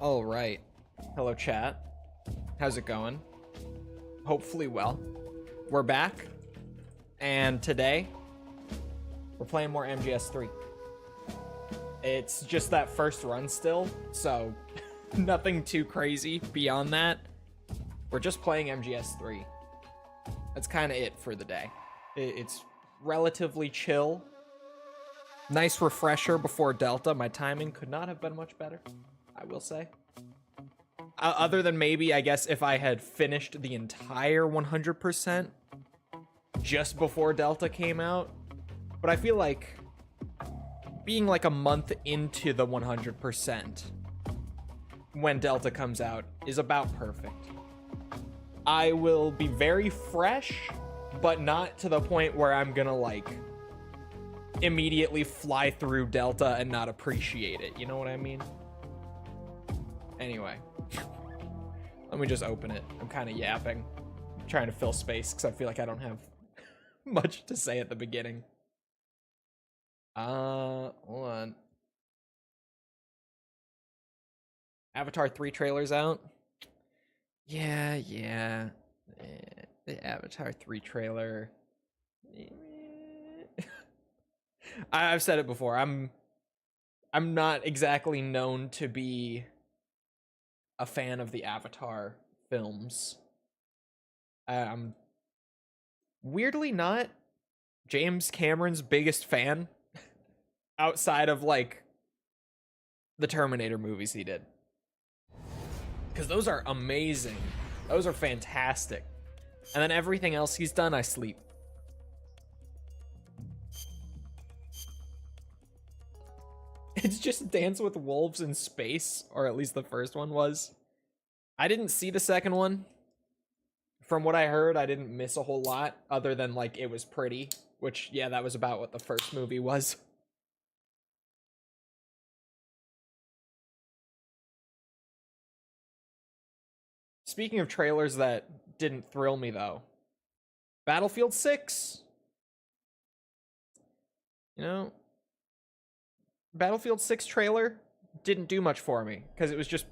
All right. Hello, chat. How's it going? Hopefully well. We're back, and today we're playing more MGS3. It's just that first run still, so nothing too crazy beyond that. We're just playing MGS3. That's kind of it for the day. It's relatively chill. Nice refresher before Delta. My timing could not have been much better, I will say. Other than maybe, I guess, if I had finished the entire 100%, just before Delta came out, but I feel like being like a month into the 100% when Delta comes out is about perfect. I will be very fresh, but not to the point where I'm gonna like immediately fly through Delta and not appreciate it. You know what I mean? Anyway, let me just open it. I'm kind of yapping, I'm trying to fill space because I feel like I don't have much to say at the beginning. Hold on. Avatar 3 trailer's out. Yeah. The Avatar 3 trailer. I've said it before. I'm not exactly known to be a fan of the Avatar films. I'm weirdly not James Cameron's biggest fan outside of like the Terminator movies he did. Because those are amazing. Those are fantastic. And then everything else he's done, I sleep. It's just Dance with Wolves in space, or at least the first one was. I didn't see the second one. From what I heard, I didn't miss a whole lot, other than like it was pretty, which, yeah, that was about what the first movie was. Speaking of trailers that didn't thrill me, though, Battlefield 6. You know, Battlefield 6 trailer didn't do much for me, because it was just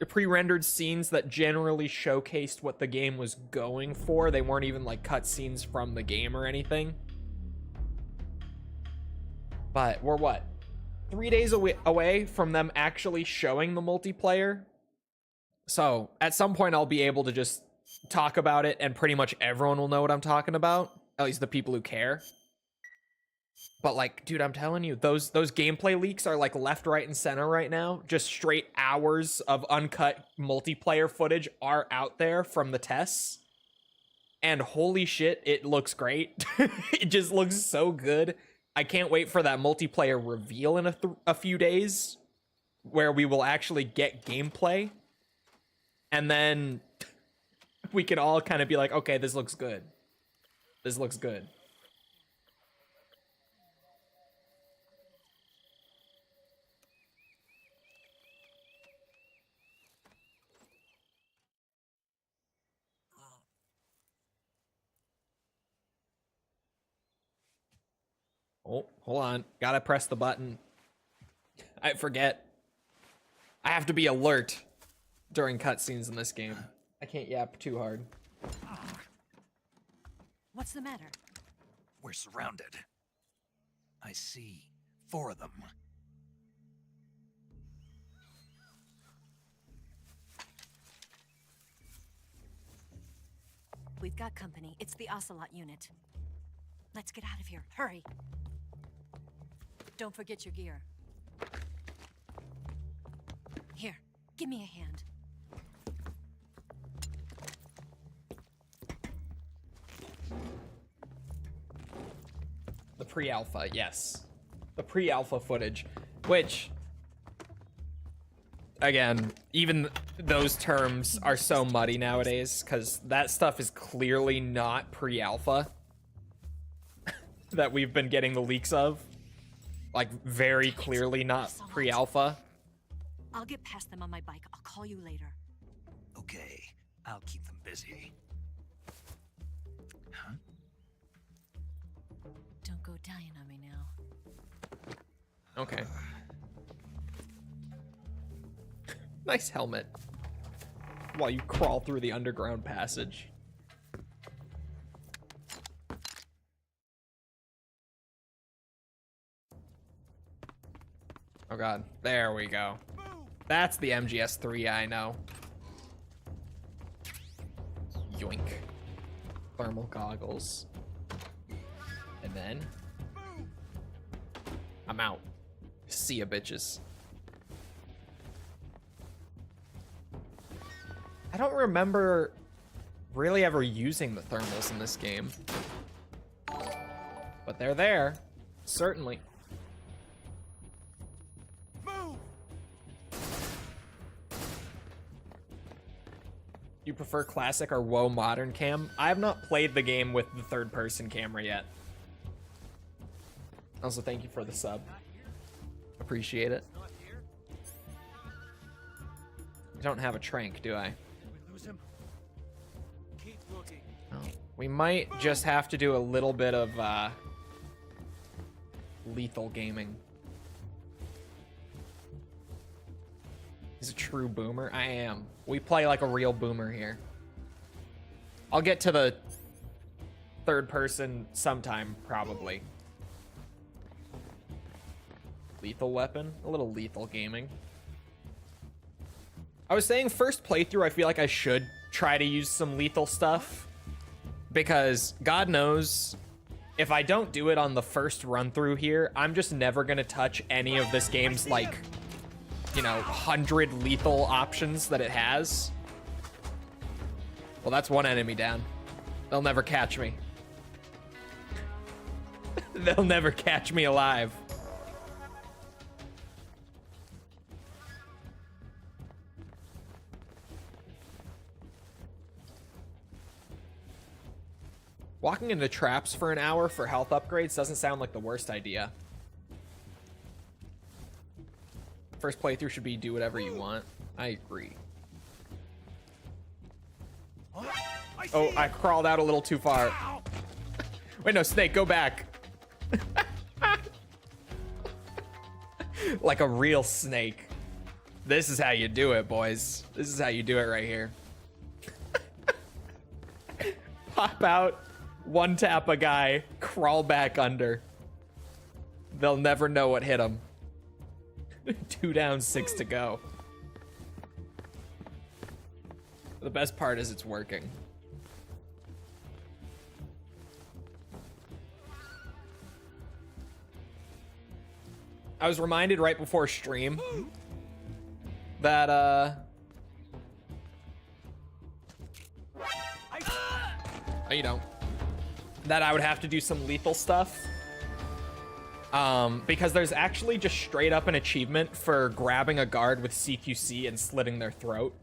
pre-rendered scenes that generally showcased what the game was going for. They weren't even like cutscenes from the game or anything. But we're what? 3 days away from them actually showing the multiplayer. So at some point I'll be able to just talk about it and pretty much everyone will know what I'm talking about. At least the people who care. But like, dude, I'm telling you, those gameplay leaks are like left, right, and center right now. Just straight hours of uncut multiplayer footage are out there from the tests. And holy shit, it looks great. It just looks so good. I can't wait for that multiplayer reveal in a few days where we will actually get gameplay. And then we can all kind of be like, okay, this looks good. This looks good. Oh, hold on. Gotta press the button. I forget. I have to be alert during cutscenes in this game. I can't yap too hard. What's the matter? We're surrounded. I see 4 of them. We've got company. It's the Ocelot unit. Let's get out of here. Hurry. Don't forget your gear. Here, give me a hand. The pre-alpha, yes. The pre-alpha footage, which, again, even those terms are so muddy nowadays, because that stuff is clearly not pre-alpha that we've been getting the leaks of. Like, very clearly not pre-alpha. I'll get past them on my bike. I'll call you later. Okay, I'll keep them busy. Huh? Don't go dying on me now. Okay. Nice helmet. While you crawl through the underground passage. Oh god, there we go. That's the MGS3 I know. Yoink. Thermal goggles. And then I'm out. See ya, bitches. I don't remember really ever using the thermals in this game. But they're there. Certainly. Move! You prefer classic or WoW modern cam? I have not played the game with the third-person camera yet. Also, thank you for the sub. Appreciate it. I don't have a trank, do I? Did we lose him? Keep looking. Oh, we might just have to do a little bit of lethal gaming. He's a true boomer. I am. We play like a real boomer here. I'll get to the third person sometime, probably. Lethal weapon? A little lethal gaming. I was saying first playthrough, I feel like I should try to use some lethal stuff. Because God knows, if I don't do it on the first run through here, I'm just never going to touch any of this game's, like, you know, 100 lethal options that it has. Well, that's one enemy down. They'll never catch me. They'll never catch me alive. Walking into traps for an hour for health upgrades doesn't sound like the worst idea. First playthrough should be do whatever you want. I agree. Oh, I crawled out a little too far. Wait, no, Snake, go back. Like a real snake. This is how you do it, boys. This is how you do it right here. Pop out. One tap a guy, crawl back under. They'll never know what hit them. 2 down, 6 to go. The best part is it's working. I was reminded right before stream that, oh, you don't. That I would have to do some lethal stuff. Because there's actually just straight up an achievement for grabbing a guard with CQC and slitting their throat.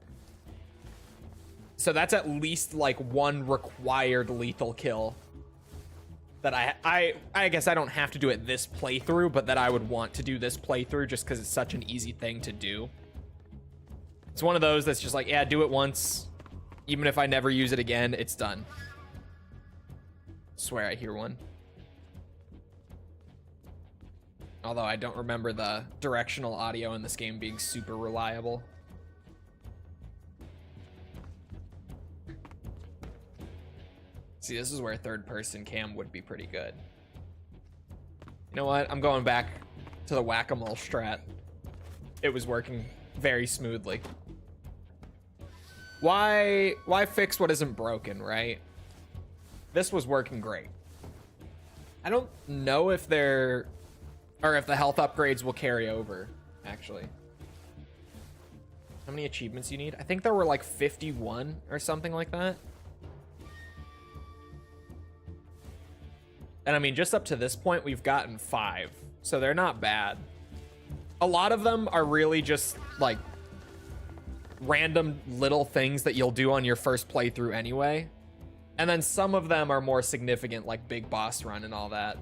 So that's at least like one required lethal kill that I guess I don't have to do it this playthrough, but that I would want to do this playthrough just because it's such an easy thing to do. It's one of those that's just like, yeah, do it once. Even if I never use it again, it's done. Swear I hear one. Although I don't remember the directional audio in this game being super reliable. See, this is where third person cam would be pretty good. You know what? I'm going back to the whack-a-mole strat. It was working very smoothly. Why fix what isn't broken, right? This was working great. I don't know if they're, or if the health upgrades will carry over, actually. How many achievements you need? I think there were like 51 or something like that. And I mean, just up to this point, we've gotten 5. So they're not bad. A lot of them are really just like random little things that you'll do on your first playthrough anyway. And then some of them are more significant, like Big Boss Run and all that.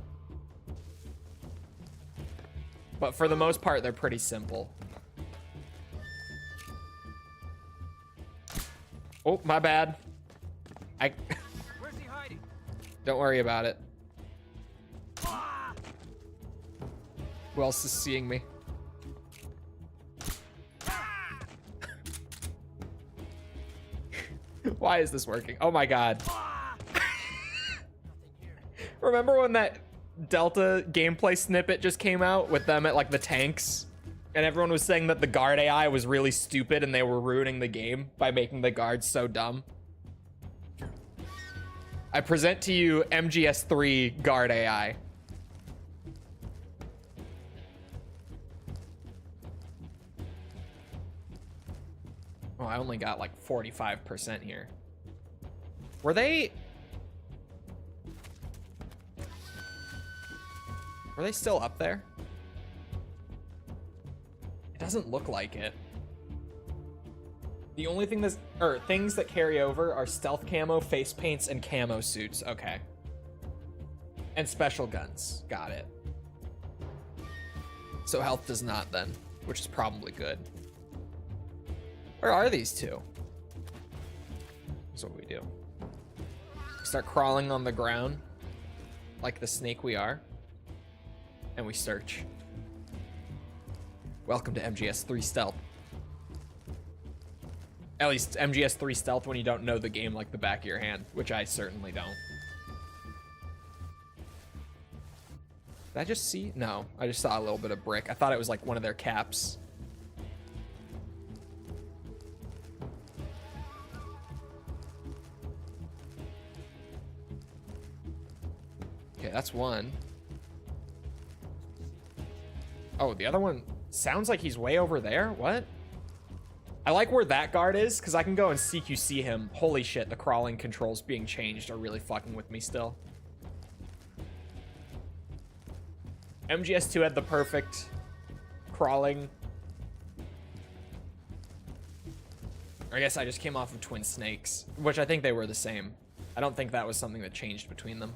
But for the most part, they're pretty simple. Oh, my bad. Where's he hiding? Don't worry about it. Who else is seeing me? Why is this working? Oh my god. Remember when that Delta gameplay snippet just came out with them at like the tanks? And everyone was saying that the guard AI was really stupid and they were ruining the game by making the guards so dumb. I present to you MGS3 guard AI. Oh, I only got like 45% here. Were they... Were they still up there? It doesn't look like it. The only thing things that carry over are stealth camo, face paints, and camo suits. Okay. And special guns. Got it. So health does not then, which is probably good. Where are these two? That's what we do. Start crawling on the ground like the snake we are. And we search. Welcome to MGS 3 Stealth. At least MGS 3 Stealth when you don't know the game like the back of your hand, which I certainly don't. Did I just see? No, I just saw a little bit of brick. I thought it was like one of their caps. Okay, that's one. Oh, the other one sounds like he's way over there. What? I like where that guard is because I can go and CQC him. Holy shit, the crawling controls being changed are really fucking with me still. MGS2 had the perfect crawling. I guess I just came off of Twin Snakes, which I think they were the same. I don't think that was something that changed between them.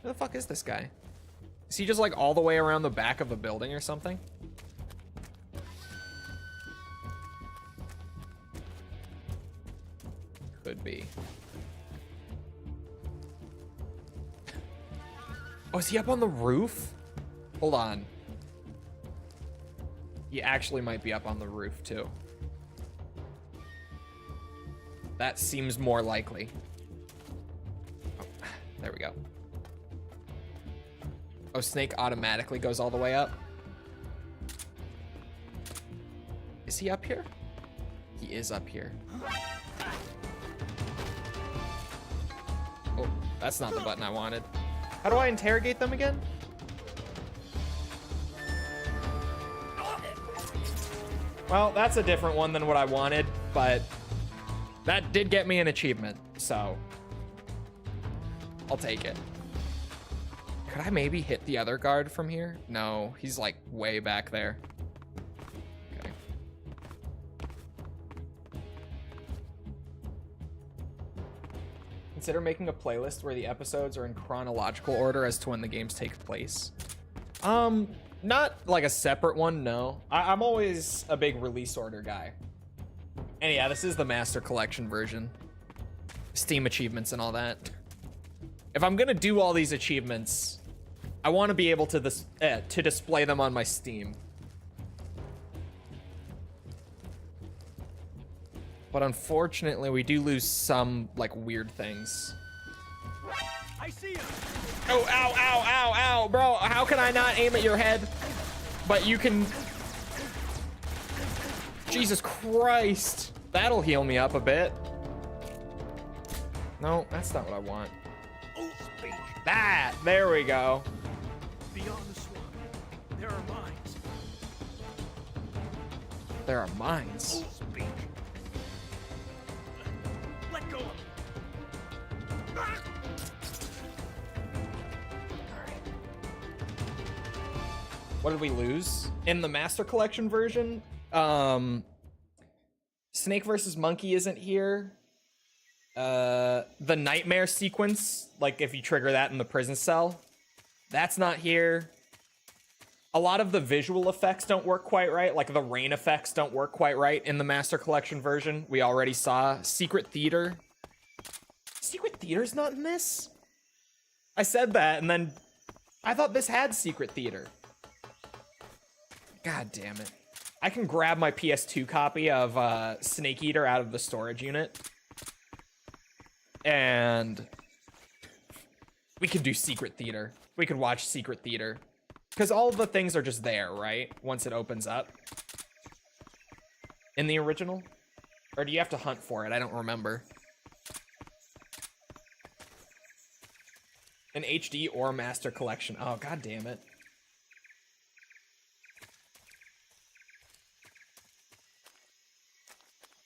Who the fuck is this guy? Is he just like all the way around the back of the building or something? Could be. Oh, is he up on the roof? Hold on. He actually might be up on the roof too. That seems more likely. Oh, there we go. Oh, Snake automatically goes all the way up. Is he up here? He is up here. Oh, that's not the button I wanted. How do I interrogate them again? Well, that's a different one than what I wanted, but that did get me an achievement, so I'll take it. Could I maybe hit the other guard from here? No, he's like way back there. Okay. Consider making a playlist where the episodes are in chronological order as to when the games take place. Not like a separate one, no. I'm always a big release order guy. And yeah, this is the Master Collection version. Steam achievements and all that. If I'm gonna do all these achievements, I want to be able to display them on my Steam. But unfortunately, we do lose some like weird things. I see him. Oh, ow, ow, ow, ow, bro. How can I not aim at your head? But you can. Jesus Christ. That'll heal me up a bit. No, that's not what I want. That, there we go. Beyond the swamp, there are mines. There are mines. Speak. Let go. What did we lose? In the Master Collection version, Snake versus Monkey isn't here. The nightmare sequence, like if you trigger that in the prison cell, that's not here. A lot of the visual effects don't work quite right, like the rain effects don't work quite right in the Master Collection version. We already saw Secret Theater. Secret Theater's not in this? I said that, and then I thought this had Secret Theater. God damn it. I can grab my PS2 copy of Snake Eater out of the storage unit. And we could do Secret Theater. We could watch Secret Theater. Because all the things are just there, right? Once it opens up. In the original? Or do you have to hunt for it? I don't remember. An HD or Master Collection. Oh, god damn it.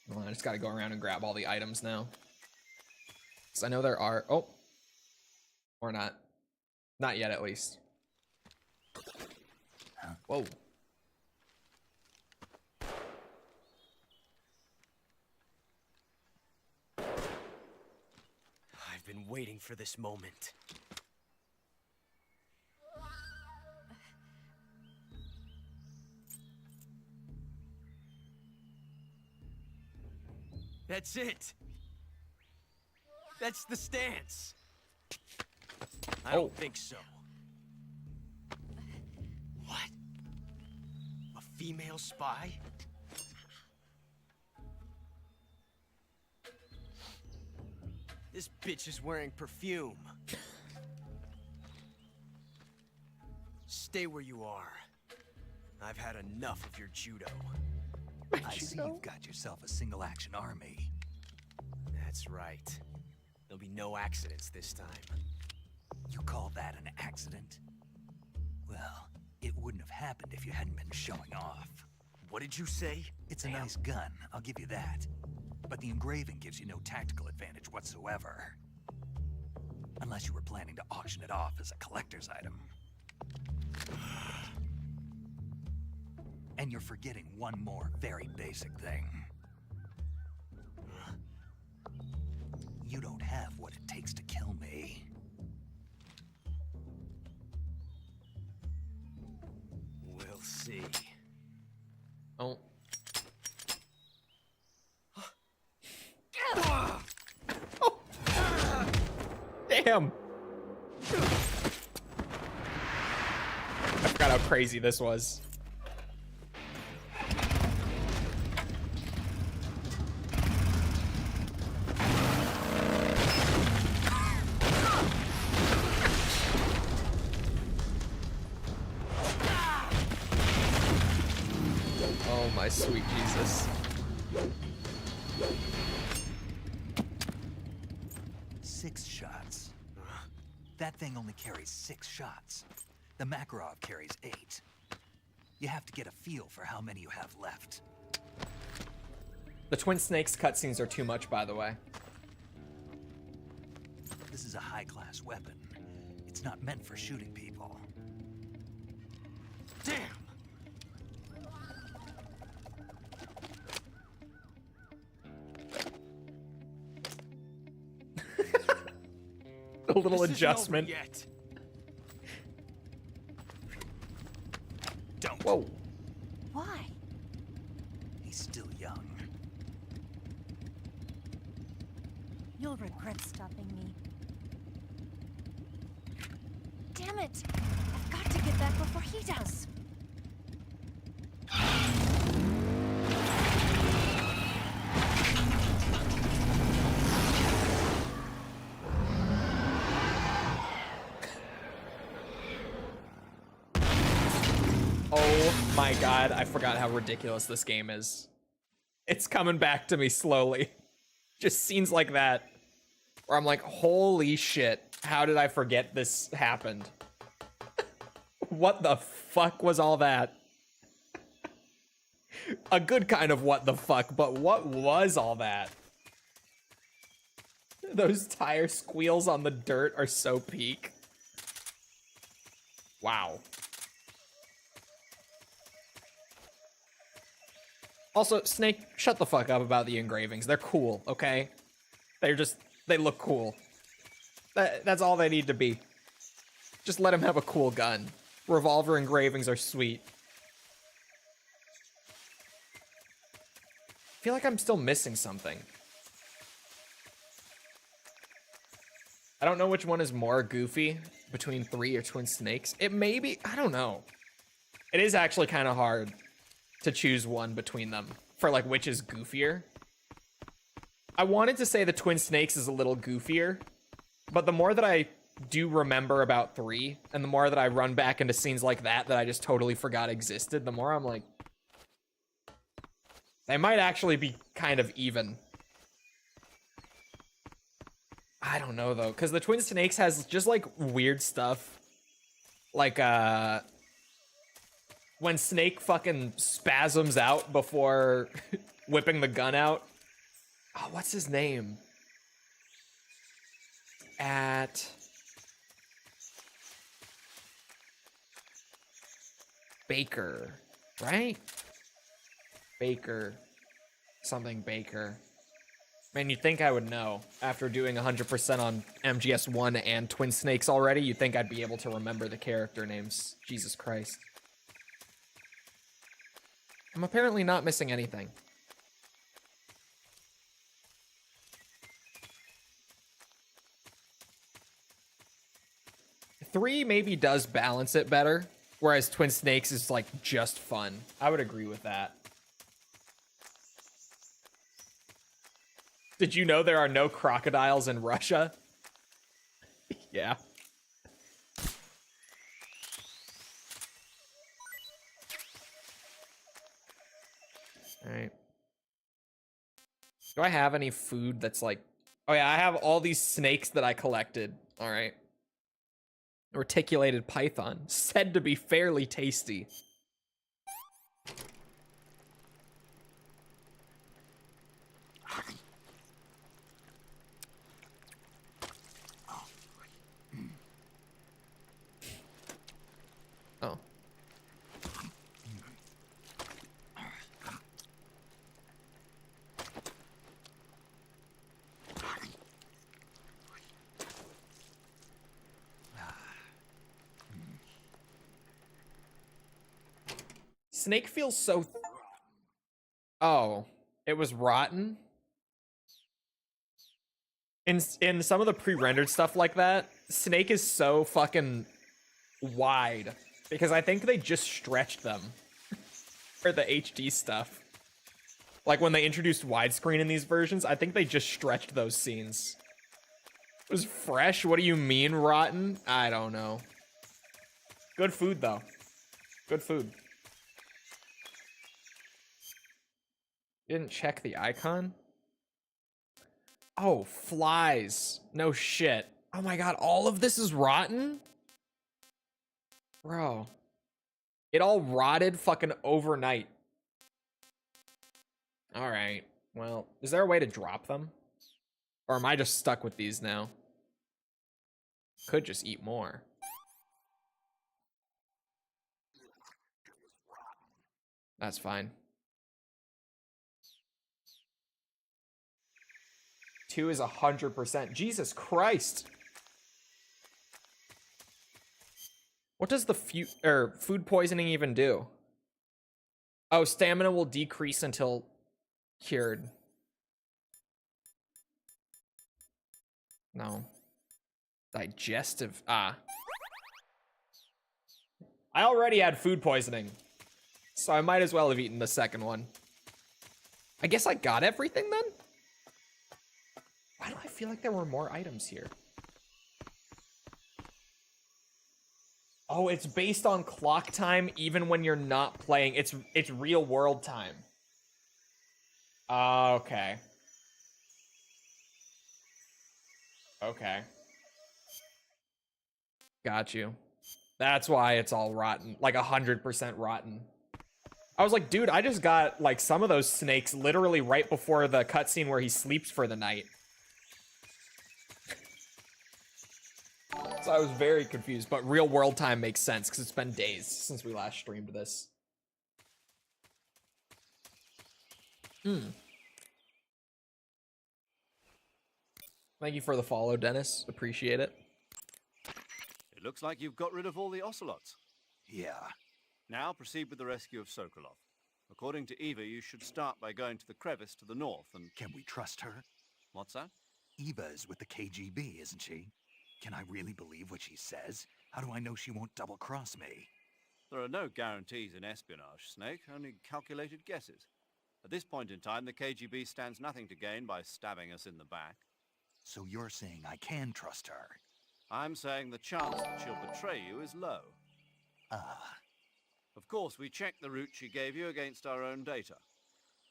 Well, I just gotta go around and grab all the items now. Because I know there are... Oh. Or not. Not yet, at least. Whoa. I've been waiting for this moment. That's it. That's the stance. I don't think so. What? A female spy? This bitch is wearing perfume. Stay where you are. I've had enough of your judo. I see you've got yourself a single-action army. That's right. There'll be no accidents this time. You call that an accident? Well, it wouldn't have happened if you hadn't been showing off. What did you say? It's a nice gun, I'll give you that. But the engraving gives you no tactical advantage whatsoever. Unless you were planning to auction it off as a collector's item. And you're forgetting one more very basic thing. You don't have what it takes to kill me. We'll see. Oh. Damn. I forgot how crazy this was. Oh my sweet Jesus. Six shots. That thing only carries 6 shots. The Makarov carries 8. You have to get a feel for how many you have left. The Twin Snakes cutscenes are too much, by the way. This is a high-class weapon. It's not meant for shooting people. Damn! A little This isn't over adjustment. yet. Don't. Whoa. Why? He's still young. You'll regret stopping me. Damn it! I've got to get back before he does. Oh my god, I forgot how ridiculous this game is. It's coming back to me slowly. Just scenes like that where I'm like, holy shit, how did I forget this happened? What the fuck was all that? A good kind of what the fuck, but what was all that? Those tire squeals on the dirt are so peak. Wow. Also, Snake, shut the fuck up about the engravings. They're cool, okay? They look cool. That's all they need to be. Just let him have a cool gun. Revolver engravings are sweet. I feel like I'm still missing something. I don't know which one is more goofy between 3 or Twin Snakes. It may be, I don't know. It is actually kind of hard to choose one between them for like which is goofier. I wanted to say the Twin Snakes is a little goofier, but the more that I do remember about 3 and the more that I run back into scenes like that I just totally forgot existed, the more I'm like, they might actually be kind of even. I don't know though, because the Twin Snakes has just like weird stuff. Like when Snake fucking spasms out before whipping the gun out. Oh, what's his name? Baker, right? Baker. Something Baker. Man, you'd think I would know. After doing 100% on MGS1 and Twin Snakes already, you'd think I'd be able to remember the character names. Jesus Christ. I'm apparently not missing anything. Three maybe does balance it better, whereas Twin Snakes is like just fun. I would agree with that. Did you know there are no crocodiles in Russia? Yeah. All right. Do I have any food that's like... Oh yeah, I have all these snakes that I collected. All right. Reticulated python. Said to be fairly tasty. Oh. Snake feels so... Oh, it was rotten? In some of the pre-rendered stuff like that, Snake is so fucking wide. Because I think they just stretched them for the HD stuff. Like when they introduced widescreen in these versions, I think they just stretched those scenes. It was fresh? What do you mean rotten? I don't know. Good food though. Good food. Didn't check the icon? Oh, flies. No shit. Oh my god, all of this is rotten? Bro. It all rotted fucking overnight. Alright. Well, is there a way to drop them? Or am I just stuck with these now? Could just eat more. That's fine. 2 is 100%. Jesus Christ. What does the food poisoning even do? Oh, stamina will decrease until cured. No. Digestive. Ah. I already had food poisoning, so I might as well have eaten the second one. I guess I got everything then? Why do I feel like there were more items here? Oh, it's based on clock time even when you're not playing. It's real world time. Okay. Okay. Got you. That's why it's all rotten. Like 100% rotten. I was like, dude, I just got like some of those snakes literally right before the cutscene where he sleeps for the night. So I was very confused, but real world time makes sense because it's been days since we last streamed this. Thank you for the follow, Dennis. Appreciate it. It looks like you've got rid of all the Ocelots. Yeah. Now proceed with the rescue of Sokolov. According to Eva, you should start by going to the crevice to the north and... Can we trust her? What's that? Eva is with the KGB, isn't she? Can I really believe what she says? How do I know she won't double-cross me? There are no guarantees in espionage, Snake, only calculated guesses. At this point in time, the KGB stands nothing to gain by stabbing us in the back. So you're saying I can trust her? I'm saying the chance that she'll betray you is low. Ah. Of course, we checked the route she gave you against our own data.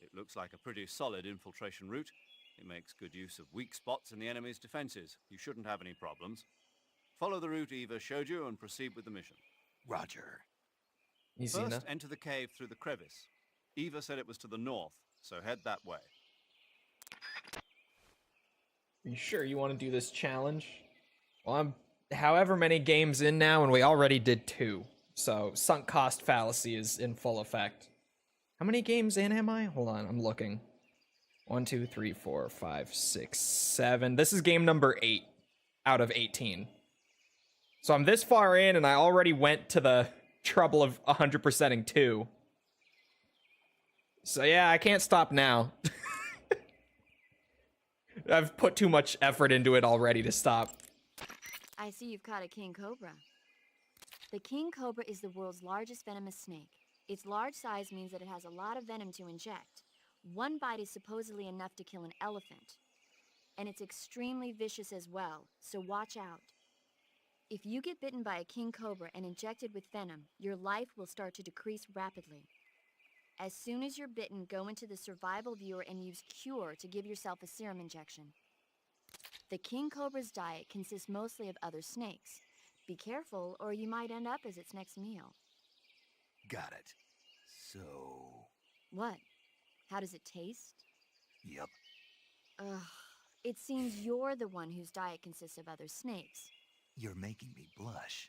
It looks like a pretty solid infiltration route. It makes good use of weak spots in the enemy's defenses. You shouldn't have any problems. Follow the route Eva showed you and proceed with the mission. Roger. Easy enough. First, enter the cave through the crevice. Eva said it was to the north, so head that way. Are you sure you want to do this challenge? Well, I'm however many games in now, and we already did 2. So sunk cost fallacy is in full effect. How many games in am I? Hold on, I'm looking. 1, 2, 3, 4, 5, 6, 7. This is game number 8 out of 18. So I'm this far in, and I already went to the trouble of 100%ing 2. So yeah, I can't stop now. I've put too much effort into it already to stop. I see you've caught a king cobra. The king cobra is the world's largest venomous snake. Its large size means that it has a lot of venom to inject. One bite is supposedly enough to kill an elephant. And it's extremely vicious as well, so watch out. If you get bitten by a king cobra and injected with venom, your life will start to decrease rapidly. As soon as you're bitten, go into the survival viewer and use Cure to give yourself a serum injection. The king cobra's diet consists mostly of other snakes. Be careful, or you might end up as its next meal. Got it. So... What? How does it taste? Yep. Ugh. It seems you're the one whose diet consists of other snakes. You're making me blush.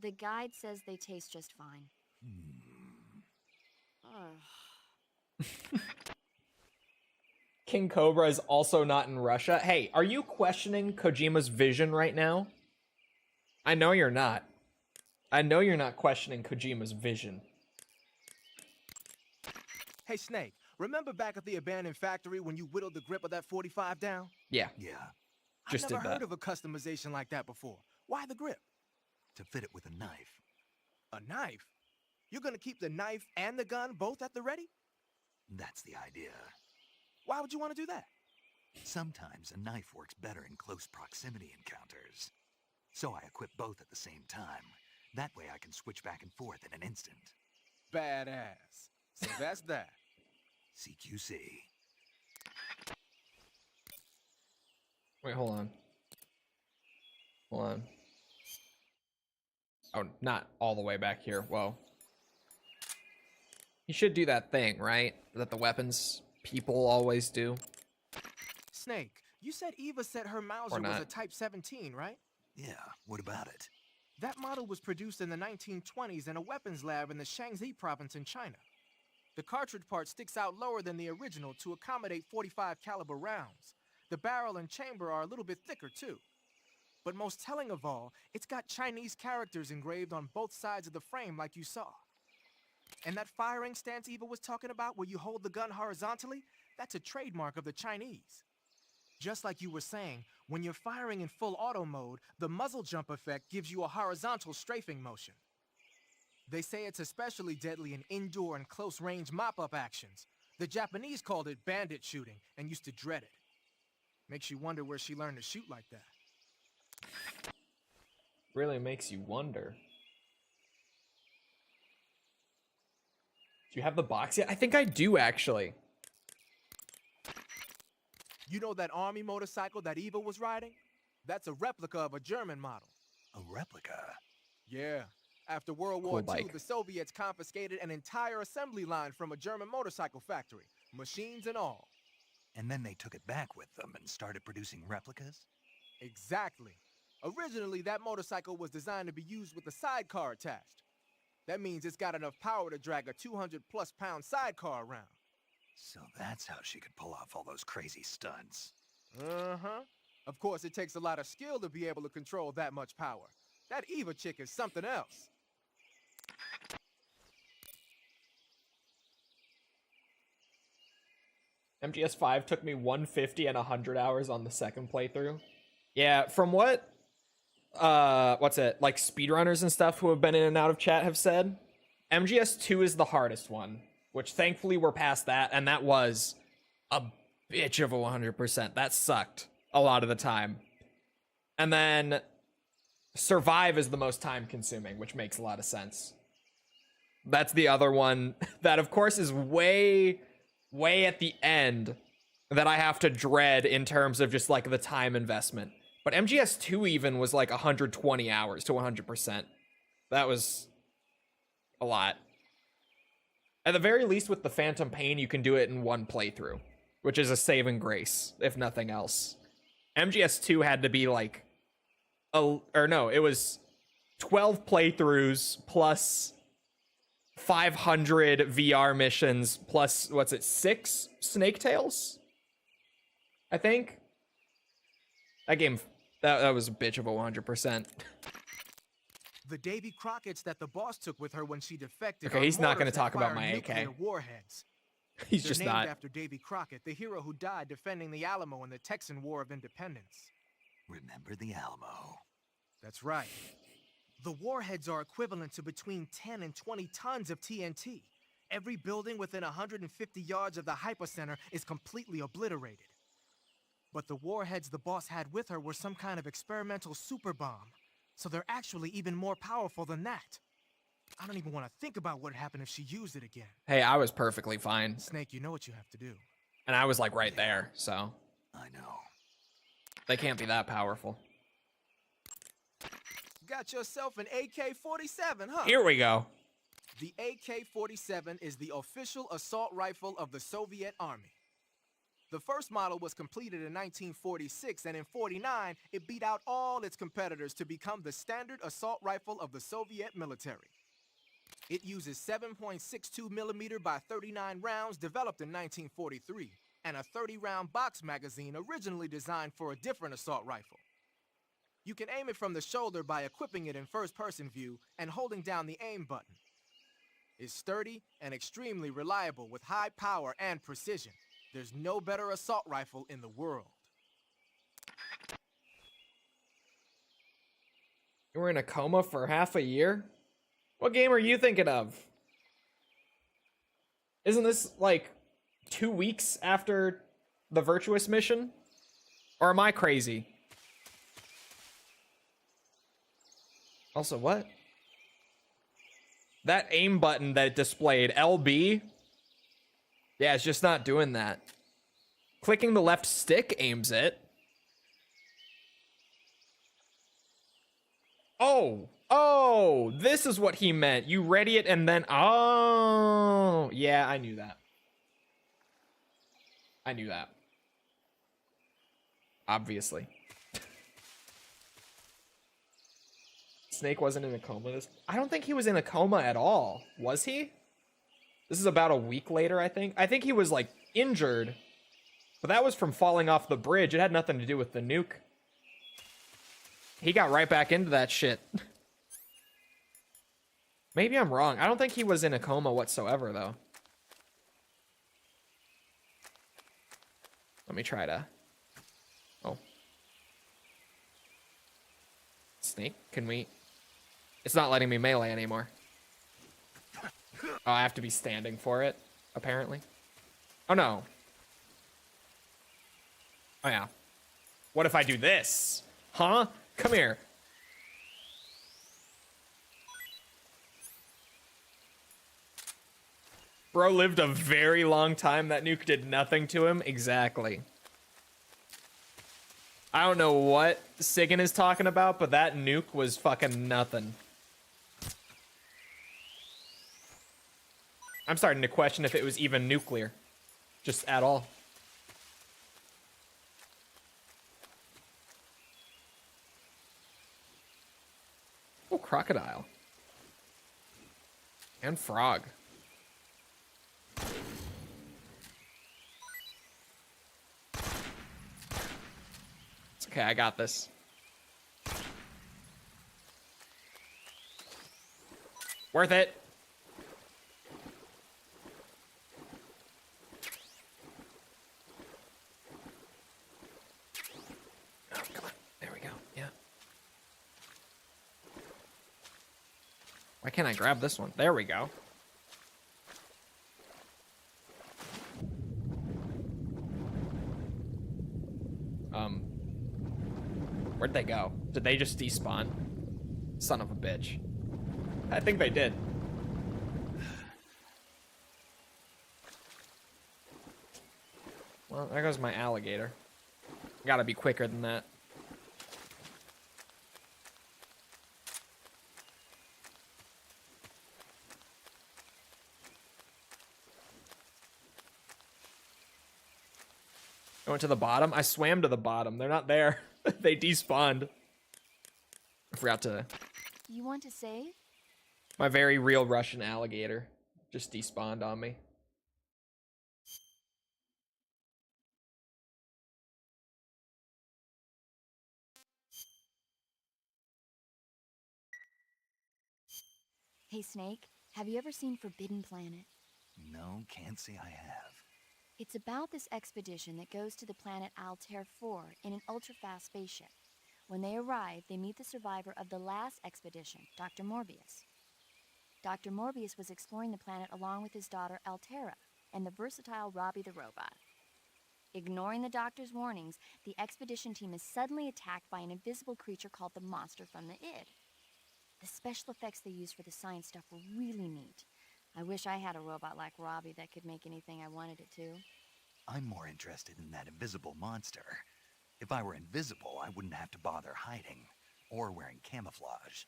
The guide says they taste just fine. Ugh. King Cobra is also not in Russia. Hey, are you questioning Kojima's vision right now? I know you're not. I know you're not questioning Kojima's vision. Hey, Snake, remember back at the abandoned factory when you whittled the grip of that 45 down? Yeah. Yeah, Just I've did never that. heard of a customization like that before. Why the grip? to fit it with a knife. A knife? You're gonna keep the knife and the gun both at the ready? That's the idea. Why would you want to do that? Sometimes a knife works better in close proximity encounters. So I equip both at the same time. That way I can switch back and forth in an instant. Badass. So that's that. CQC. Wait, hold on. Hold on. Oh, not all the way back here. Whoa. You should do that thing, right? That the weapons people always do. Snake, you said Eva said her Mauser Or was not. a Type 17, right? Yeah, what about it? That model was produced in the 1920s in a weapons lab in the Shaanxi province in China. The cartridge part sticks out lower than the original to accommodate 45 caliber rounds. The barrel and chamber are a little bit thicker too. But most telling of all, it's got Chinese characters engraved on both sides of the frame like you saw. And that firing stance Eva was talking about where you hold the gun horizontally, that's a trademark of the Chinese. Just like you were saying, when you're firing in full auto mode, the muzzle jump effect gives you a horizontal strafing motion. They say it's especially deadly in indoor and close-range mop-up actions. The Japanese called it bandit shooting and used to dread it. Makes you wonder where she learned to shoot like that. Really makes you wonder. Do you have the box yet? I think I do, actually. You know that army motorcycle that Eva was riding? That's a replica of a German model. A replica? Yeah. After World Cool War II, bike. the Soviets confiscated an entire assembly line from a German motorcycle factory, machines and all. And then they took it back with them and started producing replicas? Exactly. Originally, that motorcycle was designed to be used with a sidecar attached. That means it's got enough power to drag a 200-plus pound sidecar around. So that's how she could pull off all those crazy stunts. Uh-huh. Of course, it takes a lot of skill to be able to control that much power. That Eva chick is something else. MGS5 took me 150 and 100 hours on the second playthrough. Yeah, from what what's it, like speedrunners and stuff who have been in and out of chat have said, MGS2 is the hardest one, which thankfully we're past that, and that was a bitch of a 100%. That sucked a lot of the time. And then Survive is the most time consuming, which makes a lot of sense. That's the other one that of course is way at the end that I have to dread in terms of just like the time investment. But MGS2 even was like 120 hours to 100%. That was a lot. At the very least with the Phantom Pain, you can do it in one playthrough, which is a saving grace, if nothing else. MGS2 had to be like, it was 12 playthroughs plus 500 VR missions plus, what's it, 6 Snake Tales? I think. That game, that was a bitch of a 100%. The Davy Crockett's that the boss took with her when she defected. Okay, are he's not mortars gonna that talk about fire my nuclear AK. warheads. He's They're just named not. after Davy Crockett, the hero who died defending the Alamo in the Texan War of Independence. Remember the Alamo. That's right. The warheads are equivalent to between 10 and 20 tons of TNT. Every building within 150 yards of the hypocenter is completely obliterated. But the warheads the boss had with her were some kind of experimental super bomb. So they're actually even more powerful than that. I don't even want to think about what would happen if she used it again. Hey, I was perfectly fine. Snake, you know what you have to do. And I was like right there, so I know. they can't be that powerful. Got yourself an AK-47, huh? Here we go. The AK-47 is the official assault rifle of the Soviet Army. The first model was completed in 1946, and in 49, it beat out all its competitors to become the standard assault rifle of the Soviet military. It uses 7.62 millimeter by 39 rounds developed in 1943, and a 30-round box magazine originally designed for a different assault rifle. You can aim it from the shoulder by equipping it in first-person view and holding down the aim button. It's sturdy and extremely reliable with high power and precision. There's no better assault rifle in the world. You were in a coma for half a year? What game are you thinking of? Isn't this like 2 weeks after the Virtuous mission? Or am I crazy? Also, what? That aim button that it displayed, LB? Yeah, it's just not doing that. Clicking the left stick aims it. Oh, this is what he meant. You ready it and then, oh, yeah, I knew that. I knew that. Obviously. Snake wasn't in a coma. I don't think he was in a coma at all. Was he? This is about a week later, I think. I think he was, like, injured. But that was from falling off the bridge. It had nothing to do with the nuke. He got right back into that shit. Maybe I'm wrong. I don't think he was in a coma whatsoever, though. Let me try to... Oh. Snake, can we... It's not letting me melee anymore. Oh, I have to be standing for it, apparently. Oh, no. Oh, yeah. What if I do this? Huh? Come here. Bro lived a very long time. That nuke did nothing to him. Exactly. I don't know what Sigan is talking about, but that nuke was fucking nothing. I'm starting to question if it was even nuclear. Just at all. Oh, crocodile. And frog. It's okay, I got this. Worth it. Oh, come on. There we go. Yeah. Why can't I grab this one? There we go. Where'd they go? Did they just despawn? Son of a bitch. I think they did. Well, there goes my alligator. Gotta be quicker than that. I went to the bottom. I swam to the bottom. They're not there. They despawned. I forgot to You want to save? My very real Russian alligator just despawned on me. Hey, Snake, have you ever seen Forbidden Planet? No, can't say I have. It's about this expedition that goes to the planet Altair 4 in an ultra-fast spaceship. When they arrive, they meet the survivor of the last expedition, Dr. Morbius. Dr. Morbius was exploring the planet along with his daughter Altera and the versatile Robbie the robot. Ignoring the doctor's warnings, the expedition team is suddenly attacked by an invisible creature called the Monster from the Id. The special effects they used for the science stuff were really neat. I wish I had a robot like Robbie that could make anything I wanted it to. I'm more interested in that invisible monster. If I were invisible, I wouldn't have to bother hiding or wearing camouflage.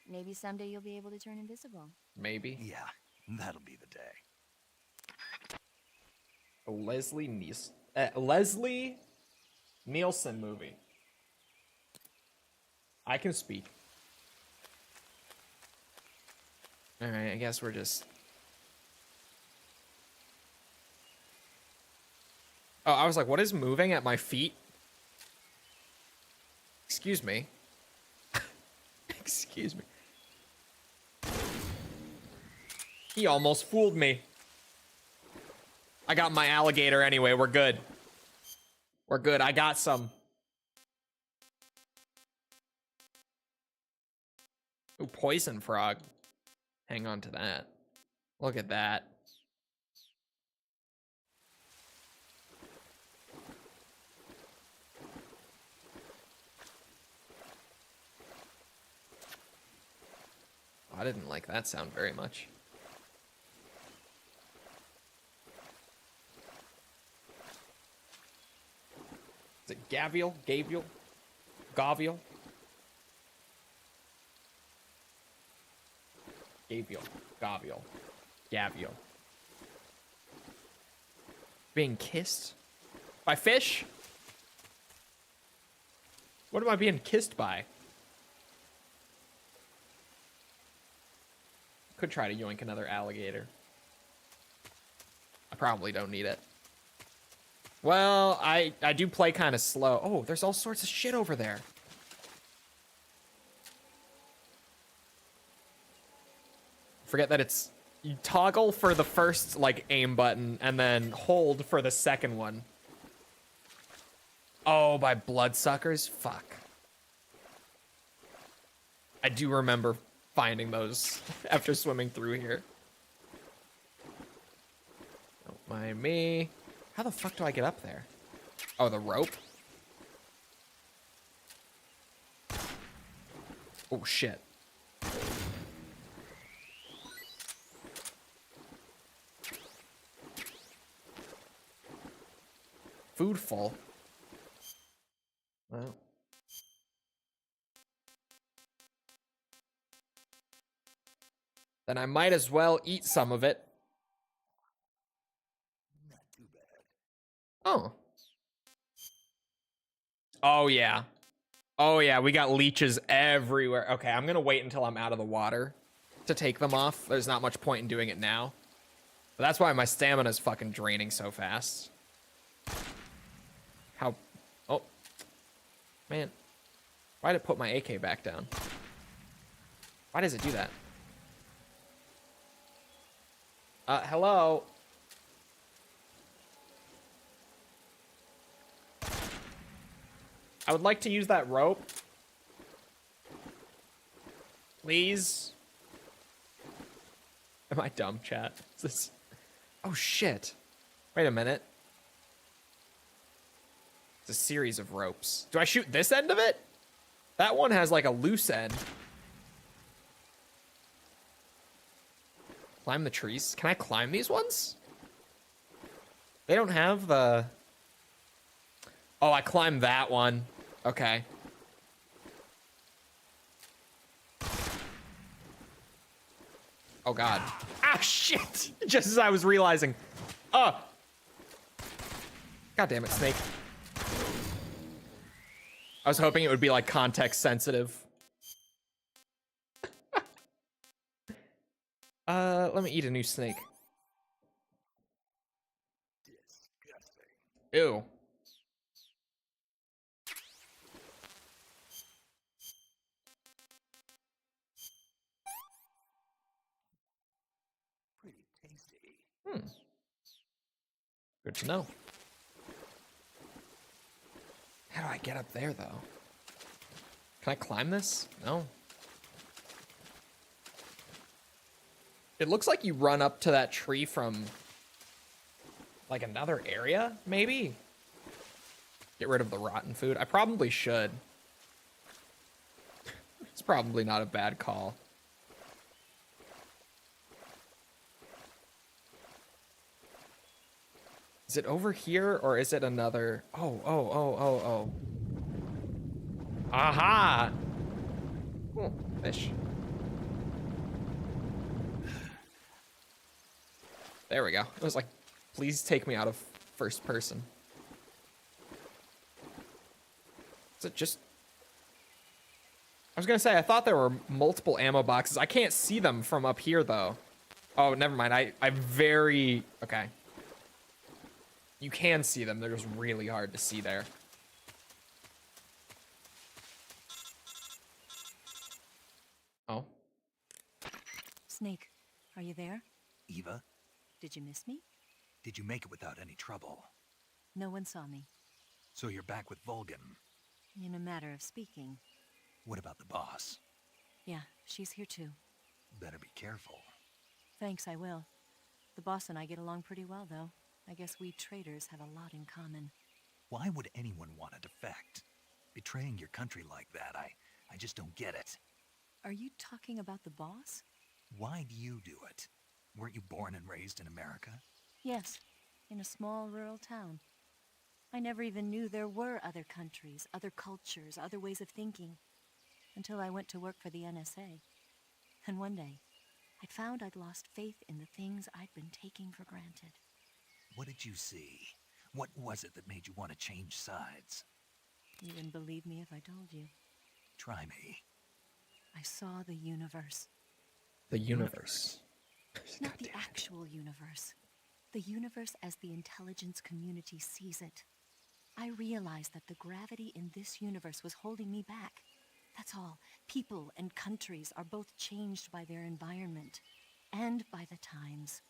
Maybe someday you'll be able to turn invisible. Maybe. Yeah, that'll be the day. A Leslie Nielsen movie. I can speak. All right, I guess we're just... Oh, I was like, what is moving at my feet? Excuse me. Excuse me. He almost fooled me. I got my alligator anyway. We're good. We're good. I got some. Ooh, poison frog. Hang on to that. Look at that. I didn't like that sound very much. Is it Gavial? Gavial? Gavial? Gavial. Gavial. Gavial. Being kissed? By fish? What am I being kissed by? Could try to yoink another alligator. I probably don't need it. Well, I do play kind of slow. Oh, there's all sorts of shit over there. Forget that it's... You toggle for the first, like, aim button, and then hold for the second one. Oh, by bloodsuckers? Fuck. I do remember finding those after swimming through here. Don't mind me. How the fuck do I get up there? Oh, the rope? Oh, shit. Food full. Well. Then I might as well eat some of it. Not too bad. Oh. Oh, yeah. Oh, yeah, we got leeches everywhere. Okay, I'm gonna wait until I'm out of the water to take them off. There's not much point in doing it now. But that's why my stamina's fucking draining so fast. How... Oh. Man. Why did it put my AK back down? Why does it do that? Hello? I would like to use that rope. Please? Am I dumb, chat? Is this... Oh, shit. Wait a minute. It's a series of ropes. Do I shoot this end of it? That one has, like, a loose end. Climb the trees. Can I climb these ones? They don't have the... Oh, I climbed that one. Okay. Oh, God. Ah, shit! Just as I was realizing. Oh! God damn it, Snake. I was hoping it would be, like, context sensitive. Let me eat a new snake. Ew. Pretty tasty. Hmm. Good to know. How do I get up there, though? Can I climb this? No. It looks like you run up to that tree from, like, another area, maybe? Get rid of the rotten food. I probably should. It's probably not a bad call. Is it over here, or is it another? Oh. Aha! Cool. Fish. There we go. It was like, please take me out of first person. Is it just... I was gonna say, I thought there were multiple ammo boxes. I can't see them from up here, though. Oh, never mind. I very... Okay. You can see them. They're just really hard to see there. Oh. Snake, are you there? Eva, Did you miss me? did you make it without any trouble? No one saw me. So you're back with Vulcan. In a matter of speaking. What about the boss? Yeah, she's here too. Better be careful. Thanks, I will. The boss and I get along pretty well, though. I guess we traitors have a lot in common. Why would anyone want to defect? Betraying your country like that, I just don't get it. Are you talking about the boss? Why do you do it? Weren't you born and raised in America? Yes, in a small rural town. I never even knew there were other countries, other cultures, other ways of thinking, until I went to work for the NSA. And one day, I'd found I'd lost faith in the things I'd been taking for granted. What did you see? What was it that made you want to change sides? You wouldn't believe me if I told you. Try me. I saw the universe. The universe. Not the actual universe. The universe as the intelligence community sees it. I realized that the gravity in this universe was holding me back. That's all. People and countries are both changed by their environment and by the times.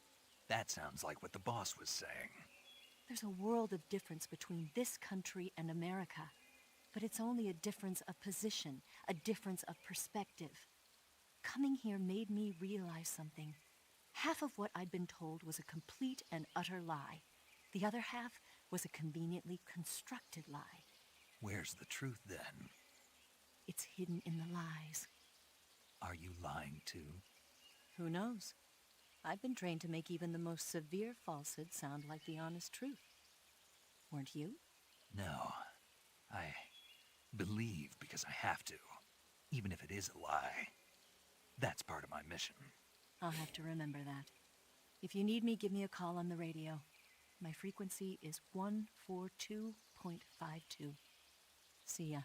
That sounds like what the boss was saying. There's a world of difference between this country and America, but it's only a difference of position, a difference of perspective. Coming here made me realize something. Half of what I'd been told was a complete and utter lie. The other half was a conveniently constructed lie. Where's the truth then? It's hidden in the lies. Are you lying too? Who knows? I've been trained to make even the most severe falsehood sound like the honest truth. Weren't you? No. I believe because I have to, even if it is a lie. That's part of my mission. I'll have to remember that. If you need me, give me a call on the radio. My frequency is 142.52. See ya.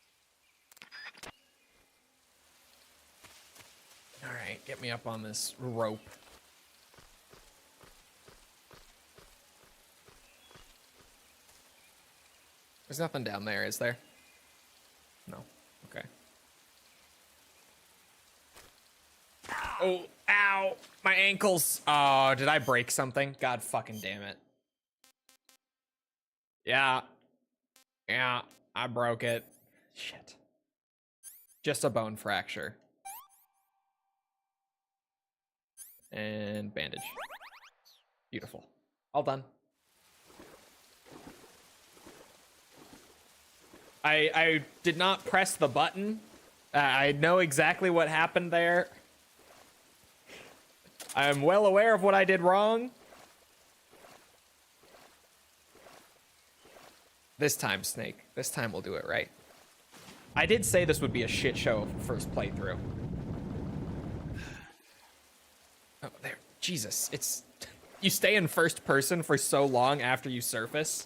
All right, get me up on this rope. There's nothing down there, is there? No. Okay. Oh, ow! My ankles! Oh, did I break something? God fucking damn it. Yeah. Yeah, I broke it. Shit. Just a bone fracture. And bandage. Beautiful. All done. I did not press the button. I know exactly what happened there. I'm well aware of what I did wrong. This time, Snake. This time we'll do it right. I did say this would be a shit show first playthrough. Oh, there. Jesus, it's... You stay in first person for so long after you surface.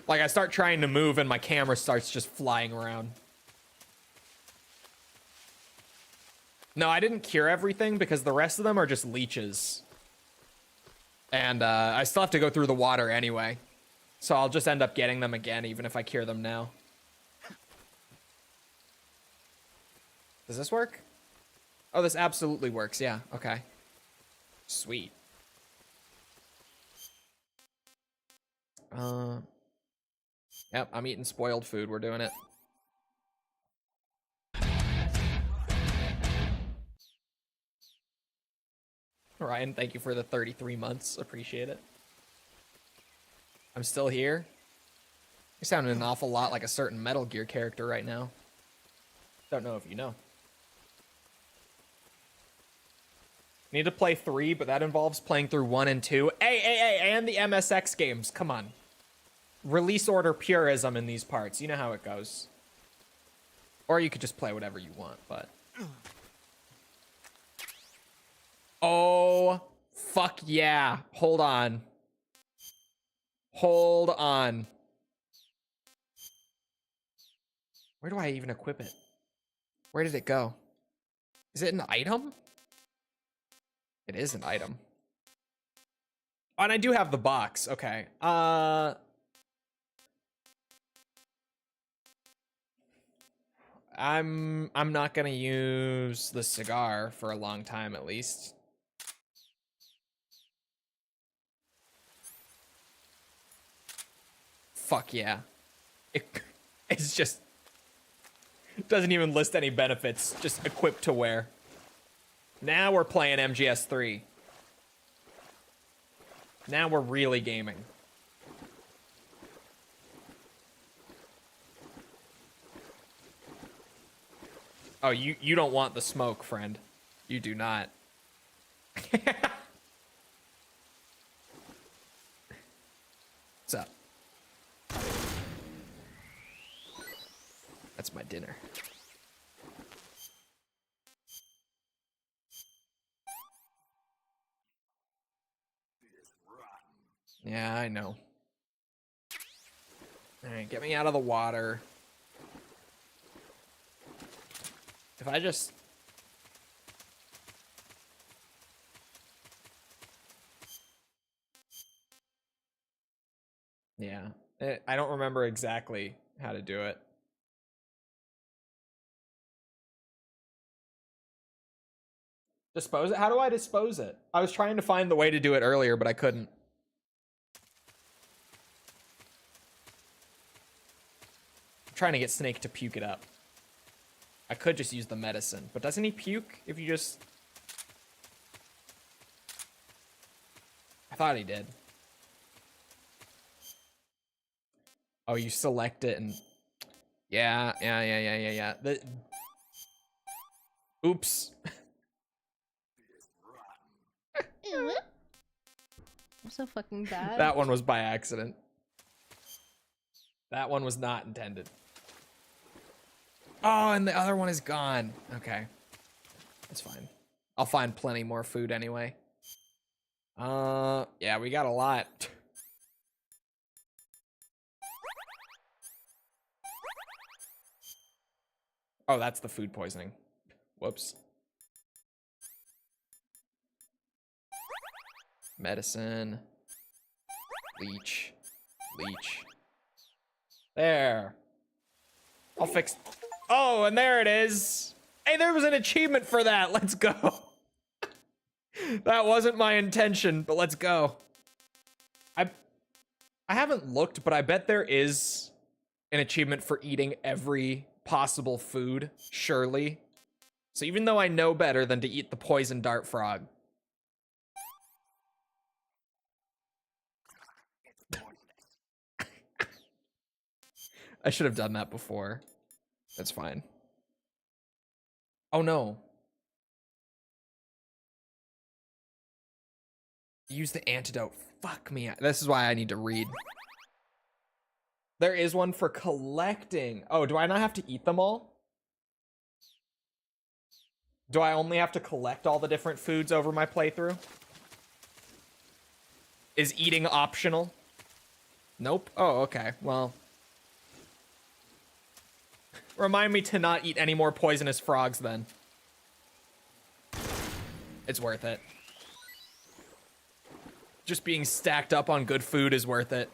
Like, I start trying to move and my camera starts just flying around. No, I didn't cure everything because the rest of them are just leeches. And I still have to go through the water anyway. So I'll just end up getting them again, even if I cure them now. Does this work? Oh, this absolutely works. Yeah, okay. Sweet. Yep, I'm eating spoiled food. We're doing it. Ryan, thank you for the 33 months. Appreciate it. I'm still here. You're sounding an awful lot like a certain Metal Gear character right now. Don't know if you know. Need to play 3, but that involves playing through 1 and 2. Hey, and the MSX games. Come on. Release order purism in these parts. You know how it goes. Or you could just play whatever you want, but... Oh, fuck yeah. Hold on. Hold on. Where do I even equip it? Where did it go? Is it an item? It is an item. Oh, and I do have the box. Okay. I'm not gonna use the cigar for a long time at least. Fuck yeah. It's just... It doesn't even list any benefits. Just equipped to wear. Now we're playing MGS3. Now we're really gaming. Oh, you don't want the smoke, friend. You do not. What's up? That's my dinner. Yeah, I know. Alright, get me out of the water. If I just... Yeah. I don't remember exactly how to do it. Dispose it? How do I dispose it? I was trying to find the way to do it earlier, but I couldn't. I'm trying to get Snake to puke it up. I could just use the medicine, but doesn't he puke if you just... I thought he did. Oh, you select it and... Yeah. Oops. I'm so fucking bad. That one was by accident. That one was not intended. Oh, and the other one is gone. Okay. That's fine. I'll find plenty more food anyway. Yeah, we got a lot. Oh, that's the food poisoning. Whoops. Medicine. Leech. There. I'll fix... Oh, and there it is. Hey, there was an achievement for that. Let's go. That wasn't my intention, but let's go. I haven't looked, but I bet there is an achievement for eating every possible food, surely. So even though I know better than to eat the poison dart frog. I should have done that before. That's fine. Oh no. Use the antidote. Fuck me. This is why I need to read. There is one for collecting. Oh, do I not have to eat them all? Do I only have to collect all the different foods over my playthrough? Is eating optional? Nope. Oh, okay. Well. Remind me to not eat any more poisonous frogs then. It's worth it. Just being stacked up on good food is worth it.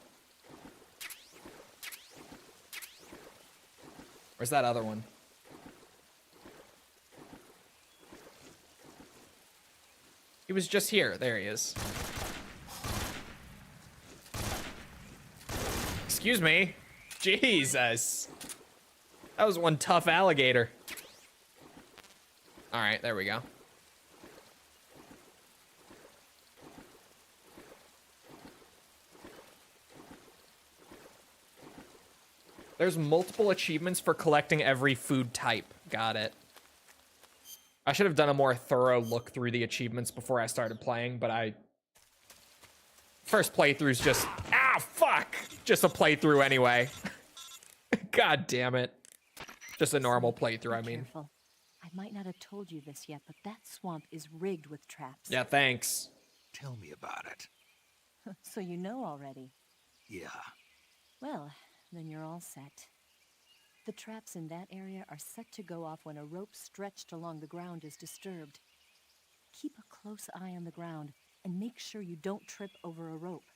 Where's that other one? He was just here. There he is. Excuse me. Jesus. That was one tough alligator. All right, there we go. There's multiple achievements for collecting every food type. Got it. I should have done a more thorough look through the achievements before I started playing, but first playthrough's just... Ah, fuck! Just a playthrough anyway. God damn it. Just a normal playthrough, I mean. Careful. I might not have told you this yet, but that swamp is rigged with traps. Yeah, thanks. Tell me about it. So you know already. Yeah. Well, then you're all set. The traps in that area are set to go off when a rope stretched along the ground is disturbed. Keep a close eye on the ground and make sure you don't trip over a rope.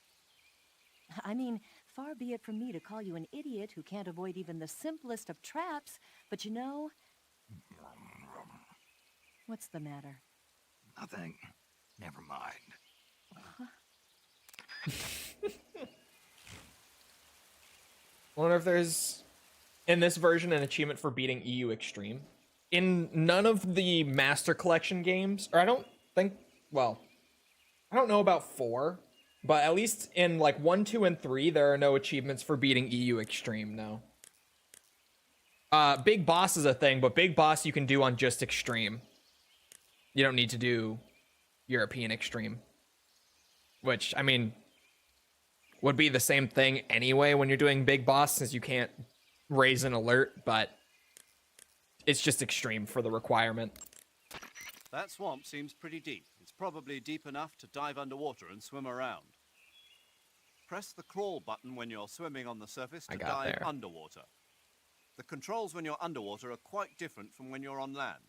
I mean, far be it from me to call you an idiot who can't avoid even the simplest of traps, but you know... What's the matter? Nothing. Never mind. Wonder if there's, in this version, an achievement for beating EU Extreme. In none of the Master Collection games, or I don't think, well, I don't know about 4, but at least in like 1, 2, and 3, there are no achievements for beating EU Extreme, no. Big Boss is a thing, but Big Boss you can do on just Extreme. You don't need to do European Extreme. Which, I mean, would be the same thing anyway when you're doing Big Boss, since you can't raise an alert, but it's just Extreme for the requirement. That swamp seems pretty deep. It's probably deep enough to dive underwater and swim around. Press the crawl button when you're swimming on the surface to dive underwater. The controls when you're underwater are quite different from when you're on land.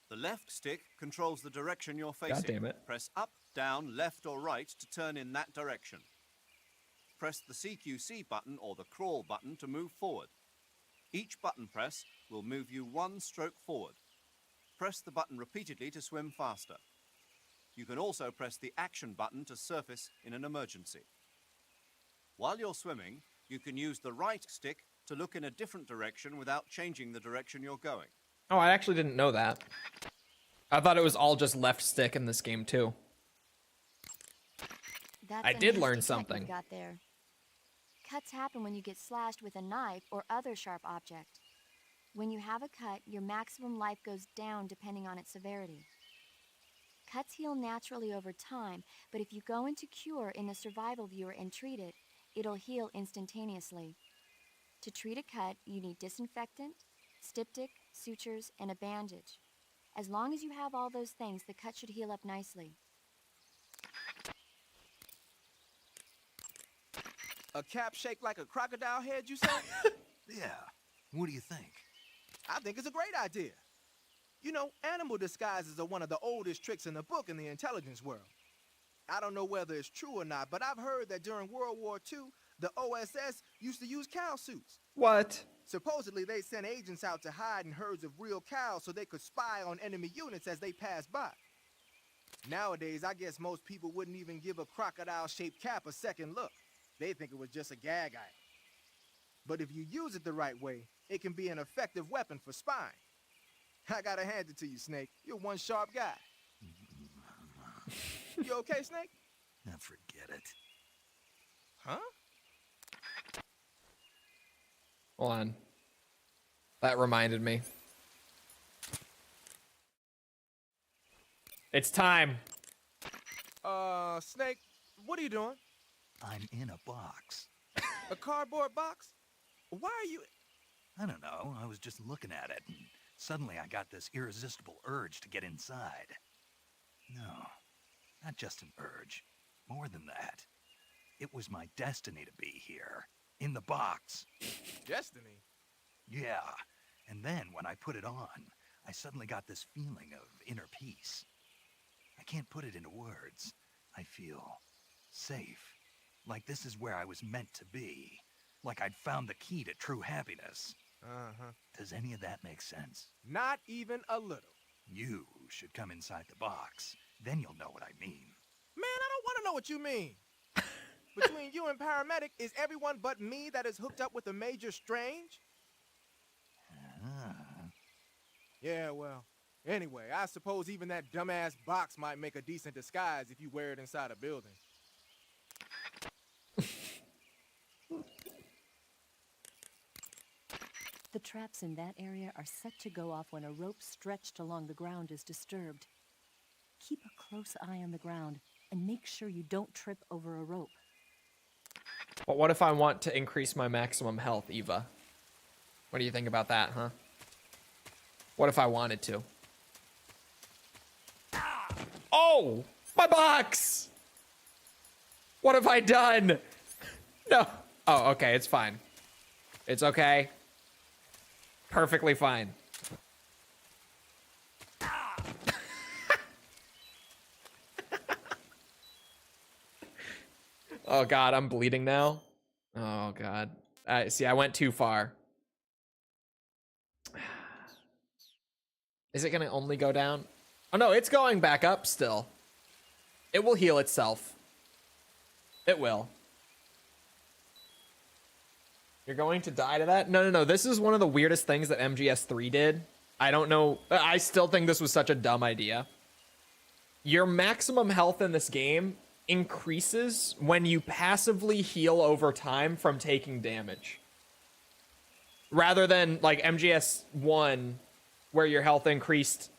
The left stick controls the direction you're facing. God damn it. Press up, down, left or right to turn in that direction. Press the CQC button or the crawl button to move forward. Each button press will move you 1 stroke forward. Press the button repeatedly to swim faster. You can also press the action button to surface in an emergency. While you're swimming, you can use the right stick to look in a different direction without changing the direction you're going. Oh, I actually didn't know that. I thought it was all just left stick in this game, too. That's I did a learn nasty cut something. you got there. Cuts happen when you get slashed with a knife or other sharp object. When you have a cut, your maximum life goes down depending on its severity. Cuts heal naturally over time, but if you go into cure in the survival viewer and treat it, it'll heal instantaneously. To treat a cut, you need disinfectant, styptic, sutures, and a bandage. As long as you have all those things, the cut should heal up nicely. A cap shaped like a crocodile head, you say? Yeah. What do you think? I think it's a great idea. You know, animal disguises are one of the oldest tricks in the book in the intelligence world. I don't know whether it's true or not, but I've heard that during World War II, the OSS used to use cow suits. What? Supposedly, they sent agents out to hide in herds of real cows so they could spy on enemy units as they passed by. Nowadays, I guess most people wouldn't even give a crocodile-shaped cap a second look. They think it was just a gag item. But if you use it the right way, it can be an effective weapon for spying. I gotta hand it to you, Snake. You're one sharp guy. You okay, Snake? Now forget it. Huh? Hold on. That reminded me. It's time. Snake, what are you doing? I'm in a box. A cardboard box? Why are you... I don't know. I was just looking at it, and suddenly I got this irresistible urge to get inside. No, not just an urge. More than that. It was my destiny to be here. In the box. Destiny? Yeah. And then when I put it on, I suddenly got this feeling of inner peace. I can't put it into words. I feel safe. Like this is where I was meant to be. Like I'd found the key to true happiness. Uh-huh. Does any of that make sense? Not even a little. You should come inside the box. Then you'll know what I mean. Man, I don't want to know what you mean. Between you and paramedic, is everyone but me that is hooked up with a Major Strange? Ah. Yeah, well, anyway, I suppose even that dumbass box might make a decent disguise if you wear it inside a building. The traps in that area are set to go off when a rope stretched along the ground is disturbed. Keep a close eye on the ground and make sure you don't trip over a rope. But what if I want to increase my maximum health, Eva? What do you think about that, huh? What if I wanted to? Oh! My box! What have I done? No. Oh, okay, it's fine. It's okay. Perfectly fine. Oh god, I'm bleeding now. Oh god. See, I went too far. Is it gonna only go down? Oh no, it's going back up still. It will heal itself. It will. You're going to die to that? No. This is one of the weirdest things that MGS3 did. I don't know. I still think this was such a dumb idea. Your maximum health in this game increases when you passively heal over time from taking damage. Rather than like MGS1, where your health increased,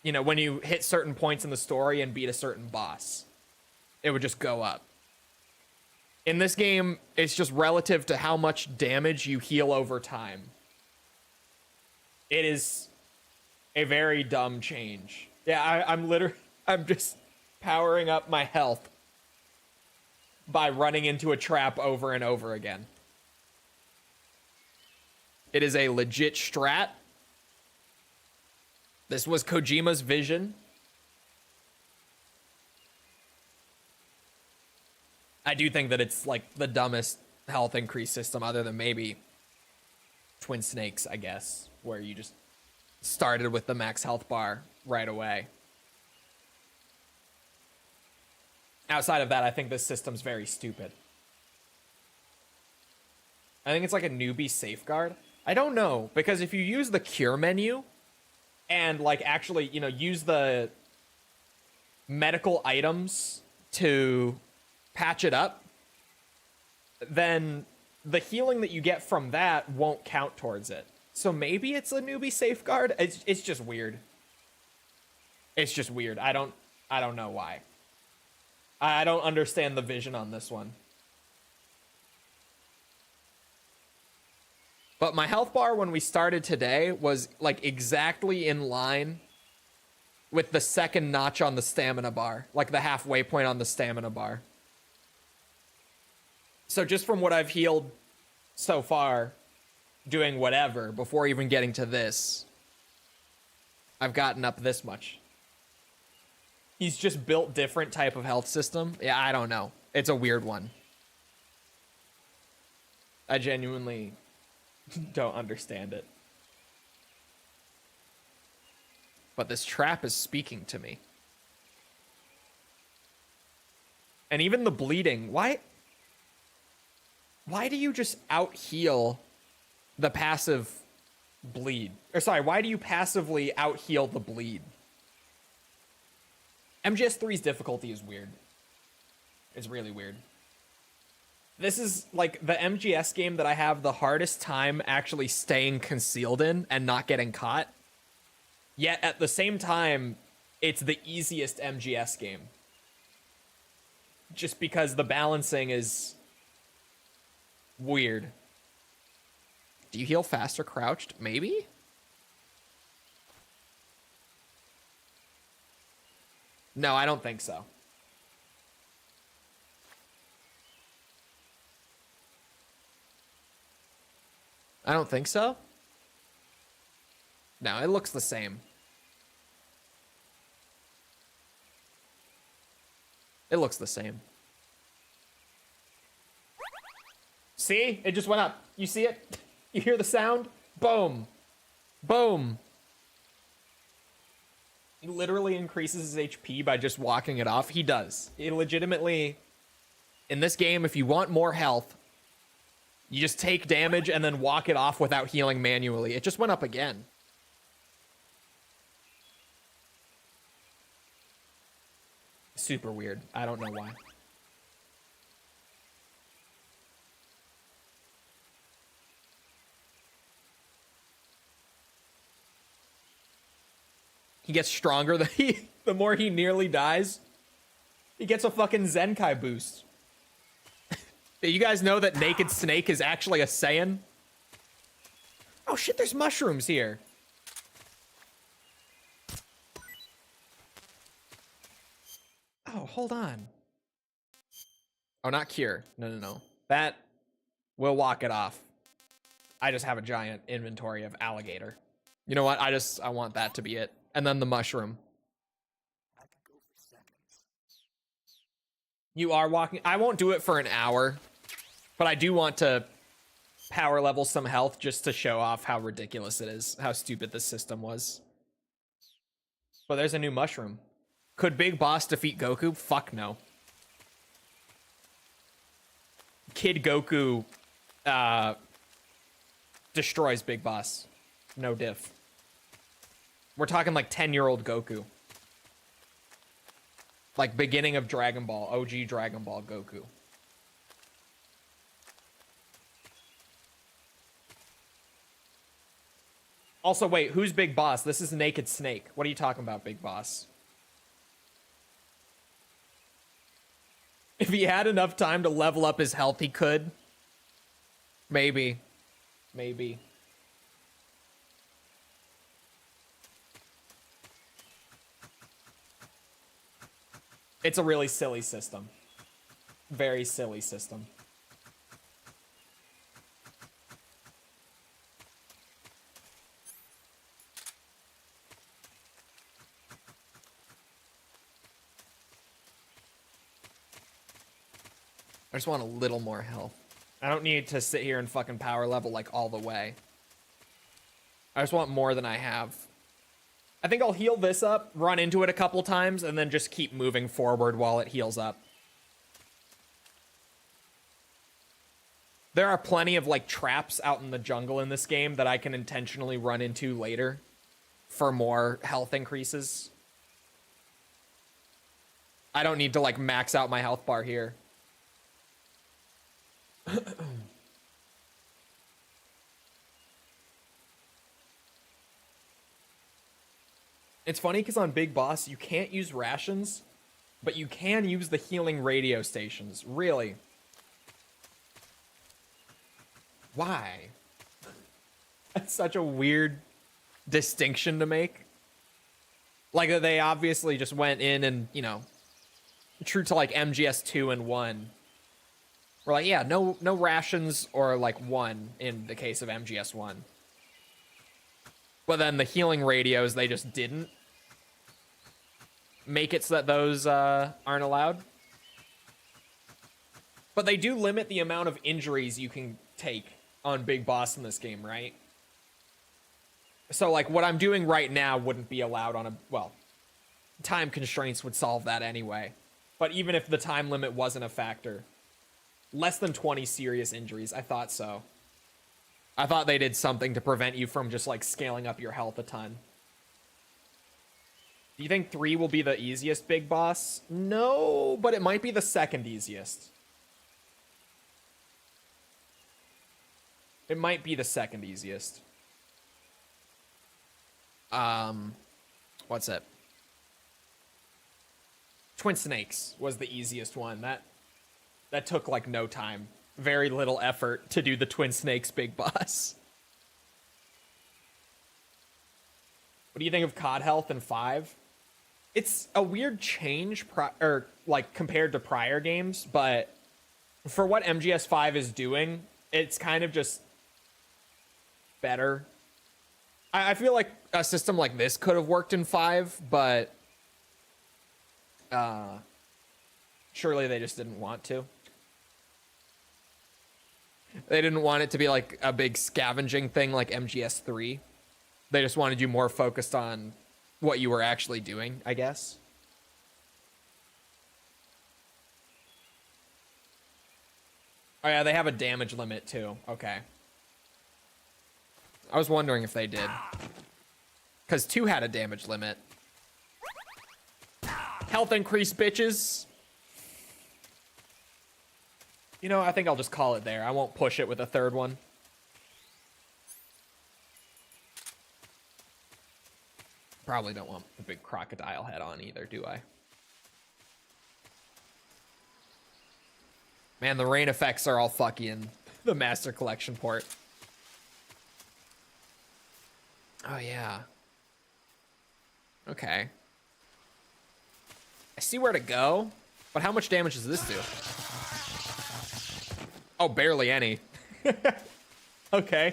you know, when you hit certain points in the story and beat a certain boss. It would just go up. In this game, it's just relative to how much damage you heal over time. It is a very dumb change. Yeah, I'm just powering up my health by running into a trap over and over again. It is a legit strat. This was Kojima's vision. I do think that it's like the dumbest health increase system other than maybe Twin Snakes, I guess, where you just started with the max health bar right away. Outside of that, I think this system's very stupid. I think it's like a newbie safeguard. I don't know, because if you use the cure menu and like actually, you know, use the medical items to patch it up, then the healing that you get from that won't count towards it. So maybe it's a newbie safeguard. It's just weird. It's just weird. I don't know why. I don't understand the vision on this one. But my health bar when we started today was like exactly in line with the second notch on the stamina bar, like the halfway point on the stamina bar. So just from what I've healed so far, doing whatever, before even getting to this, I've gotten up this much. He's just built different type of health system. Yeah, I don't know. It's a weird one. I genuinely don't understand it. But this trap is speaking to me. And even the bleeding, why do you just out-heal the passive bleed? Or sorry, why do you passively out-heal the bleed? MGS3's difficulty is weird. It's really weird. This is like the MGS game that I have the hardest time actually staying concealed in and not getting caught. Yet at the same time, it's the easiest MGS game. Just because the balancing is weird. Do you heal faster crouched? Maybe? No, I don't think so. I don't think so. No, it looks the same. It looks the same. See? It just went up. You see it? You hear the sound? Boom. Boom. He literally increases his HP by just walking it off. He does. It legitimately, in this game, if you want more health, you just take damage and then walk it off without healing manually. It just went up again. Super weird. I don't know why. He gets stronger the more he nearly dies. He gets a fucking Zenkai boost. Do you guys know that Naked Snake is actually a Saiyan? Oh shit, there's mushrooms here. Oh, hold on. Oh, not cure. No. That will walk it off. I just have a giant inventory of alligator. You know what? I want that to be it. And then the mushroom. You are walking. I won't do it for an hour, but I do want to power level some health just to show off how ridiculous it is, how stupid this system was. But there's a new mushroom. Could Big Boss defeat Goku? Fuck no. Kid Goku destroys Big Boss. No diff. We're talking like 10-year-old Goku. Like beginning of Dragon Ball, OG Dragon Ball Goku. Also, wait, who's Big Boss? This is Naked Snake. What are you talking about, Big Boss? If he had enough time to level up his health, he could. Maybe. Maybe. It's a really silly system. Very silly system. I just want a little more health. I don't need to sit here and fucking power level like all the way. I just want more than I have. I think I'll heal this up, run into it a couple times, and then just keep moving forward while it heals up. There are plenty of like traps out in the jungle in this game that I can intentionally run into later for more health increases. I don't need to like max out my health bar here. It's funny because on Big Boss, you can't use rations, but you can use the healing radio stations. Really? Why? That's such a weird distinction to make. Like, they obviously just went in and, you know, true to like MGS 2 and 1. We're like, yeah, no rations or like 1 in the case of MGS 1. But then the healing radios, they just didn't make it so that those aren't allowed. But they do limit the amount of injuries you can take on Big Boss in this game, right? So like what I'm doing right now wouldn't be allowed on a, well, time constraints would solve that anyway. But even if the time limit wasn't a factor, less than 20 serious injuries, I thought so. I thought they did something to prevent you from just like scaling up your health a ton. Do you think 3 will be the easiest Big Boss? No, but it might be the second easiest. It might be the second easiest. What's it? Twin Snakes was the easiest one. That took like no time. Very little effort to do the Twin Snakes Big Boss. What do you think of COD Health in 5? It's a weird change, like compared to prior games, but for what MGS 5 is doing, it's kind of just better. I feel like a system like this could have worked in 5, but Surely they just didn't want to. They didn't want it to be like a big scavenging thing like MGS3. They just wanted you more focused on what you were actually doing, I guess. Oh yeah, they have a damage limit too. Okay. I was wondering if they did. Because 2 had a damage limit. Health increase, bitches. You know, I think I'll just call it there. I won't push it with a 3rd one. Probably don't want a big crocodile head on either, do I? Man, the rain effects are all fucky in the Master Collection port. Oh, yeah. Okay. I see where to go, but how much damage does this do? Oh, barely any. Okay.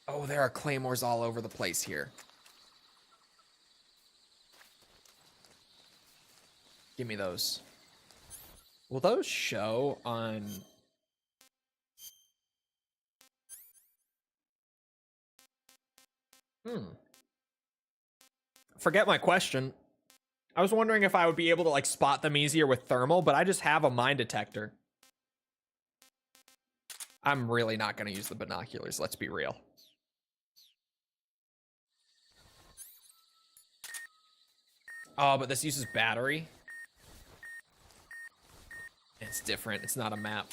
Oh, there are claymores all over the place here. Give me those. Will those show on... Forget my question. I was wondering if I would be able to like spot them easier with thermal, but I just have a mine detector. I'm really not going to use the binoculars, let's be real. Oh, but this uses battery. It's different. It's not a map.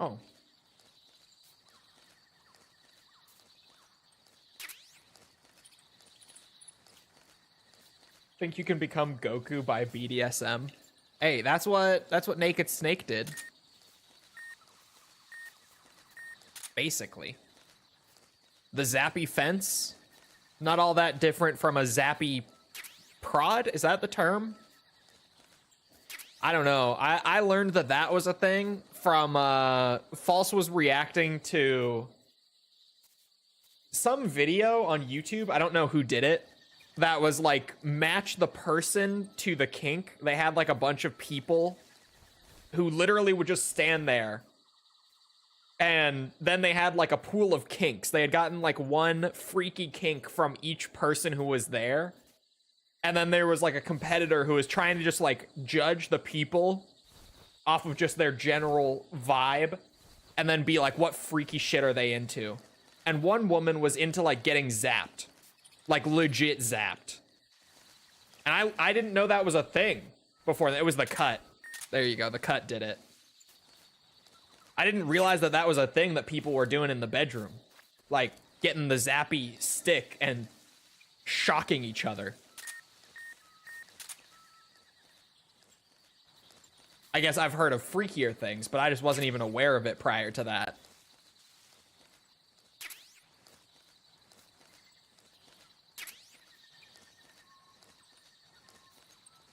Oh. Think you can become Goku by BDSM? Hey, that's what Naked Snake did. Basically. The zappy fence, not all that different from a zappy prod, is that the term? I don't know. I learned that that was a thing from False was reacting to some video on YouTube. I don't know who did it. That was like match the person to the kink. They had like a bunch of people who literally would just stand there. And then they had like a pool of kinks. They had gotten like one freaky kink from each person who was there. And then there was like a competitor who was trying to just like judge the people off of just their general vibe. And then be like, what freaky shit are they into? And one woman was into like getting zapped. Like legit zapped. And I didn't know that was a thing before. It was the cut. There you go. The cut did it. I didn't realize that that was a thing that people were doing in the bedroom. Like getting the zappy stick and shocking each other. I guess I've heard of freakier things, but I just wasn't even aware of it prior to that.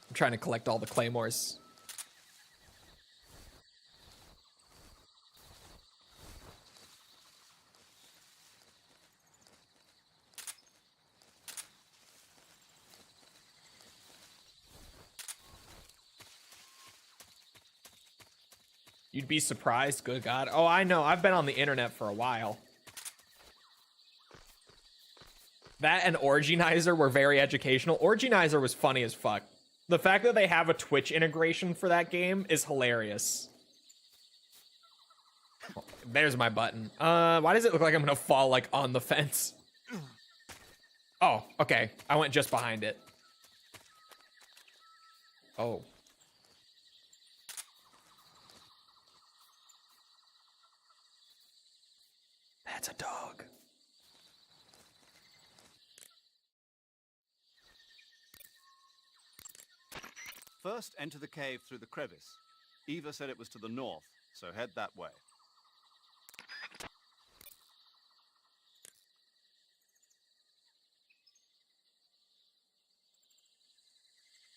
I'm trying to collect all the claymores. You'd be surprised, good God. Oh, I know. I've been on the internet for a while. That and Originizer were very educational. Originizer was funny as fuck. The fact that they have a Twitch integration for that game is hilarious. There's my button. Why does it look like I'm gonna fall, like, on the fence? Oh, okay. I went just behind it. Oh. That's a dog. First, enter the cave through the crevice. Eva said it was to the north, so head that way.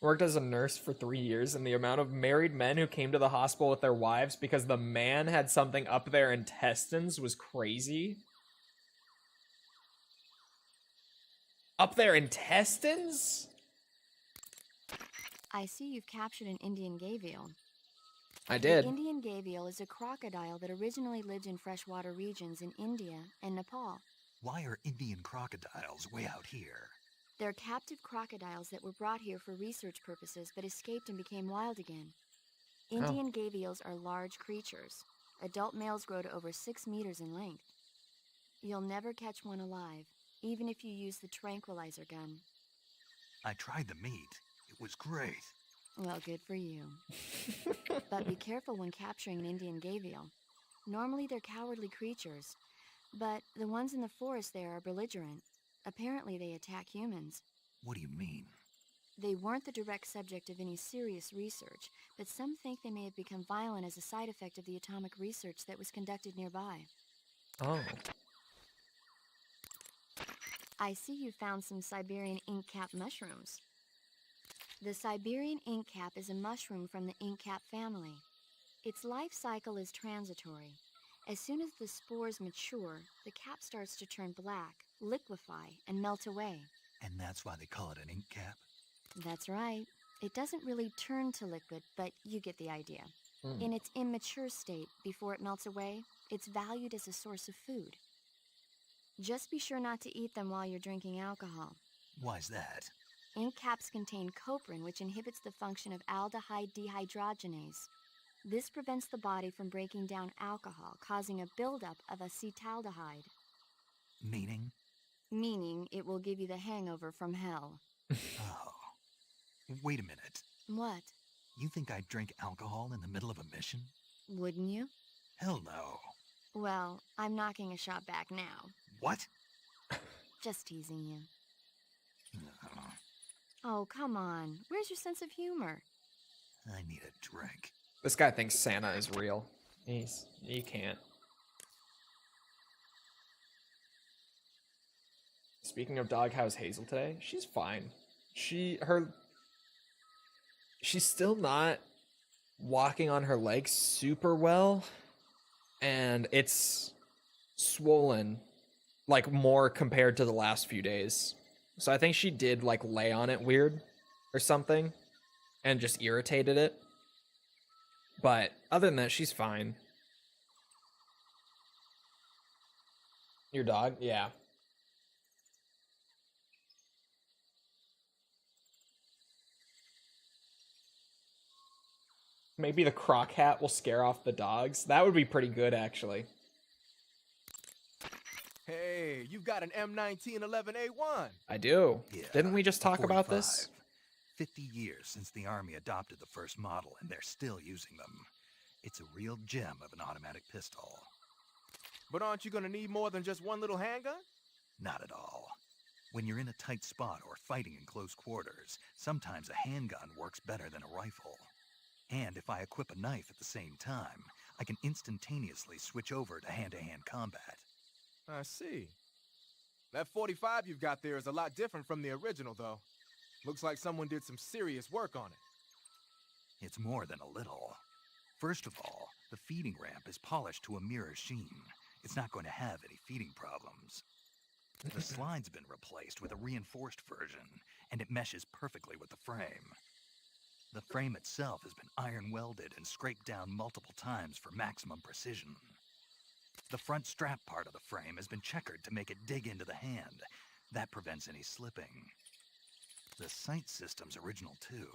Worked as a nurse for 3 years, and the amount of married men who came to the hospital with their wives because the man had something up their intestines was crazy. Up their intestines? I see you've captured an Indian gavial. I did. The Indian gavial is a crocodile that originally lived in freshwater regions in India and Nepal. Why are Indian crocodiles way out here? They're captive crocodiles that were brought here for research purposes but escaped and became wild again. Indian gavials are large creatures. Adult males grow to over 6 meters in length. You'll never catch one alive, even if you use the tranquilizer gun. I tried the meat. It was great. Well, good for you. But be careful when capturing an Indian gavial. Normally they're cowardly creatures, but the ones in the forest there are belligerent. Apparently they attack humans. What do you mean? They weren't the direct subject of any serious research, but some think they may have become violent as a side effect of the atomic research that was conducted nearby. Oh. I see you found some Siberian ink cap mushrooms. The Siberian ink cap is a mushroom from the ink cap family. Its life cycle is transitory. As soon as the spores mature, the cap starts to turn black, liquefy, and melt away. And that's why they call it an ink cap? That's right. It doesn't really turn to liquid, but you get the idea. In its immature state, before it melts away, it's valued as a source of food. Just be sure not to eat them while you're drinking alcohol. Why's that? Ink caps contain coprin, which inhibits the function of aldehyde dehydrogenase. This prevents the body from breaking down alcohol, causing a buildup of acetaldehyde. Meaning? Meaning it will give you the hangover from hell. Oh. Wait a minute. What? You think I'd drink alcohol in the middle of a mission? Wouldn't you? Hell no. Well, I'm knocking a shot back now. What? Just teasing you. No. Oh, come on. Where's your sense of humor? I need a drink. This guy thinks Santa is real. He can't. Speaking of dog, how's Hazel today? She's fine. She's still not walking on her legs super well, and it's swollen like more compared to the last few days. So I think she did like lay on it weird or something and just irritated it. But other than that, she's fine. Your dog? Yeah. Maybe the croc hat will scare off the dogs. That would be pretty good, actually. Hey, you've got an M1911A1. I do. Yeah, Didn't we just talk about 45. this? 50 years since the Army adopted the first model, and they're still using them. It's a real gem of an automatic pistol. But aren't you gonna need more than just one little handgun? Not at all. When you're in a tight spot or fighting in close quarters, sometimes a handgun works better than a rifle. And if I equip a knife at the same time, I can instantaneously switch over to hand-to-hand combat. I see. That 45 you've got there is a lot different from the original, though. Looks like someone did some serious work on it. It's more than a little. First of all, the feeding ramp is polished to a mirror sheen. It's not going to have any feeding problems. The slide's been replaced with a reinforced version, and it meshes perfectly with the frame. The frame itself has been iron welded and scraped down multiple times for maximum precision. The front strap part of the frame has been checkered to make it dig into the hand. That prevents any slipping. The sight system's original too.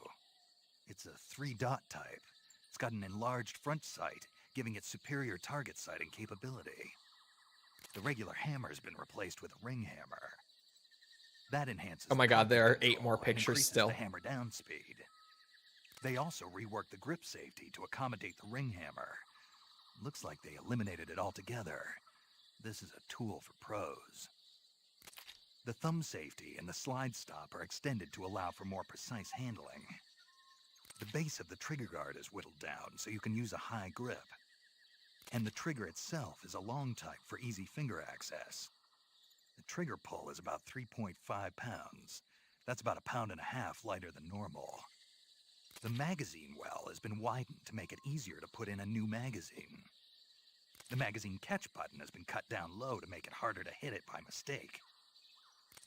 It's a 3-dot type. It's got an enlarged front sight, giving it superior target sighting capability. The regular hammer's been replaced with a ring hammer. That enhances. Oh my god, there are 8 more and pictures increases still. the hammer down speed. They also reworked the grip safety to accommodate the ring hammer. Looks like they eliminated it altogether. This is a tool for pros. The thumb safety and the slide stop are extended to allow for more precise handling. The base of the trigger guard is whittled down so you can use a high grip. And the trigger itself is a long type for easy finger access. The trigger pull is about 3.5 pounds. That's about 1.5 pounds lighter than normal. The magazine well has been widened to make it easier to put in a new magazine. The magazine catch button has been cut down low to make it harder to hit it by mistake.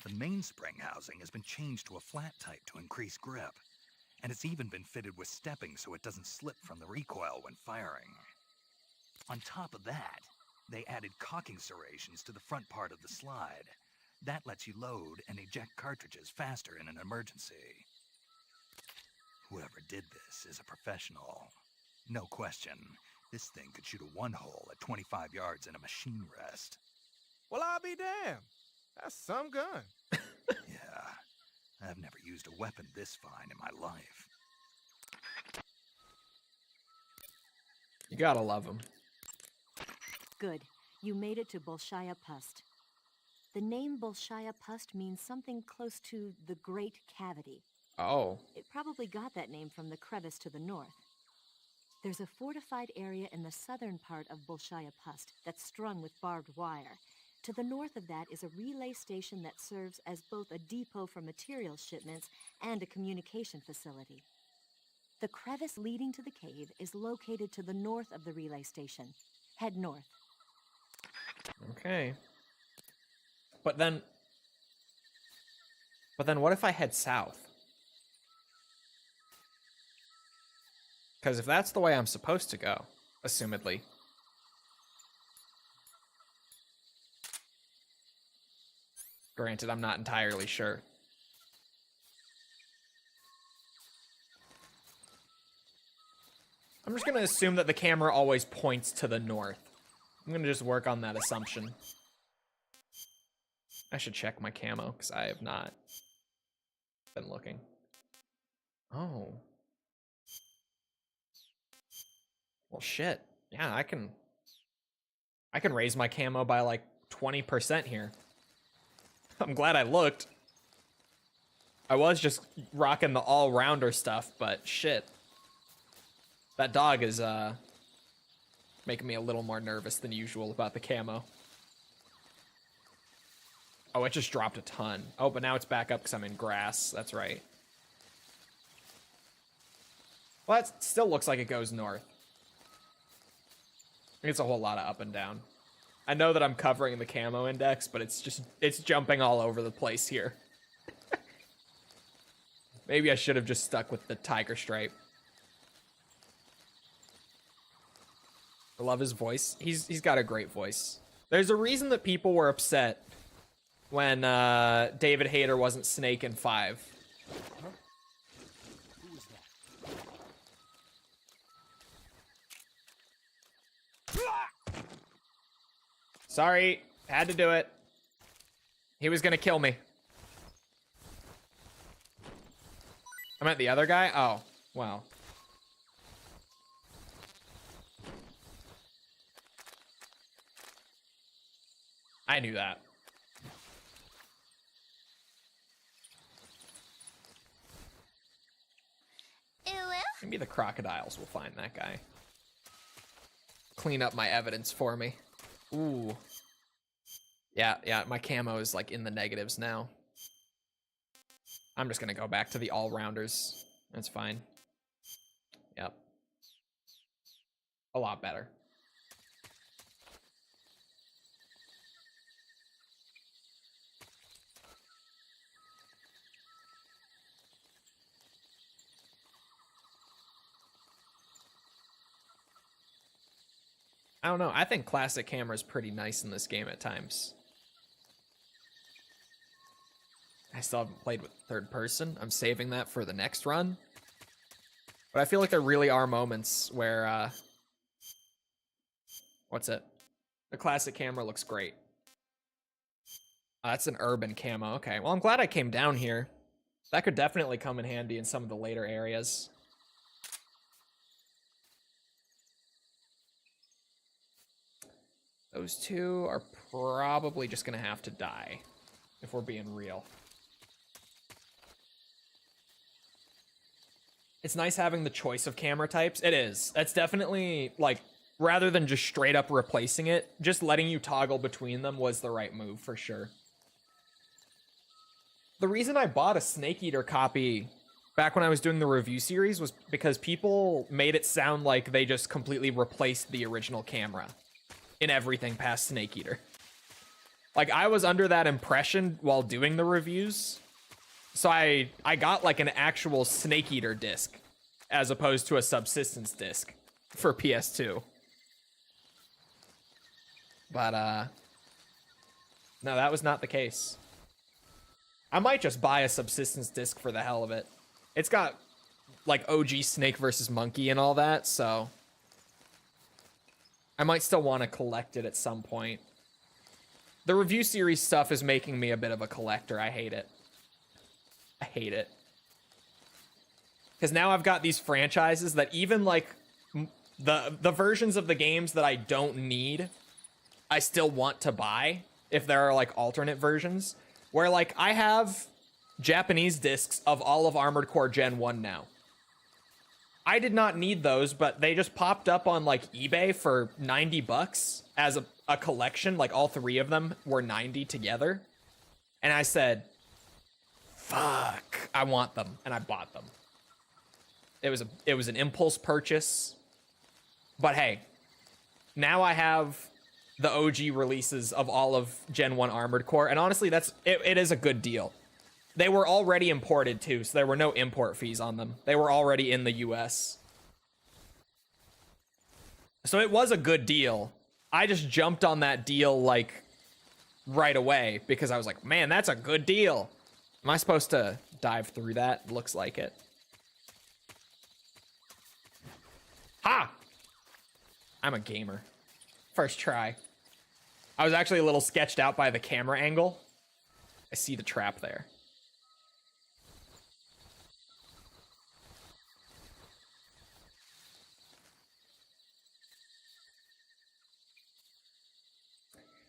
The mainspring housing has been changed to a flat type to increase grip, and it's even been fitted with stepping so it doesn't slip from the recoil when firing. On top of that, they added cocking serrations to the front part of the slide. That lets you load and eject cartridges faster in an emergency. Whoever did this is a professional. No question, this thing could shoot a one-hole at 25 yards in a machine rest. Well, I'll be damned. That's some gun. Yeah, I've never used a weapon this fine in my life. You gotta love him. Good. You made it to Bolshaya Pust. The name Bolshaya Pust means something close to the Great Cavity. Oh. It probably got that name from the crevice to the north. There's a fortified area in the southern part of Bolshaya Pust that's strung with barbed wire. To the north of that is a relay station that serves as both a depot for material shipments and a communication facility. The crevice leading to the cave is located to the north of the relay station. Head north. Okay. But then what if I head south? Because if that's the way I'm supposed to go, assumedly. Granted, I'm not entirely sure. I'm just going to assume that the camera always points to the north. I'm going to just work on that assumption. I should check my camo, because I have not been looking. Oh. Well, shit. Yeah, I can raise my camo by like 20% here. I'm glad I looked. I was just rocking the all-rounder stuff, but shit. That dog is making me a little more nervous than usual about the camo. Oh, it just dropped a ton. Oh, but now it's back up because I'm in grass. That's right. Well, that still looks like it goes north. It's a whole lot of up and down. I know that I'm covering the camo index, but it's jumping all over the place here. Maybe I should have just stuck with the tiger stripe. I love his voice. He's got a great voice. There's a reason that people were upset when David Hayter wasn't Snake in 5. Huh? Who was that? Sorry, had to do it. He was gonna kill me. I meant the other guy? Oh, wow. I knew that. Maybe the crocodiles will find that guy. Clean up my evidence for me. Ooh. Yeah, my camo is like in the negatives now. I'm just gonna go back to the all-rounders. That's fine. Yep. A lot better. I don't know. I think classic camera is pretty nice in this game at times. I still haven't played with third person. I'm saving that for the next run. But I feel like there really are moments where, what's it? The classic camera looks great. That's an urban camo. Okay, well, I'm glad I came down here. That could definitely come in handy in some of the later areas. Those two are probably just gonna have to die, if we're being real. It's nice having the choice of camera types. It is. That's definitely, like, rather than just straight up replacing it, just letting you toggle between them was the right move for sure. The reason I bought a Snake Eater copy back when I was doing the review series was because people made it sound like they just completely replaced the original camera in everything past Snake Eater. Like, I was under that impression while doing the reviews. So I got like an actual Snake Eater disc as opposed to a Subsistence disc for PS2. But no, that was not the case. I might just buy a Subsistence disc for the hell of it. It's got like OG Snake versus Monkey and all that, so I might still want to collect it at some point. The review series stuff is making me a bit of a collector. I hate it. I hate it. Because now I've got these franchises that even like the versions of the games that I don't need, I still want to buy if there are like alternate versions. Where like I have Japanese discs of all of Armored Core Gen 1 now. I did not need those, but they just popped up on like eBay for $90 as a collection. Like all three of them were 90 together. And I said, fuck, I want them. And I bought them. It was an impulse purchase. But hey, now I have the OG releases of all of Gen 1 Armored Core. And honestly, it is a good deal. They were already imported too, so there were no import fees on them. They were already in the US. So it was a good deal. I just jumped on that deal like right away because I was like, man, that's a good deal. Am I supposed to dive through that? Looks like it. Ha! I'm a gamer. First try. I was actually a little sketched out by the camera angle. I see the trap there.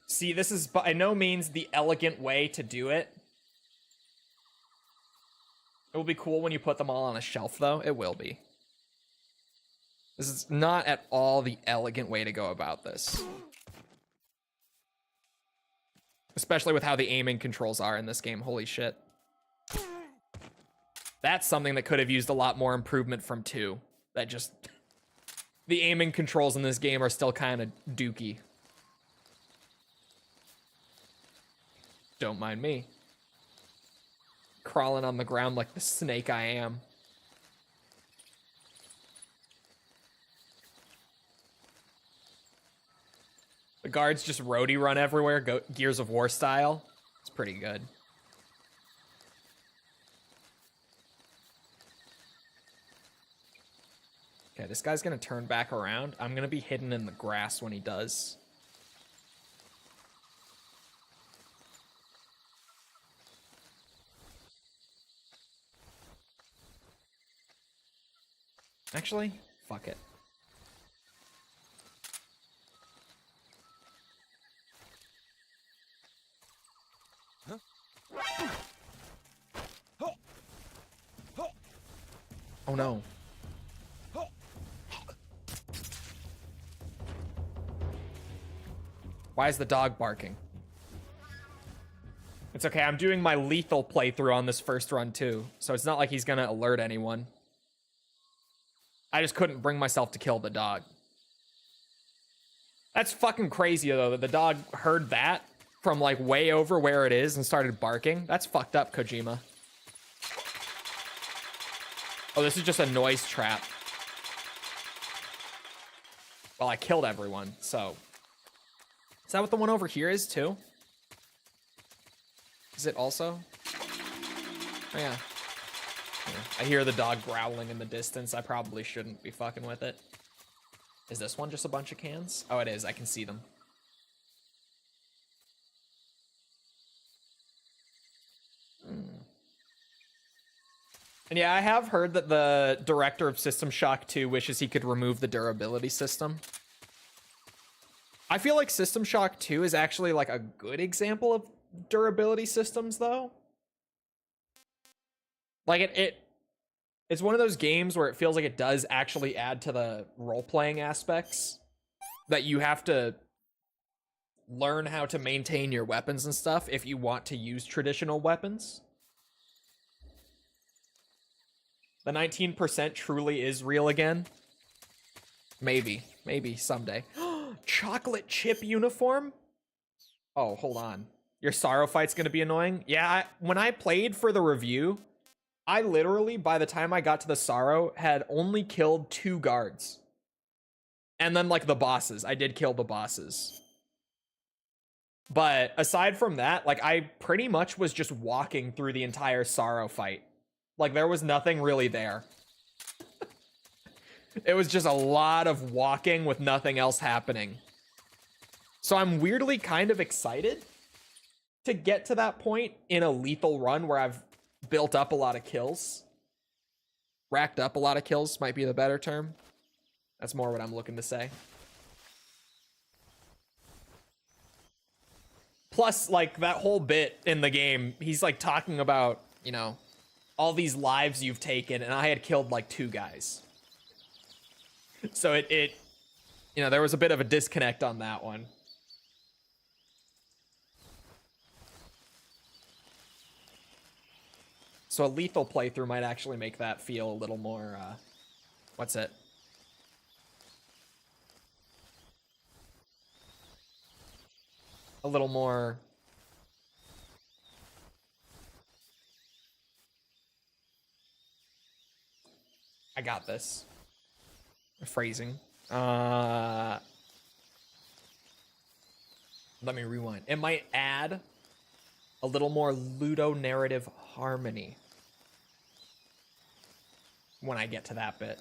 See, this is by no means the elegant way to do it. It will be cool when you put them all on a shelf, though. It will be. This is not at all the elegant way to go about this. Especially with how the aiming controls are in this game. Holy shit. That's something that could have used a lot more improvement from 2. That just... The aiming controls in this game are still kind of dookie. Don't mind me. Crawling on the ground like the snake I am. The guards just roadie run everywhere, go Gears of War style. It's pretty good. Okay, this guy's gonna turn back around. I'm gonna be hidden in the grass when he does. Actually, fuck it. Oh no. Why is the dog barking? It's okay, I'm doing my lethal playthrough on this first run too, so it's not like he's gonna alert anyone. I just couldn't bring myself to kill the dog. That's fucking crazy though, that the dog heard that from like way over where it is and started barking. That's fucked up, Kojima. Oh, this is just a noise trap. Well, I killed everyone, so... Is that what the one over here is, too? Is it also? Oh, yeah. I hear the dog growling in the distance. I probably shouldn't be fucking with it. Is this one just a bunch of cans? Oh, it is. I can see them. And yeah, I have heard that the director of System Shock 2 wishes he could remove the durability system. I feel like System Shock 2 is actually like a good example of durability systems, though. Like it's one of those games where it feels like it does actually add to the role-playing aspects. That you have to learn how to maintain your weapons and stuff if you want to use traditional weapons. The 19% truly is real again. Maybe someday. Chocolate chip uniform? Oh, hold on. Your Sorrow fight's gonna be annoying? Yeah, when I played for the review, I literally, by the time I got to the Sorrow, had only killed 2 guards. And then, like, the bosses. I did kill the bosses. But aside from that, like, I pretty much was just walking through the entire Sorrow fight. Like, there was nothing really there. It was just a lot of walking with nothing else happening. So I'm weirdly kind of excited to get to that point in a lethal run where I've built up a lot of kills. Racked up a lot of kills might be the better term. That's more what I'm looking to say. Plus, like, that whole bit in the game, he's, like, talking about, you know, all these lives you've taken, and I had killed, like, 2 guys. So it, you know, there was a bit of a disconnect on that one. So a lethal playthrough might actually make that feel a little more, what's it? A little more... I got this. Phrasing. Let me rewind. It might add a little more ludonarrative harmony when I get to that bit.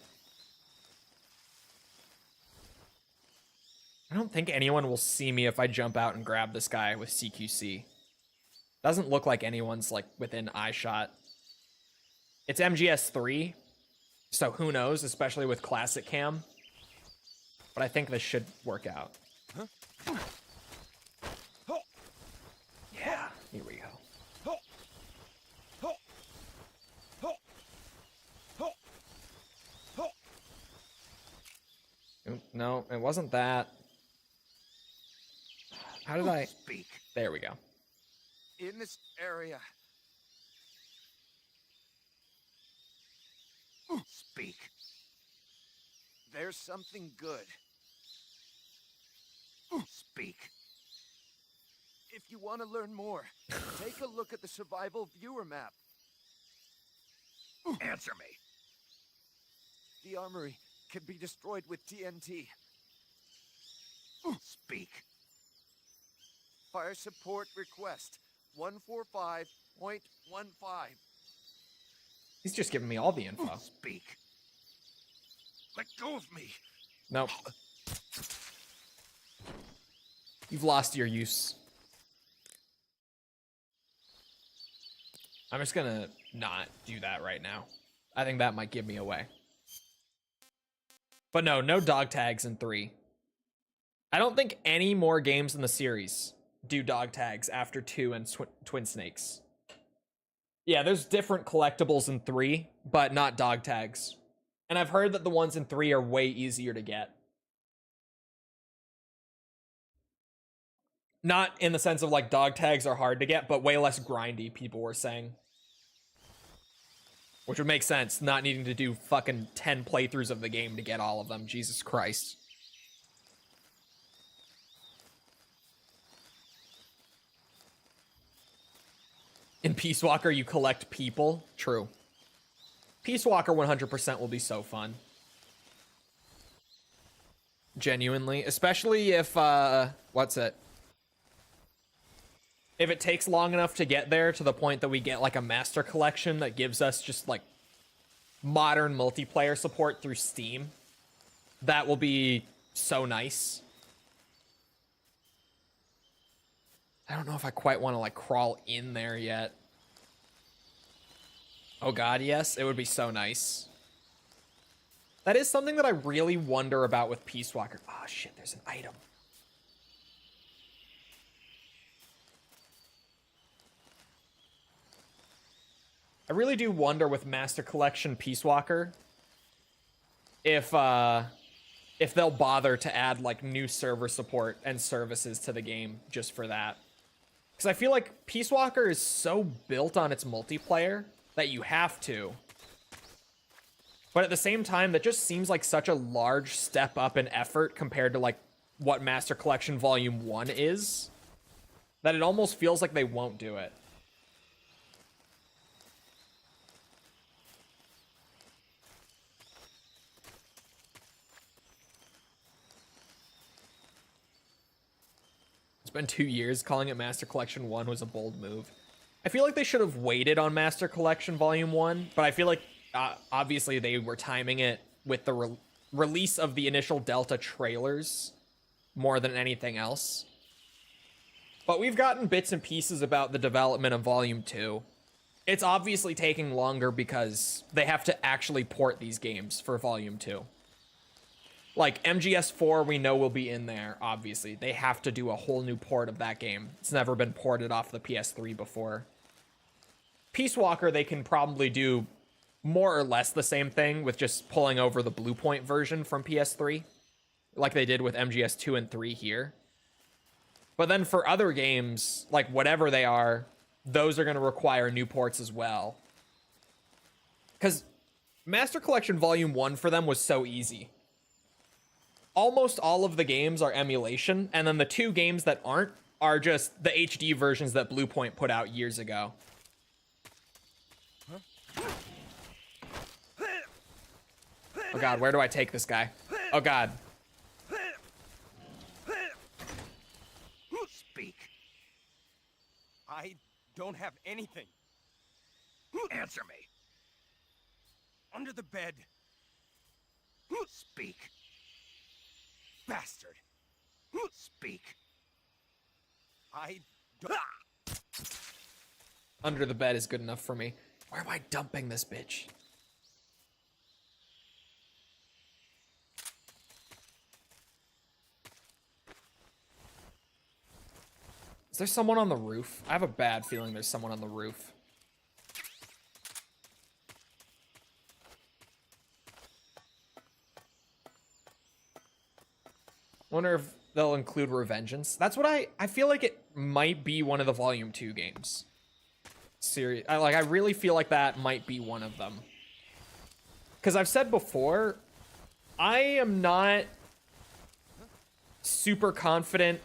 I don't think anyone will see me if I jump out and grab this guy with CQC. Doesn't look like anyone's, like, within eye shot. It's MGS3, so who knows, especially with classic cam. But I think this should work out. Yeah, here we go. Oop, no, it wasn't that. How did I... Speak. There we go. In this area. Speak. There's something good. Speak. If you want to learn more, take a look at the survival viewer map. Answer me. The armory can be destroyed with TNT. Speak. Fire support request 145.15. He's just giving me all the info. Speak. Let go of me. Nope. You've lost your use. I'm just gonna not do that right now. I think that might give me away. But no, no dog tags in 3. I don't think any more games in the series do dog tags after 2 and Twin Snakes. Yeah, there's different collectibles in 3, but not dog tags. And I've heard that the ones in 3 are way easier to get. Not in the sense of, like, dog tags are hard to get, but way less grindy, people were saying. Which would make sense, not needing to do fucking 10 playthroughs of the game to get all of them. Jesus Christ. In Peace Walker, you collect people. True. Peace Walker 100% will be so fun. Genuinely. Especially if, what's it? If it takes long enough to get there to the point that we get, like, a master collection that gives us just, like, modern multiplayer support through Steam. That will be so nice. I don't know if I quite want to, like, crawl in there yet. Oh god, yes, it would be so nice. That is something that I really wonder about with Peace Walker. Oh shit, there's an item. I really do wonder with Master Collection Peace Walker if they'll bother to add, like, new server support and services to the game just for that. Because I feel like Peace Walker is so built on its multiplayer that you have to. But at the same time, that just seems like such a large step up in effort compared to like what Master Collection Volume 1 is, that it almost feels like they won't do it. It's been 2 years. Calling it Master Collection 1 was a bold move. I feel like they should have waited on Master Collection Volume 1, but I feel like obviously they were timing it with the release of the initial Delta trailers more than anything else. But we've gotten bits and pieces about the development of Volume 2. It's obviously taking longer because they have to actually port these games for Volume 2. Like, MGS4 we know will be in there, obviously. They have to do a whole new port of that game. It's never been ported off the PS3 before. Peace Walker, they can probably do more or less the same thing with just pulling over the Bluepoint version from PS3, like they did with MGS2 and 3 here. But then for other games, like whatever they are, those are going to require new ports as well. Because Master Collection Volume 1 for them was so easy. Almost all of the games are emulation, and then the 2 games that aren't are just the HD versions that Bluepoint put out years ago. Oh god, where do I take this guy? Oh god. Speak. I don't have anything. Answer me. Under the bed. Speak. Bastard. Speak. I don't... Under the bed is good enough for me. Where am I dumping this bitch? Is there someone on the roof? I have a bad feeling there's someone on the roof. Wonder if they'll include Revengeance. That's what I feel like it might be one of the Volume 2 games. I really feel like that might be one of them. Because I've said before, I am not super confident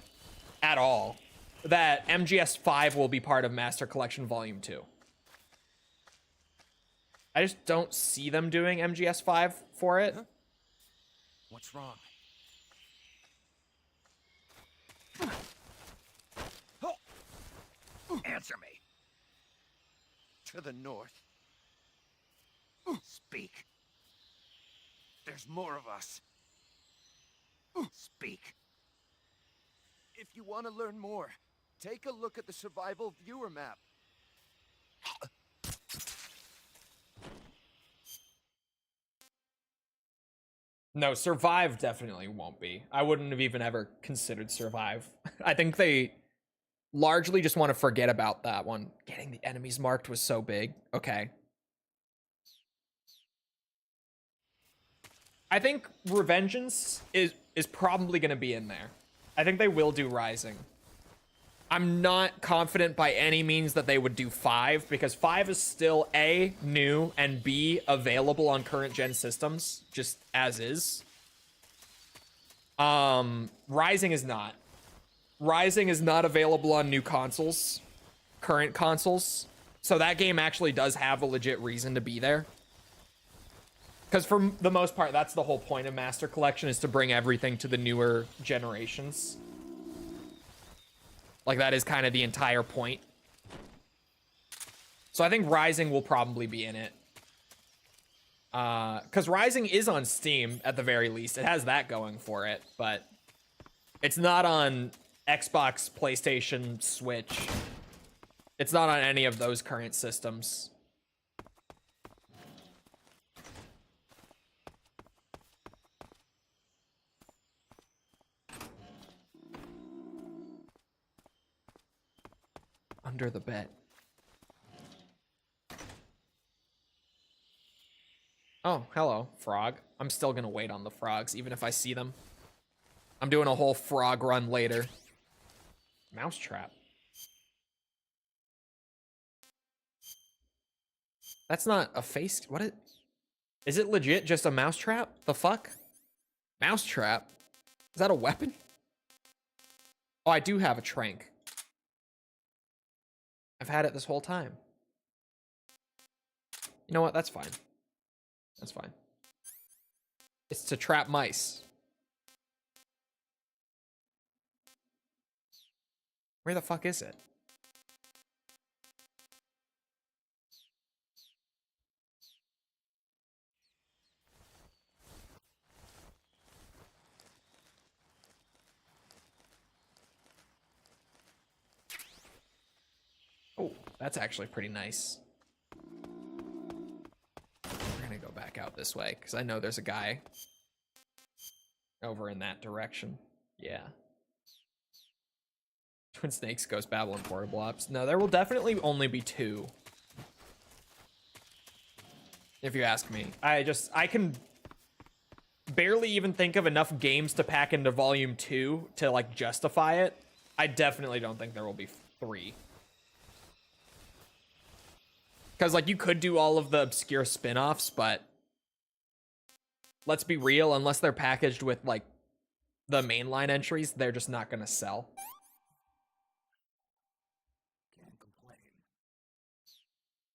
at all that MGS5 will be part of Master Collection Volume 2. I just don't see them doing MGS5 for it. Huh? What's wrong? Answer me. To the north. Speak. There's more of us. Speak. If you want to learn more, take a look at the survival viewer map. No, Survive definitely won't be. I wouldn't have even ever considered Survive. I think they largely just want to forget about that one. Getting the enemies marked was so big. Okay. I think Revengeance is probably going to be in there. I think they will do Rising. I'm not confident by any means that they would do 5, because 5 is still A, new, and B, available on current gen systems, just as is. Rising is not. Rising is not available on new consoles, current consoles. So that game actually does have a legit reason to be there. Because for the most part, that's the whole point of Master Collection, is to bring everything to the newer generations. Like, that is kind of the entire point. So I think Rising will probably be in it. Because Rising is on Steam, at the very least. It has that going for it, but it's not on Xbox, PlayStation, Switch. It's not on any of those current systems. Under the bed. Oh, hello, frog. I'm still gonna wait on the frogs, even if I see them. I'm doing a whole frog run later. Mousetrap. That's not a face. What it? Is it legit just a mousetrap? The fuck? Mousetrap? Is that a weapon? Oh, I do have a trank. I've had it this whole time. You know what? That's fine. That's fine. It's to trap mice. Where the fuck is it? Oh, that's actually pretty nice. We're gonna go back out this way, because I know there's a guy over in that direction. Yeah. Twin Snakes, Ghost Babel, and Portable Ops. No, there will definitely only be 2. If you ask me. I can barely even think of enough games to pack into Volume 2 to, like, justify it. I definitely don't think there will be 3. Because, like, you could do all of the obscure spin-offs, but let's be real, unless they're packaged with, like, the mainline entries, they're just not going to sell. Can't complain.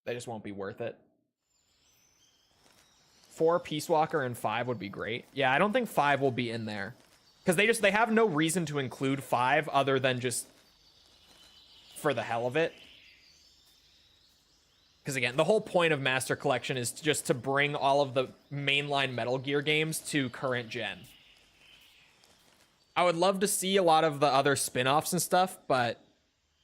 They just won't be worth it. 4 Peace Walker and 5 would be great. Yeah, I don't think 5 will be in there. Because they have no reason to include 5 other than just for the hell of it. Because again, the whole point of Master Collection is just to bring all of the mainline Metal Gear games to current gen. I would love to see a lot of the other spin-offs and stuff, but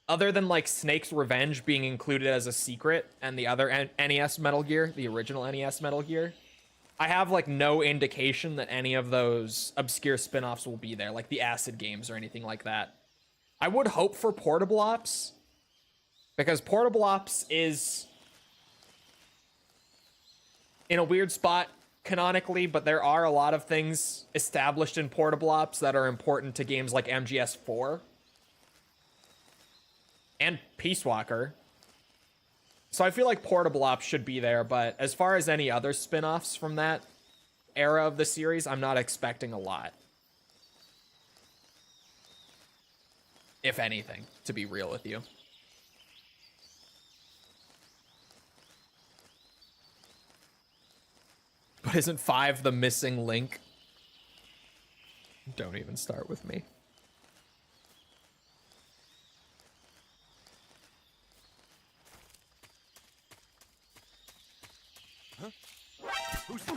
other than like Snake's Revenge being included as a secret and the other NES Metal Gear, the original NES Metal Gear, I have like no indication that any of those obscure spin-offs will be there, like the Acid games or anything like that. I would hope for Portable Ops, because Portable Ops is in a weird spot canonically, but there are a lot of things established in Portable Ops that are important to games like MGS4 and Peace Walker. So I feel like Portable Ops should be there, but as far as any other spin-offs from that era of the series, I'm not expecting a lot. If anything, to be real with you. But isn't 5 the missing link? Don't even start with me.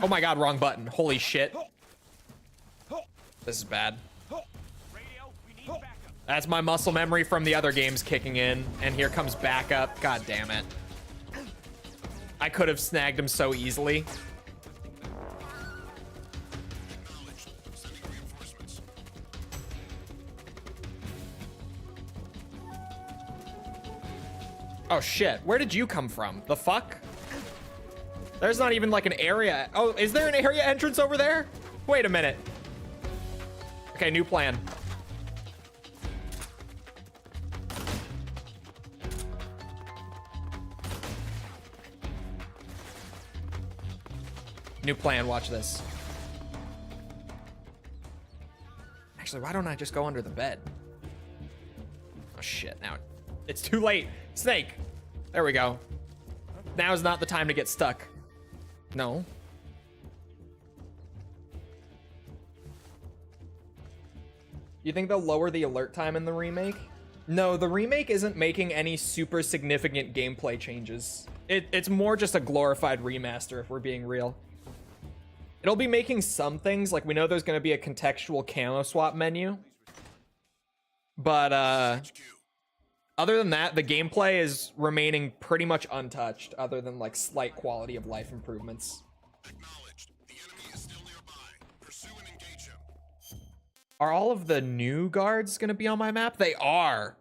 Oh my god, wrong button. Holy shit. This is bad. That's my muscle memory from the other games kicking in, and here comes backup. God damn it. I could have snagged him so easily. Oh shit, where did you come from? The fuck? There's not even like an area. Oh, is there an area entrance over there? Wait a minute. Okay, new plan. New plan, watch this. Actually, why don't I just go under the bed? Oh shit, now it's too late. Snake. There we go. Now is not the time to get stuck. No. You think they'll lower the alert time in the remake? No, the remake isn't making any super significant gameplay changes. It's more just a glorified remaster, if we're being real. It'll be making some things, like we know there's going to be a contextual camo swap menu. But, other than that, the gameplay is remaining pretty much untouched, other than like slight quality of life improvements. Acknowledged. The enemy is still nearby. Pursue and engage him. Are all of the new guards going to be on my map? They are.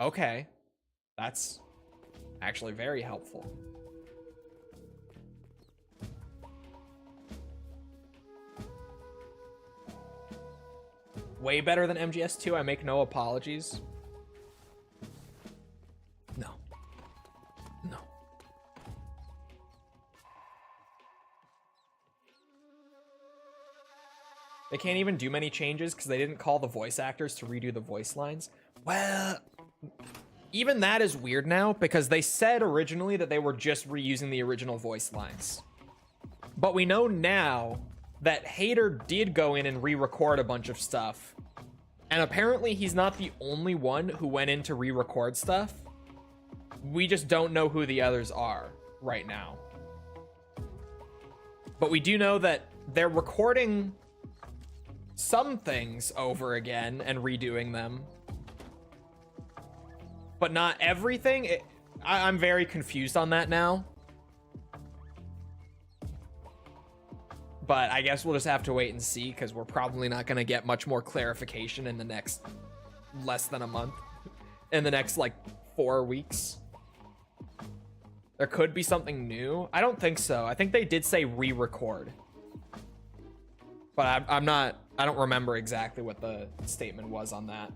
Okay. That's actually very helpful. Way better than MGS2, I make no apologies. No. No. They can't even do many changes because they didn't call the voice actors to redo the voice lines. Well, even that is weird now because they said originally that they were just reusing the original voice lines. But we know now that Hader did go in and re-record a bunch of stuff. And apparently he's not the only one who went in to re-record stuff. We just don't know who the others are right now. But we do know that they're recording some things over again and redoing them. But not everything. I'm very confused on that now. But I guess we'll just have to wait and see because we're probably not going to get much more clarification in the next less than a month. In the next, like, 4 weeks. There could be something new. I don't think so. I think they did say re-record. But I don't remember exactly what the statement was on that.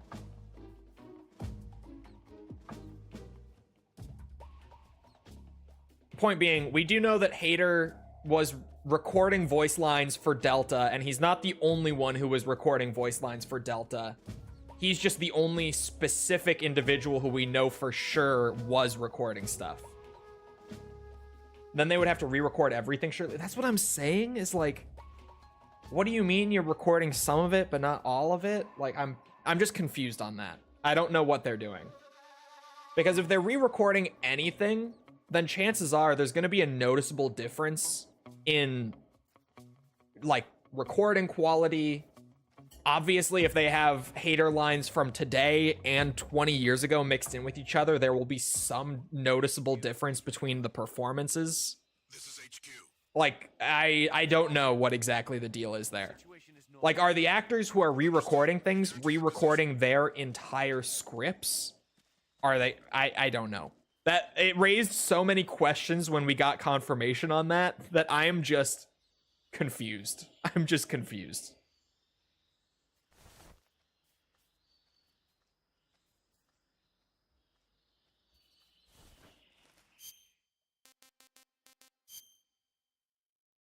Point being, we do know that Hader was recording voice lines for Delta, and he's not the only one who was recording voice lines for Delta. He's just the only specific individual who we know for sure was recording stuff. Then they would have to re-record everything, surely. That's what I'm saying, is like, what do you mean you're recording some of it but not all of it? Like, I'm just confused on that. I don't know what they're doing. Because if they're re-recording anything, then chances are there's going to be a noticeable difference in, like, recording quality. Obviously, if they have Hader lines from today and 20 years ago mixed in with each other, there will be some noticeable difference between the performances. This is HQ. Like, I don't know what exactly the deal is there. Like, are the actors who are re-recording things re-recording their entire scripts? Are they? I don't know. That it raised so many questions when we got confirmation on that I am just confused. I'm just confused.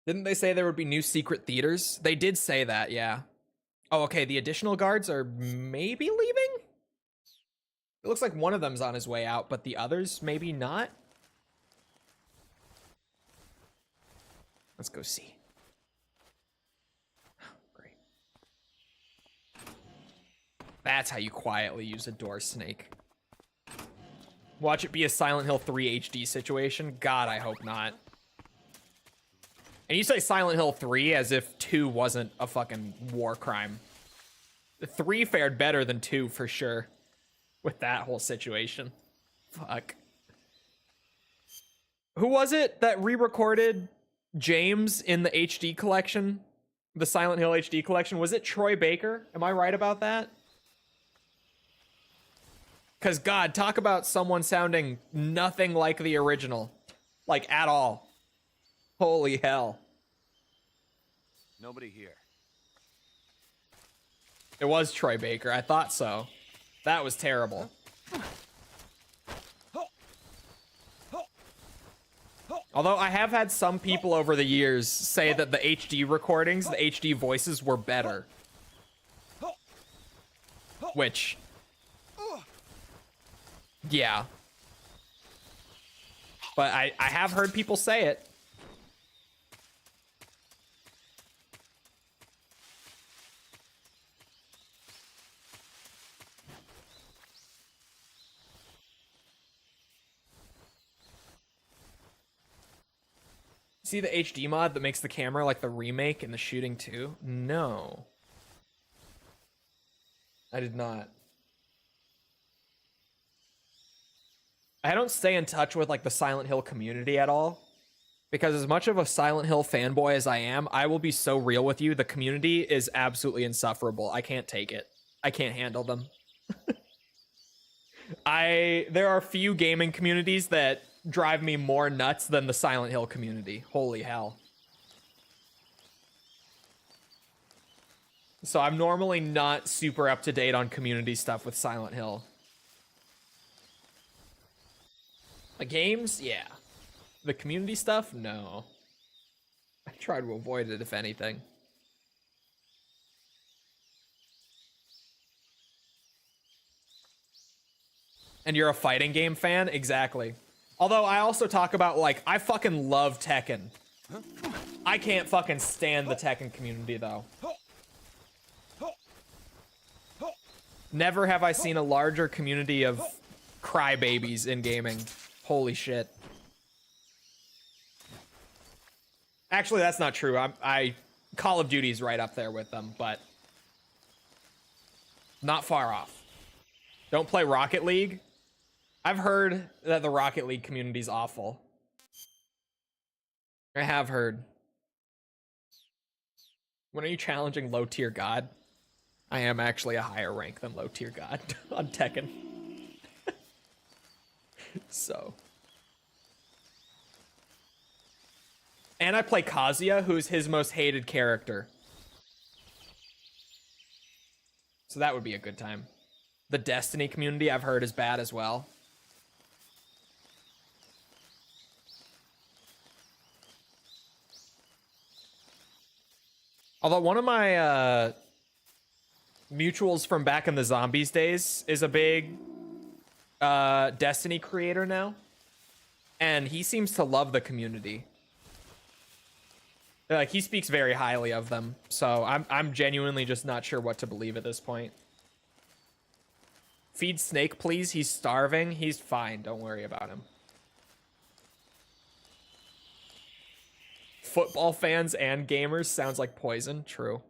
Didn't they say there would be new secret theaters? They did say that, yeah. Oh, okay, the additional guards are maybe leaving? It looks like one of them's on his way out, but the others maybe not. Let's go see. Great. That's how you quietly use a door snake. Watch it be a Silent Hill 3 HD situation? God, I hope not. And you say Silent Hill 3 as if 2 wasn't a fucking war crime. 3 fared better than 2 for sure. With that whole situation. Fuck. Who was it that re-recorded James in the HD collection? The Silent Hill HD collection? Was it Troy Baker? Am I right about that? Because, God, talk about someone sounding nothing like the original. Like, at all. Holy hell. Nobody here. It was Troy Baker. I thought so. That was terrible. Although I have had some people over the years say that the HD recordings, the HD voices were better. Which... yeah. But I have heard people say it. See the HD mod that makes the camera like the remake and the shooting too? No. I did not. I don't stay in touch with like the Silent Hill community at all. Because as much of a Silent Hill fanboy as I am, I will be so real with you. The community is absolutely insufferable. I can't take it. I can't handle them. There are few gaming communities that drive me more nuts than the Silent Hill community. Holy hell. So I'm normally not super up to date on community stuff with Silent Hill. The games? Yeah. The community stuff? No. I try to avoid it if anything. and you're a fighting game fan, exactly. Although I also talk about, like, I fucking love Tekken. I can't fucking stand the Tekken community, though. Never have I seen a larger community of crybabies in gaming. Holy shit. Actually, that's not true. Call of Duty's right up there with them, but not far off. Don't play Rocket League. I've heard that the Rocket League community's awful. I have heard. When are you challenging low tier God? I am actually a higher rank than low tier God on Tekken. So. And I play Kazuya, who's his most hated character. So that would be a good time. The Destiny community I've heard is bad as well. Although one of my mutuals from back in the Zombies days is a big Destiny creator now. And he seems to love the community. Like, he speaks very highly of them. So I'm genuinely just not sure what to believe at this point. Feed Snake, please. He's starving. He's fine. Don't worry about him. Football fans and gamers sounds like poison. True.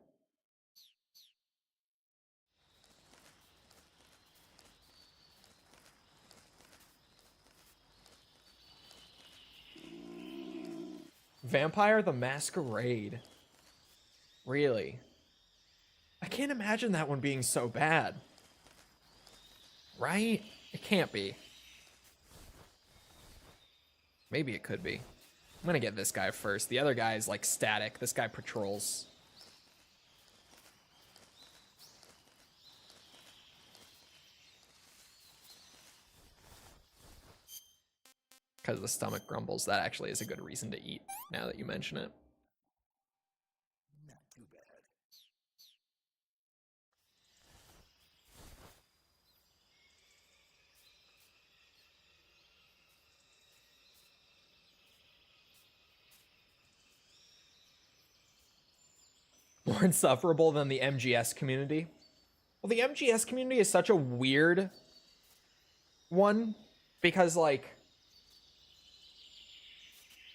Vampire the Masquerade. Really? I can't imagine that one being so bad. Right? It can't be. Maybe it could be. I'm gonna get this guy first. The other guy is like static. This guy patrols. Because the stomach grumbles. That actually is a good reason to eat, now that you mention it. Not too bad. More insufferable than the MGS community. Well, the MGS community is such a weird one because, like,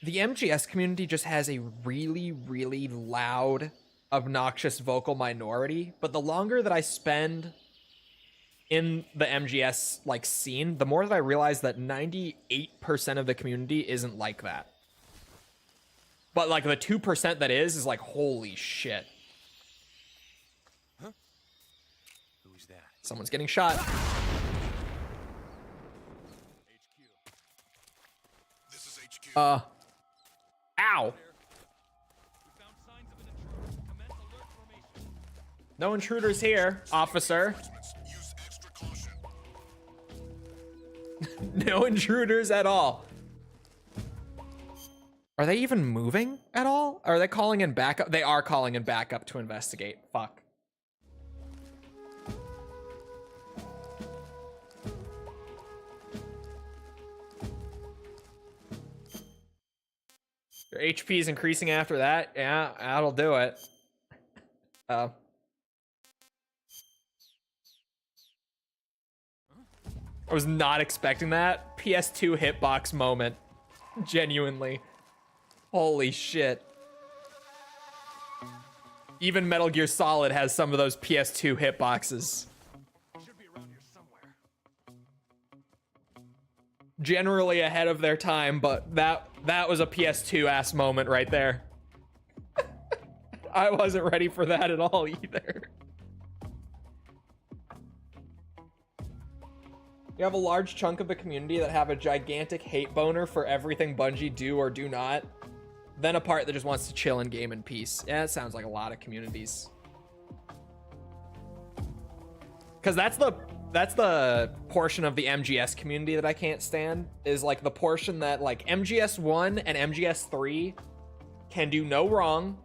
the MGS community just has a really, really loud, obnoxious vocal minority, but the longer that I spend in the MGS, like, scene, the more that I realize that 98% of the community isn't like that. But, like, the 2% that is like, holy shit. Huh? Who's that? Someone's getting shot. This is HQ. Ow. No intruders here, officer. Use extra caution. No intruders at all. Are they even moving at all? Are they calling in backup? They are calling in backup to investigate. Fuck. Your HP is increasing after that. Yeah, that'll do it. I was not expecting that. PS2 hitbox moment. Genuinely. Holy shit. Even Metal Gear Solid has some of those PS2 hitboxes. Should be around here somewhere. Generally ahead of their time, but that was a PS2 ass moment right there. I wasn't ready for that at all either. You have a large chunk of the community that have a gigantic hate boner for everything Bungie do or do not. Then a part that just wants to chill and game in peace. Yeah, it sounds like a lot of communities. Because that's the portion of the MGS community that I can't stand, is like the portion that like MGS 1 and MGS 3 can do no wrong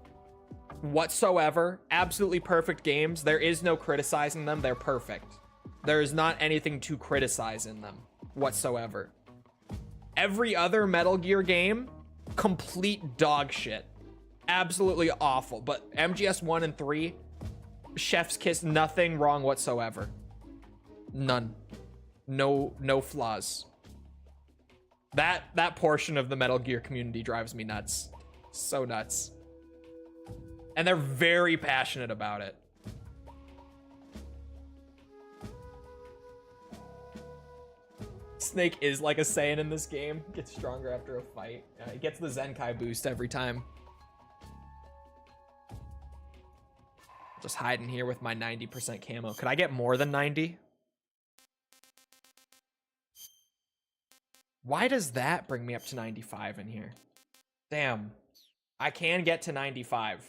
whatsoever. Absolutely perfect games. There is no criticizing them. They're perfect. There is not anything to criticize in them whatsoever. Every other Metal Gear game, complete dog shit. Absolutely awful. But MGS 1 and 3, chef's kiss, nothing wrong whatsoever. None. No flaws. That portion of the Metal Gear community drives me nuts. So nuts. And they're very passionate about it. Snake is like a Saiyan in this game. Gets stronger after a fight. He gets the Zenkai boost every time. Just hiding here with my 90% camo. Could I get more than 90? Why does that bring me up to 95 in here? Damn. I can get to 95.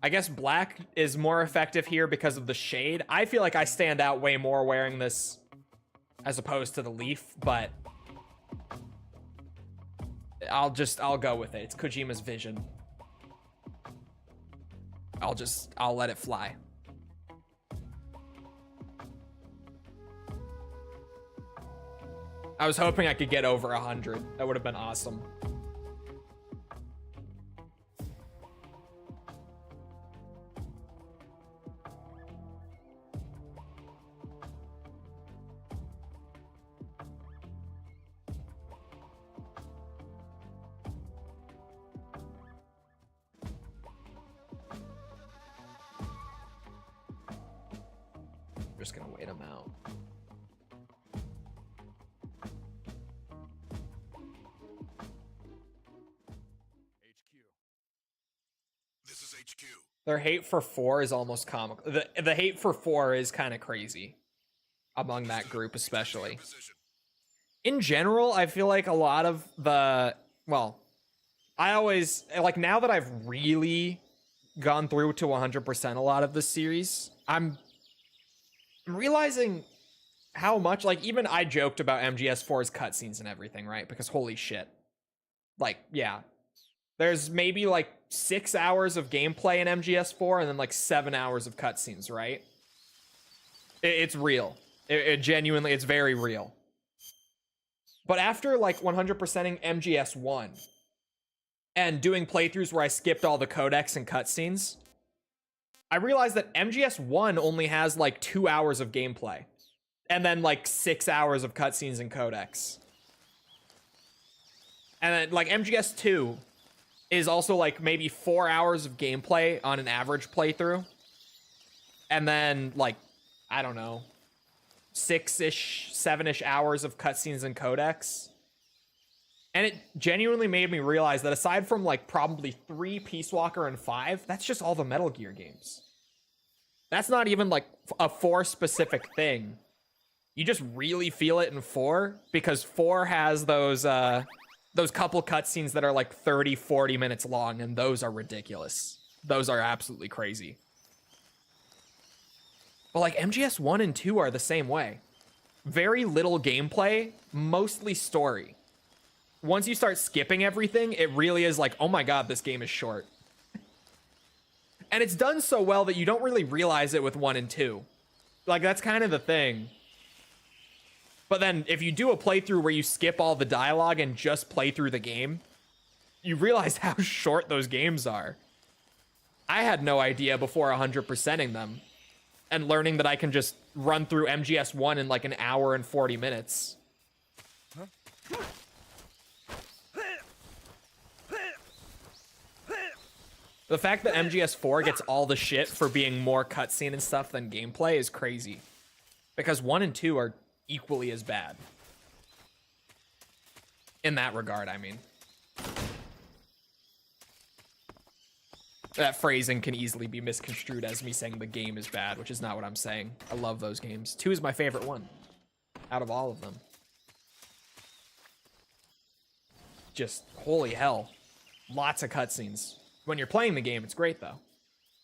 I guess black is more effective here because of the shade. I feel like I stand out way more wearing this as opposed to the leaf, but I'll go with it. It's Kojima's vision. I'll let it fly. I was hoping I could get over 100. That would have been awesome. I'm just gonna wait him out. This is HQ. Their hate for 4 is almost comical. The hate for 4 is kind of crazy among that group, especially. In general, I feel like a lot of the, well, I always, like, now that I've really gone through to 100% a lot of this series, I'm realizing how much, like, even I joked about MGS4's cutscenes and everything, right? Because holy shit. Like, yeah. There's maybe like 6 hours of gameplay in MGS4 and then like 7 hours of cutscenes, right? It's real. It genuinely, it's very real. But after like 100%ing MGS1 and doing playthroughs where I skipped all the codecs and cutscenes, I realized that MGS1 only has like 2 hours of gameplay and then like 6 hours of cutscenes and codecs. And then like MGS2 is also like maybe 4 hours of gameplay on an average playthrough. And then like, I don't know, 6-ish, 7-ish hours of cutscenes and codecs. And it genuinely made me realize that aside from like probably 3 Peace Walker and 5, that's just all the Metal Gear games. That's not even like a 4 specific thing. You just really feel it in 4 because 4 has those couple cutscenes that are like 30, 40 minutes long, and those are ridiculous. Those are absolutely crazy. But like MGS 1 and 2 are the same way. Very little gameplay, mostly story. Once you start skipping everything, it really is like, oh my god, this game is short. And it's done so well that you don't really realize it with 1 and 2. Like, that's kind of the thing. But then if you do a playthrough where you skip all the dialogue and just play through the game, you realize how short those games are. I had no idea before 100%ing them and learning that I can just run through MGS1 in like an hour and 40 minutes. The fact that MGS4 gets all the shit for being more cutscene and stuff than gameplay is crazy. Because 1 and 2 are equally as bad. In that regard, I mean. That phrasing can easily be misconstrued as me saying the game is bad, which is not what I'm saying. I love those games. 2 is my favorite one out of all of them. Just, holy hell. Lots of cutscenes. When you're playing the game, it's great, though.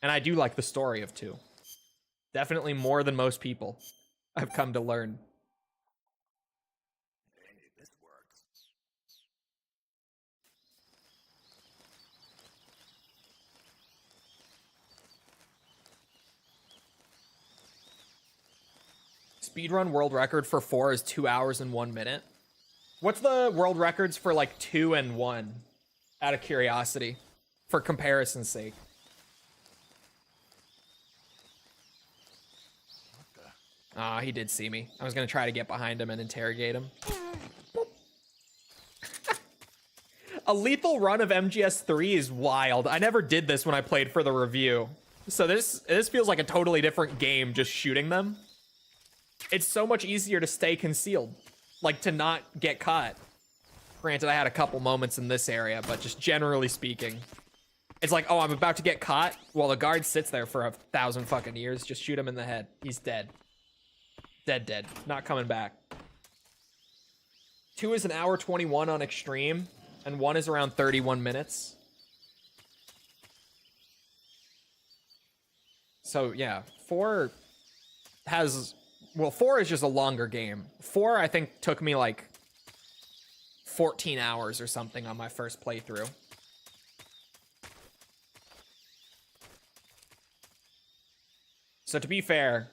And I do like the story of 2. Definitely more than most people, I've come to learn. Speedrun world record for 4 is 2 hours and 1 minute. What's the world records for like 2 and 1? Out of curiosity, for comparison's sake. Ah, he did see me. I was gonna try to get behind him and interrogate him. A lethal run of MGS3 is wild. I never did this when I played for the review. So this feels like a totally different game just shooting them. It's so much easier to stay concealed. Like, to not get caught. Granted, I had a couple moments in this area, but just generally speaking. It's like, oh, I'm about to get caught. Well, the guard sits there for 1,000 fucking years. Just shoot him in the head. He's dead. Dead. Not coming back. 2 is an hour 21 on extreme, and 1 is around 31 minutes. So, yeah, 4 has... Well, 4 is just a longer game. 4, I think, took me, like, 14 hours or something on my first playthrough. So, to be fair,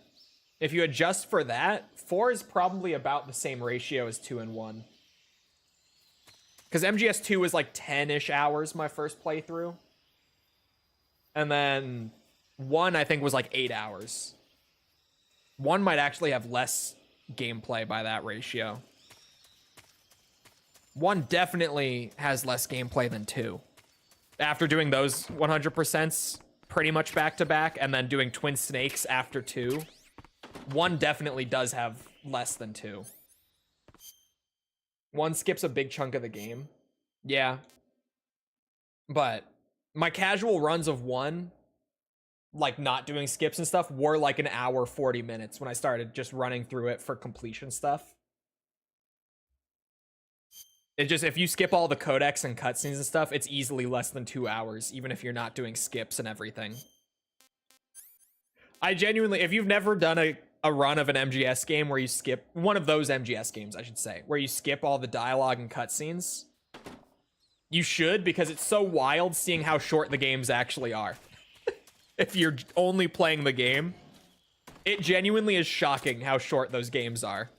if you adjust for that, 4 is probably about the same ratio as 2 and 1. Because MGS2 was, like, 10-ish hours my first playthrough. And then 1, I think, was, like, 8 hours. 1 might actually have less gameplay by that ratio. 1 definitely has less gameplay than 2. After doing those 100% pretty much back-to-back, and then doing Twin Snakes after 2, 1 definitely does have less than 2. 1 skips a big chunk of the game. Yeah. But my casual runs of 1... like not doing skips and stuff, were like an hour 40 minutes when I started just running through it for completion stuff. It just, if you skip all the codecs and cutscenes and stuff, it's easily less than 2 hours, even if you're not doing skips and everything. I genuinely, if you've never done a run of an MGS game where you skip, one of those MGS games, I should say, where you skip all the dialogue and cutscenes, you should, because it's so wild seeing how short the games actually are. If you're only playing the game, it genuinely is shocking how short those games are.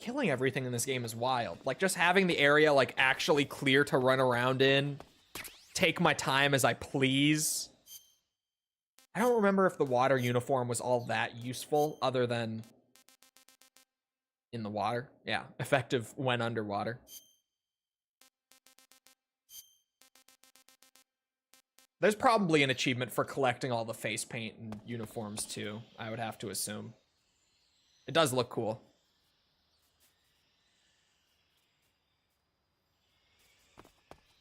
Killing everything in this game is wild. Like, just having the area, like, actually clear to run around in. Take my time as I please. I don't remember if the water uniform was all that useful, other than... in the water. Yeah, effective when underwater. There's probably an achievement for collecting all the face paint and uniforms too, I would have to assume. It does look cool.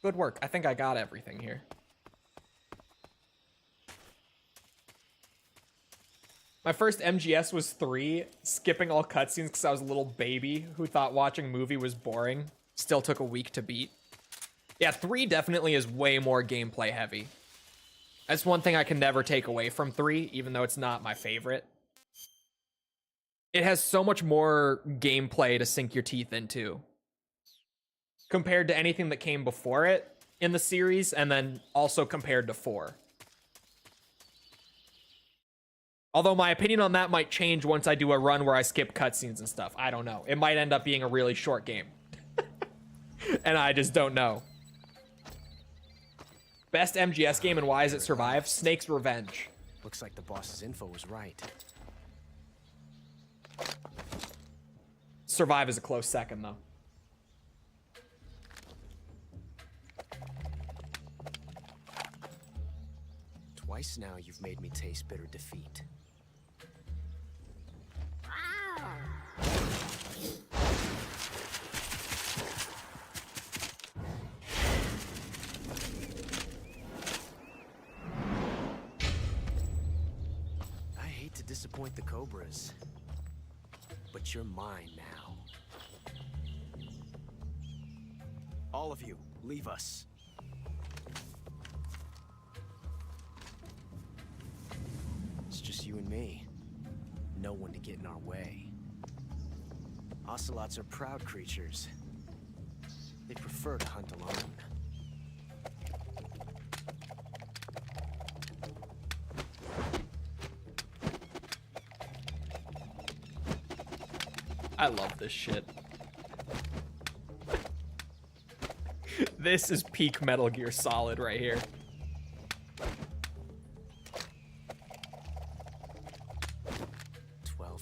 Good work. I think I got everything here. My first MGS was 3, skipping all cutscenes because I was a little baby who thought watching movie was boring. Still took a week to beat. Yeah, 3 definitely is way more gameplay heavy. That's one thing I can never take away from 3, even though it's not my favorite. It has so much more gameplay to sink your teeth into, compared to anything that came before it in the series, and then also compared to 4. Although my opinion on that might change once I do a run where I skip cutscenes and stuff. I don't know. It might end up being a really short game. And I just don't know. Best MGS game and why has it survived? Snake's Revenge. Looks like the boss's info was right. Survive is a close second, though. Twice now you've made me taste bitter defeat. I hate to disappoint the Cobras, but you're mine now. All of you, leave us. It's just you and me. No one to get in our way. Ocelots are proud creatures. They prefer to hunt alone. I love this shit. This is peak Metal Gear Solid right here.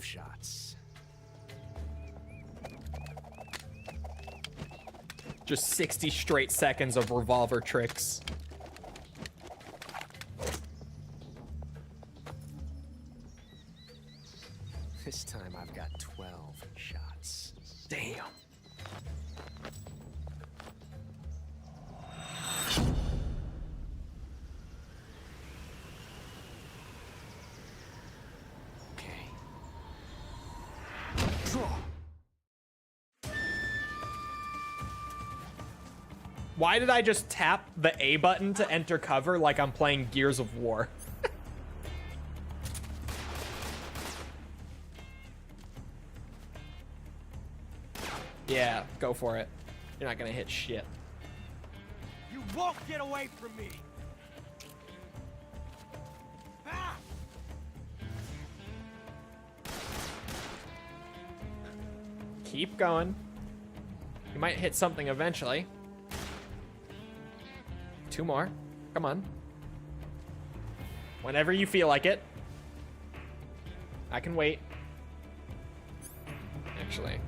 Shots. Just 60 straight seconds of revolver tricks. This time I've got 12 shots. Damn. Why did I just tap the A button to enter cover like I'm playing Gears of War? Yeah, go for it. You're not gonna hit shit. You won't get away from me. Ah! Keep going. You might hit something eventually. 2 more. Come on. Whenever you feel like it. I can wait. Actually.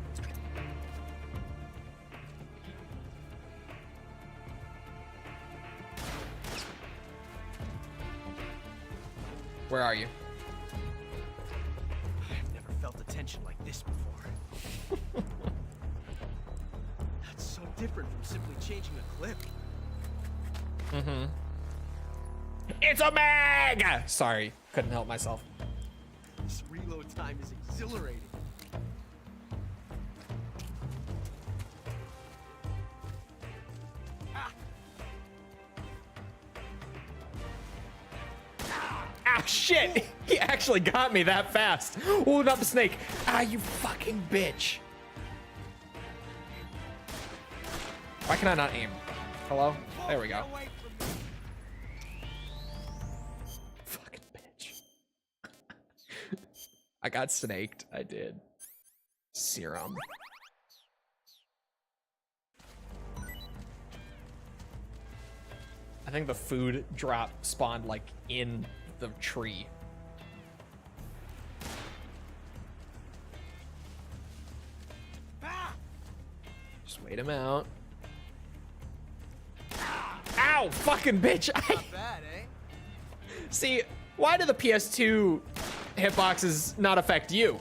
Where are you? I've never felt a tension like this before. That's so different from simply changing a clip. Mm-hmm. It's a mag! Sorry, couldn't help myself. This reload time is exhilarating. Ah, shit! He actually got me that fast. Oh, not the snake. Ah, you fucking bitch. Why can I not aim? Hello? There we go. Fucking bitch. I got snaked. I did. Serum. I think the food drop spawned like in the tree. Just wait him out. Ow, fucking bitch. Not bad, eh? See, why do the PS2 hitboxes not affect you?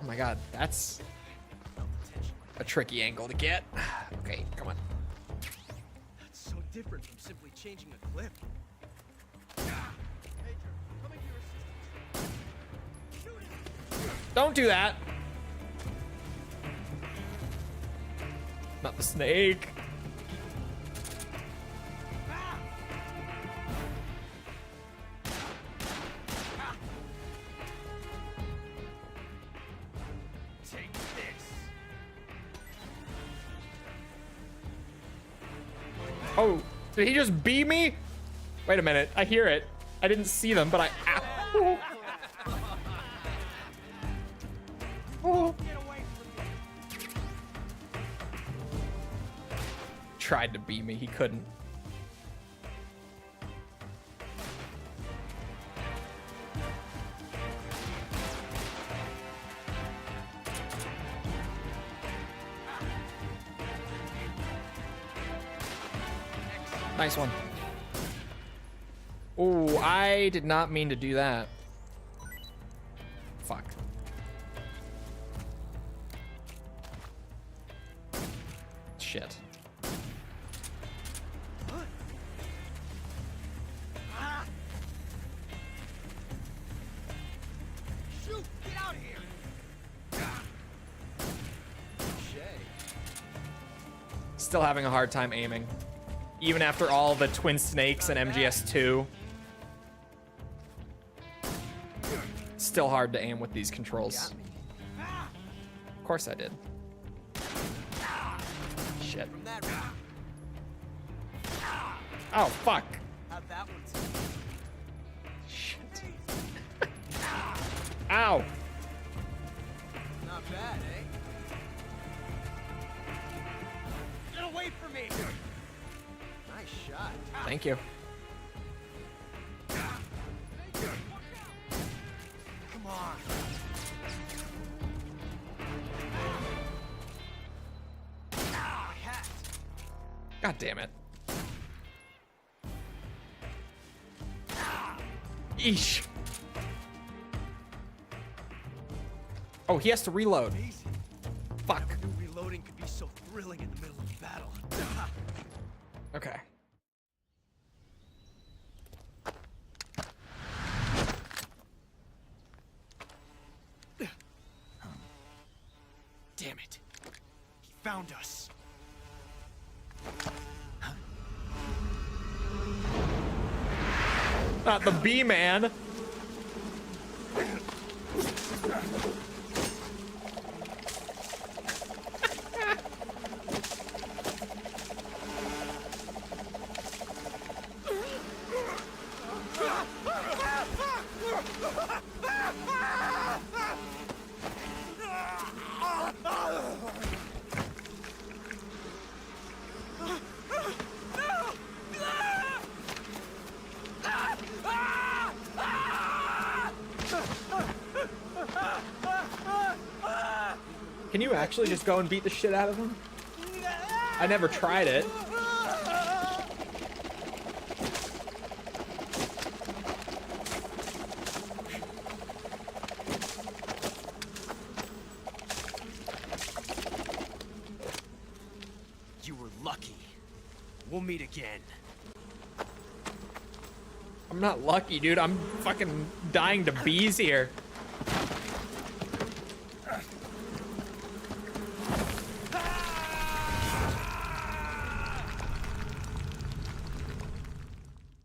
Oh my god, that's a tricky angle to get. Okay, come on. That's so different from simply changing a clip. Don't do that. Not the snake. Take this. Oh, did he just beat me? Wait a minute, I hear it. I didn't see them, but I... Ow. Oh. Tried to beat me, he couldn't. Nice one. Oh, I did not mean to do that. Fuck. Shit. Shoot! Get out of here! Still having a hard time aiming. Even after all the Twin Snakes and MGS2. Still hard to aim with these controls. Of course I did. Shit. Oh, fuck. Have that one. Shit. Ow! Not bad, eh? Get away from me! Nice shot. Thank you. Come on. Ah, hat. God damn it. Eesh. Oh, he has to reload. Amazing. Fuck. Never knew reloading could be so thrilling in the middle of battle. Okay. Damn it. He found us. Not the B-man. Can you actually just go and beat the shit out of him? I never tried it. You were lucky. We'll meet again. I'm not lucky, dude. I'm fucking dying to bees here.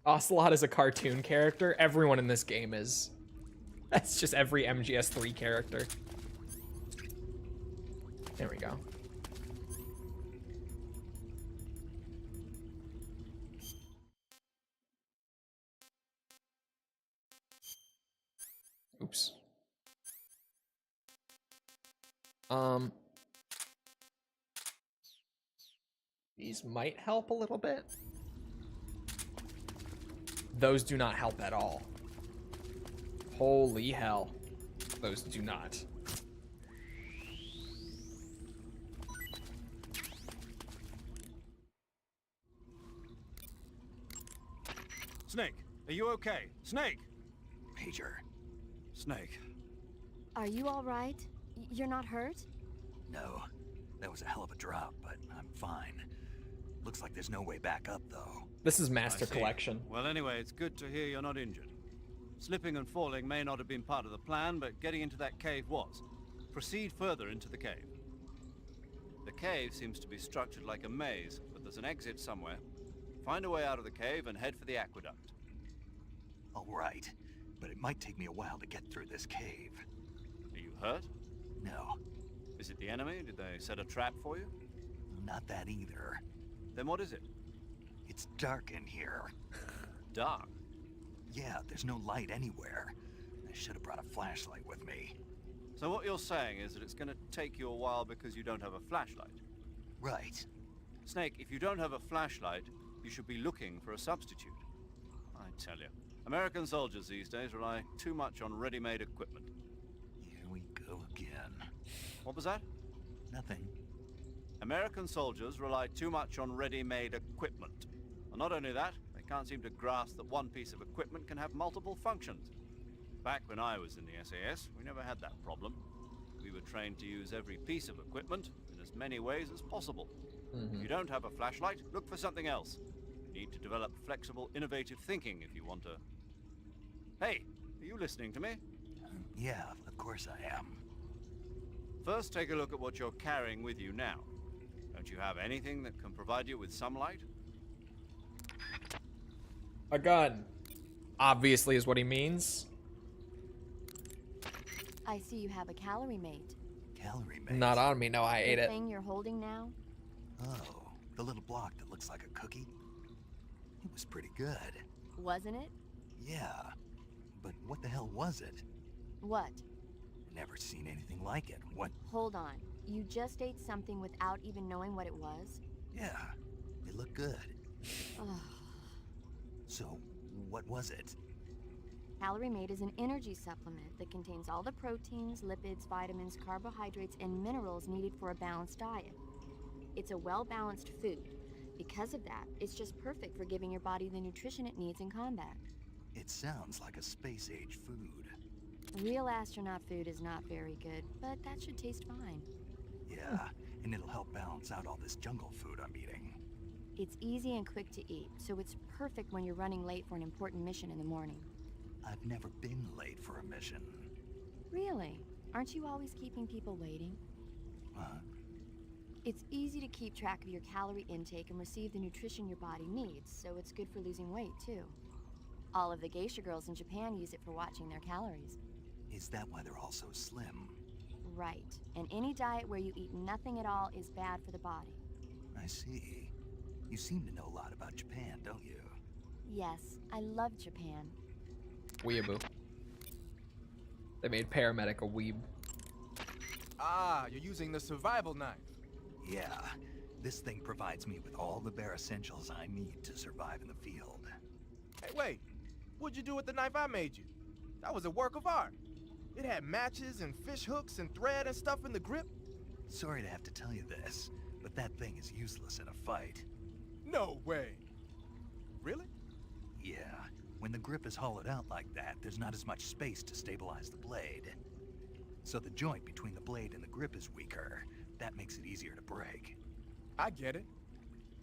Ocelot is a cartoon character. Everyone in this game is. That's just every MGS3 character. There we go. Oops. These might help a little bit. Those do not help at all. Holy hell. Those do not. Snake, are you okay? Snake! Major. Snake. Are you all right? You're not hurt? No. That was a hell of a drop, but I'm fine. Looks like there's no way back up, though. This is Master I see. Collection. Well, anyway, it's good to hear you're not injured. Slipping and falling may not have been part of the plan, but getting into that cave was. Proceed further into the cave. The cave seems to be structured like a maze, but there's an exit somewhere. Find a way out of the cave and head for the aqueduct. All right, but it might take me a while to get through this cave. Are you hurt? No, Is it the enemy? Did they set a trap for you? not that either. Then what is it? It's dark in here. Dark. Yeah, there's no light anywhere. I should have brought a flashlight with me. So what you're saying is that it's going to take you a while because you don't have a flashlight. Right. Snake, if you don't have a flashlight, you should be looking for a substitute. I tell you, American soldiers these days rely too much on ready-made equipment. Here we go again. What was that? Nothing. American soldiers rely too much on ready-made equipment. And not only that, they can't seem to grasp that one piece of equipment can have multiple functions. Back when I was in the SAS, we never had that problem. We were trained to use every piece of equipment in as many ways as possible. If you don't have a flashlight, look for something else. You need to develop flexible, innovative thinking if you want to... Hey, are you listening to me? Yeah, of course I am. First, take a look at what you're carrying with you now. Don't you have anything that can provide you with some light? A gun. Obviously is what he means. I see you have a calorie mate. Calorie mate. Not on me, no, I ate The it. thing you're holding now? Oh, the little block that looks like a cookie? It was pretty good. Wasn't it? Yeah. But what the hell was it? What? never seen anything like it. What? Hold on. You just ate something without even knowing what it was? Yeah, it looked good. Ugh. So, what was it? Calorie Mate is an energy supplement that contains all the proteins, lipids, vitamins, carbohydrates, and minerals needed for a balanced diet. It's a well-balanced food. Because of that, it's just perfect for giving your body the nutrition it needs in combat. It sounds like a space-age food. Real astronaut food is not very good, but that should taste fine. Yeah, and it'll help balance out all this jungle food I'm eating. It's easy and quick to eat, so it's perfect when you're running late for an important mission in the morning. I've never been late for a mission. Really? Aren't you always keeping people waiting? It's easy to keep track of your calorie intake and receive the nutrition your body needs, so it's good for losing weight, too. All of the geisha girls in Japan use it for watching their calories. Is that why they're all so slim? Right. And any diet where you eat nothing at all is bad for the body. I see. You seem to know a lot about Japan, don't you? Yes, I love Japan. Weeaboo. They made paramedic a weeb. Ah, you're using the survival knife. Yeah, this thing provides me with all the bare essentials I need to survive in the field. Hey, wait. What'd you do with the knife I made you? That was a work of art. It had matches and fish hooks and thread and stuff in the grip. Sorry to have to tell you this, but that thing is useless in a fight. No way. Really? Yeah, when the grip is hollowed out like that, there's not as much space to stabilize the blade. So the joint between the blade and the grip is weaker. That makes it easier to break. I get it.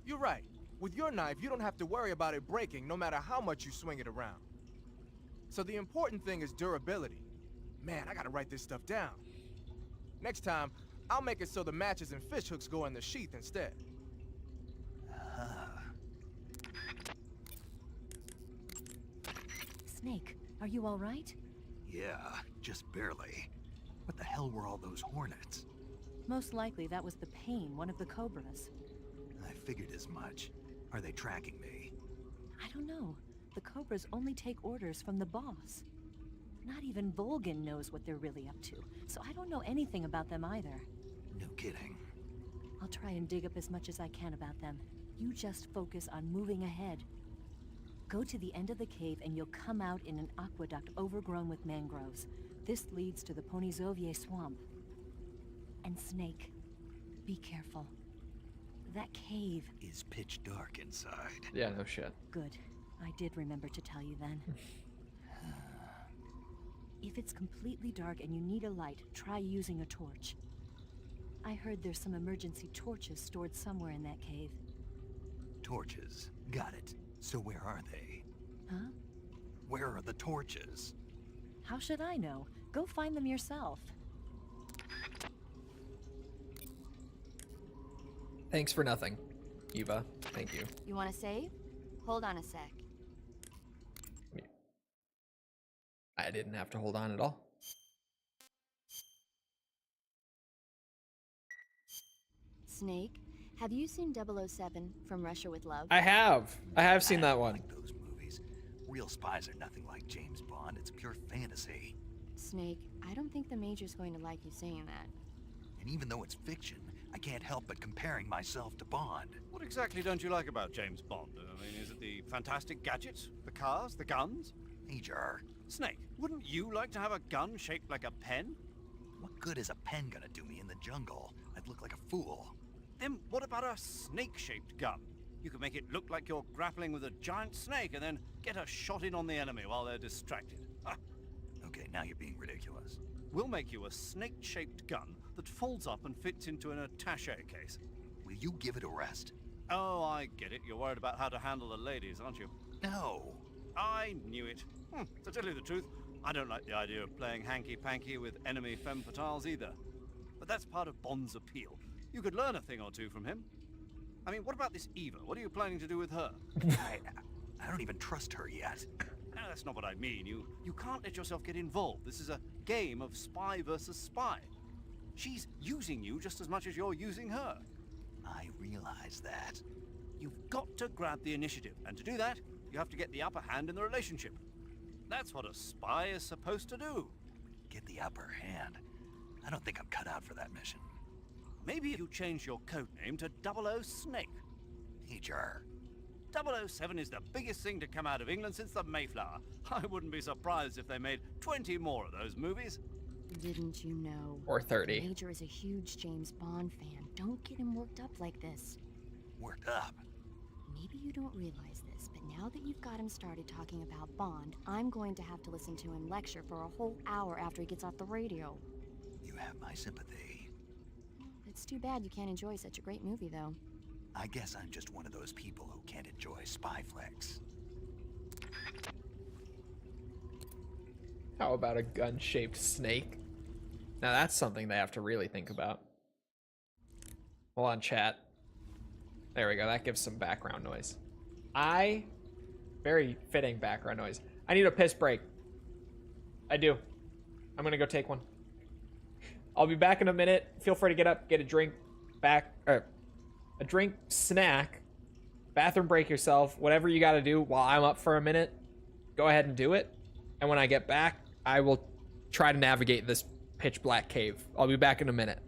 You're right. With your knife, you don't have to worry about it breaking no matter how much you swing it around. So the important thing is durability. Man, I gotta write this stuff down. Next time, I'll make it so the matches and fish hooks go in the sheath instead. Snake, are you all right? Yeah, just barely. What the hell were all those hornets? Most likely that was the pain, one of the cobras. I figured as much. Are they tracking me? I don't know. The cobras only take orders from the boss. Not even Volgin knows what they're really up to, so I don't know anything about them either. No kidding. I'll try and dig up as much as I can about them. You just focus on moving ahead. Go to the end of the cave and you'll come out in an aqueduct overgrown with mangroves. This leads to the Ponizovye swamp. And Snake, be careful. That cave is pitch dark inside. Yeah, no shit. Good. I did remember to tell you then. If it's completely dark and you need a light, try using a torch. I heard there's some emergency torches stored somewhere in that cave. Torches. Got it. So where are they? Huh? Where are the torches? How should I know? Go find them yourself. Thanks for nothing, Eva. Thank you. You want to save? Hold on a sec. I didn't have to hold on at all. Snake, have you seen 007 From Russia with Love? I have. I have seen that one. Like those movies. Real spies are nothing like James Bond. It's pure fantasy. Snake, I don't think the Major's going to like you saying that. And even though it's fiction, I can't help but comparing myself to Bond. What exactly don't you like about James Bond? I mean, is it the fantastic gadgets? The cars? The guns? Major. Snake, wouldn't you like to have a gun shaped like a pen? What good is a pen gonna do me in the jungle? I'd look like a fool. Then what about a snake-shaped gun? You could make it look like you're grappling with a giant snake and then get a shot in on the enemy while they're distracted. Ah. Okay, now you're being ridiculous. We'll make you a snake-shaped gun that folds up and fits into an attaché case. Will you give it a rest? Oh, I get it. You're worried about how to handle the ladies, aren't you? No. I knew it. To tell you the truth, I don't like the idea of playing hanky-panky with enemy femme fatales either. But that's part of Bond's appeal. You could learn a thing or two from him. I mean, what about this Eva? What are you planning to do with her? I don't even trust her yet. No, that's not what I mean. You can't let yourself get involved. This is a game of spy versus spy. She's using you just as much as you're using her. I realize that. You've got to grab the initiative, and to do that, you have to get the upper hand in the relationship. That's what a spy is supposed to do. get the upper hand. I don't think I'm cut out for that mission. Maybe you change your code name to 00 Snake. Major. 007 is the biggest thing to come out of England since the Mayflower. I wouldn't be surprised if they made 20 more of those movies. Didn't you know? Or 30. Major is a huge James Bond fan. Don't get him worked up like this. Worked up? Maybe you don't realize this, but now that you've got him started talking about Bond, I'm going to have to listen to him lecture for a whole hour after he gets off the radio. You have my sympathy. It's too bad you can't enjoy such a great movie, though. I guess I'm just one of those people who can't enjoy spy flicks. How about a gun-shaped snake? Now that's something they have to really think about. Hold on, chat. There we go. That gives some background noise. Very fitting background noise. I need a piss break. I do. I'm gonna go take one. I'll be back in a minute. Feel free to get up, get a drink, a drink, snack, bathroom break yourself, whatever you gotta do while I'm up for a minute. Go ahead and do it. And when I get back, I will try to navigate this pitch black cave. I'll be back in a minute.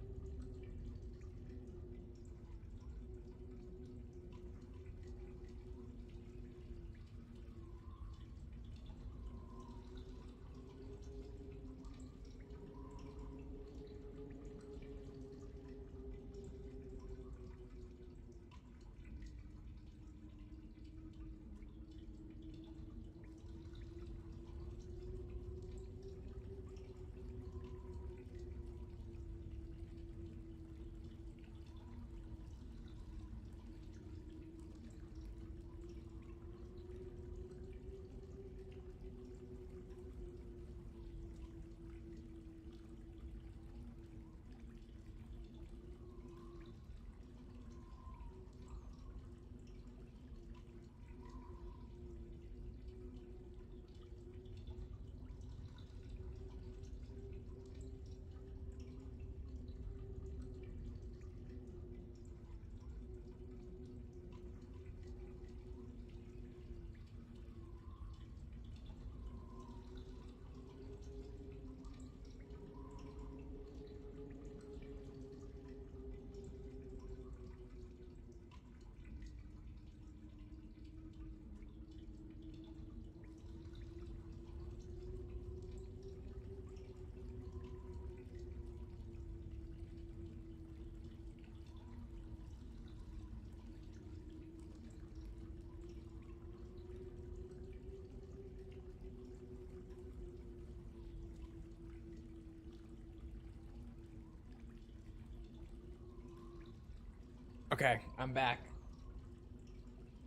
Okay, I'm back.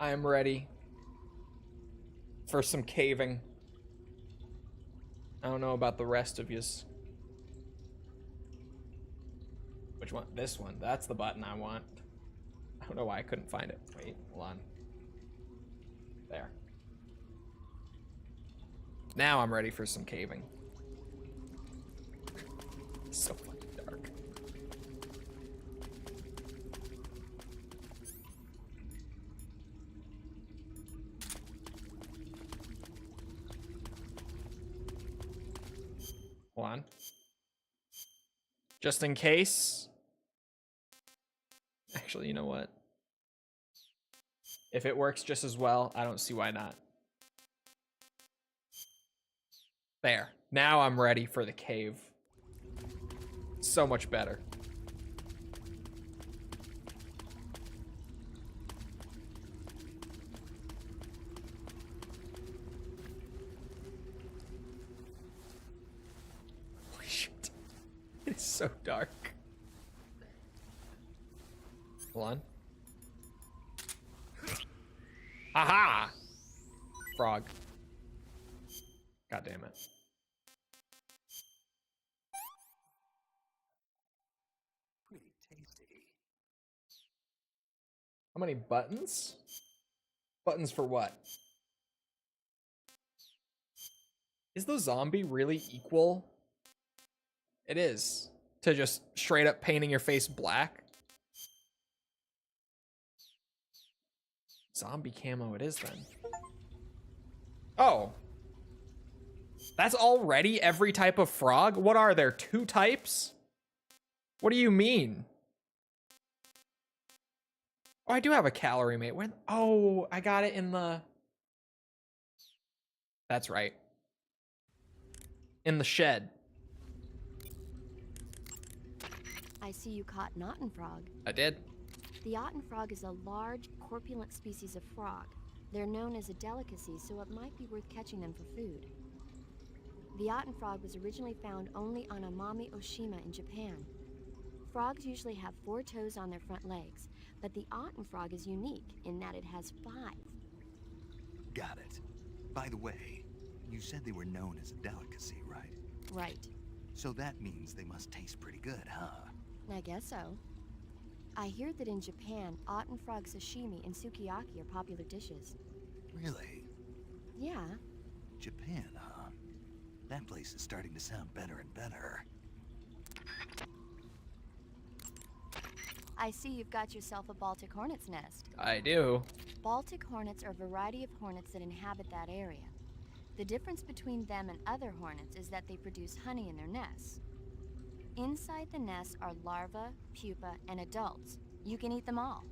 I am ready for some caving. I don't know about the rest of yous. Which one? This one. That's the button I want. I don't know why I couldn't find it. Wait, hold on. There. Now I'm ready for some caving. So fucking dark. Hold on. Just in case. Actually, you know what? If it works just as well, I don't see why not. There. Now I'm ready for the cave. So much better. Holy shit. It's so dark. Hold on. Aha! Frog. God damn it. Pretty tasty. How many buttons? Buttons for what? Is the zombie really equal? It is. To just straight up painting your face black? Zombie camo it is then. Oh. That's already every type of frog? What are there, 2 types? What do you mean? Oh, I do have a calorie mate. When? Oh, I got it in the... That's right. In the shed. I see you caught an Otten frog. I did. The Otten frog is a large, corpulent species of frog. They're known as a delicacy, so it might be worth catching them for food. The Otten frog was originally found only on Amami Oshima in Japan. Frogs usually have 4 toes on their front legs, but the Otten frog is unique in that it has 5. Got it. By the way, you said they were known as a delicacy, right? Right. So that means they must taste pretty good, huh? I guess so. I hear that in Japan, Otten frog sashimi and sukiyaki are popular dishes. Really? Yeah. Japan, huh? That place is starting to sound better and better. I see you've got yourself a Baltic hornet's nest. I do. Baltic hornets are a variety of hornets that inhabit that area. The difference between them and other hornets is that they produce honey in their nests. Inside the nests are larvae, pupa, and adults. You can eat them all.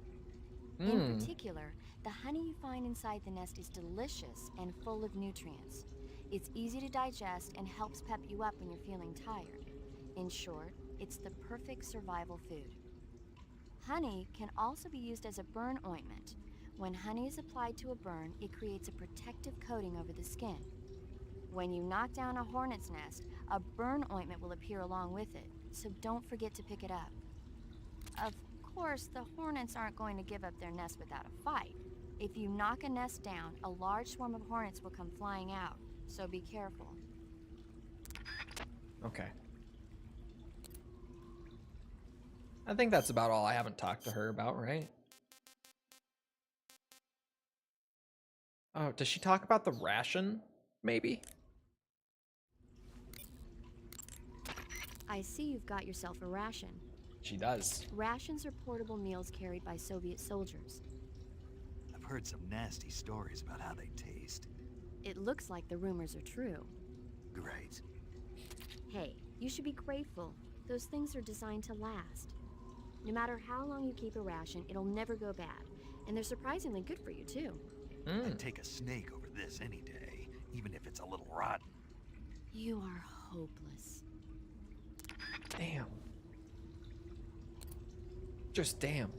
In particular, the honey you find inside the nest is delicious and full of nutrients. It's easy to digest and helps pep you up when you're feeling tired. In short, it's the perfect survival food. Honey can also be used as a burn ointment. When honey is applied to a burn, it creates a protective coating over the skin. When you knock down a hornet's nest, a burn ointment will appear along with it, so don't forget to pick it up. Of course, the hornets aren't going to give up their nest without a fight. If you knock a nest down, a large swarm of hornets will come flying out, so be careful. Okay. I think that's about all I haven't talked to her about, right? Oh, does she talk about the ration? Maybe? I see you've got yourself a ration. She does. Rations are portable meals carried by Soviet soldiers. I've heard some nasty stories about how they taste. It looks like the rumors are true. Great. Hey, you should be grateful. Those things are designed to last. No matter how long you keep a ration, it'll never go bad. And they're surprisingly good for you, too. I'd take a snake over this any day, even if it's a little rotten. You are hopeless. Damn. Just damn.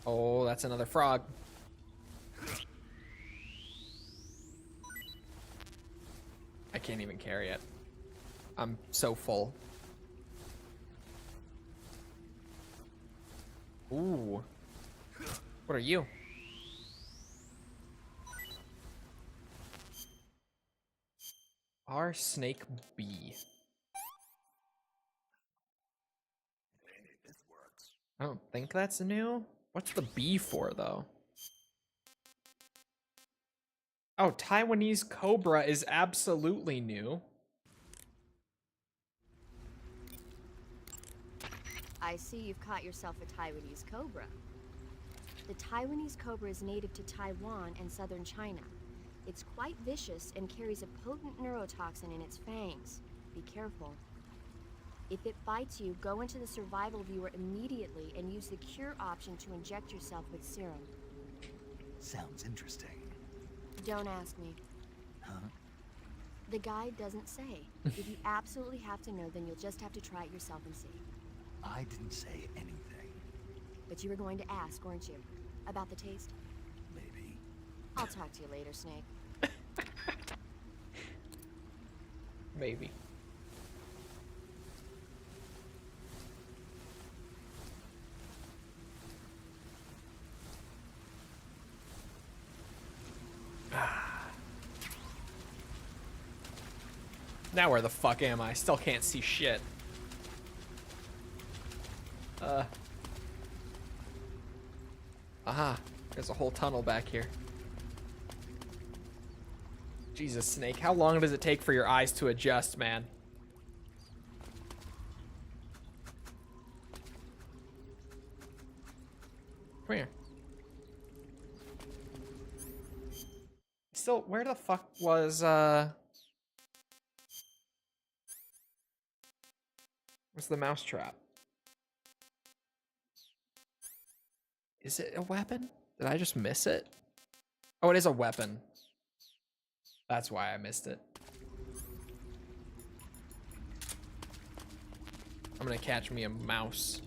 Oh, that's another frog. I can't even carry it. I'm so full. Ooh. What are you? Our snake bee. I don't think that's new. What's the bee for, though? Oh, Taiwanese cobra is absolutely new. I see you've caught yourself a Taiwanese cobra. The Taiwanese cobra is native to Taiwan and southern China. It's quite vicious and carries a potent neurotoxin in its fangs. Be careful. If it bites you, go into the survival viewer immediately and use the cure option to inject yourself with serum. Sounds interesting. Don't ask me. Huh? The guide doesn't say. If you absolutely have to know, then you'll just have to try it yourself and see. I didn't say anything. But you were going to ask, weren't you? About the taste? Maybe. I'll talk to you later, Snake. Maybe. Now where the fuck am I? Still can't see shit. Aha. There's a whole tunnel back here. Jesus, Snake. How long does it take for your eyes to adjust, man? Come here. still... Where the fuck was, what's the mousetrap? Is it a weapon? Did I just miss it? Oh, it is a weapon. That's why I missed it. I'm gonna catch me a mouse.